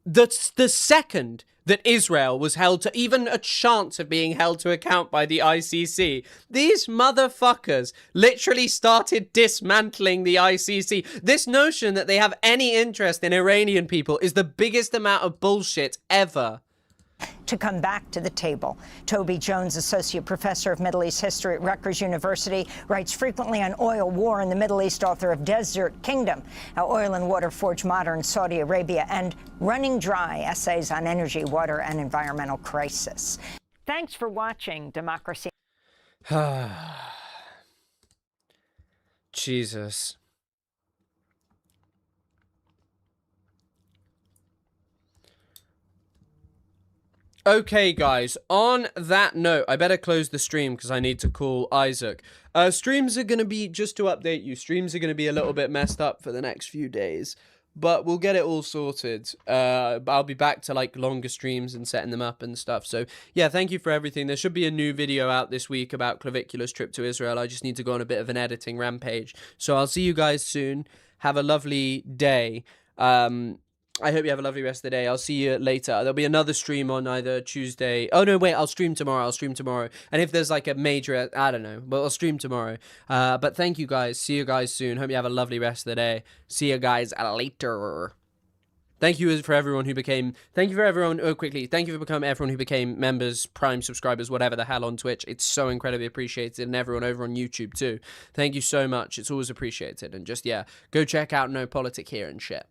the second that Israel was held to even a chance of being held to account by the ICC, these motherfuckers literally started dismantling the ICC. This notion that they have any interest in Iranian people is the biggest amount of bullshit ever. To come back to the table. Toby Jones, Associate Professor of Middle East History at Rutgers University, writes frequently on oil, war in the Middle East, author of Desert Kingdom, How Oil and Water Forged Modern Saudi Arabia, and Running Dry, Essays on Energy, Water, and Environmental Crisis. Thanks for watching Democracy. Jesus. Okay, guys, on that note, I better close the stream because I need to call Isaac. Streams are going to be, just to update you, streams are going to be a little bit messed up for the next few days, but we'll get it all sorted. I'll be back to like longer streams and setting them up and stuff. So yeah, thank you for everything. There should be a new video out this week about Clavicula's trip to Israel. I just need to go on a bit of an editing rampage. So I'll see you guys soon. Have a lovely day. I hope you have a lovely rest of the day. I'll see you later. There'll be another stream on either Tuesday. Oh, no, wait. I'll stream tomorrow. And if there's like a major, I don't know. But I'll stream tomorrow. But thank you guys. See you guys soon. Hope you have a lovely rest of the day. See you guys later. Thank you for everyone who became... Thank you for everyone... Oh, quickly. Thank you for becoming everyone who became members, Prime subscribers, whatever the hell on Twitch. It's so incredibly appreciated. And everyone over on YouTube too. Thank you so much. It's always appreciated. And just, yeah, go check out No Politic here and shit.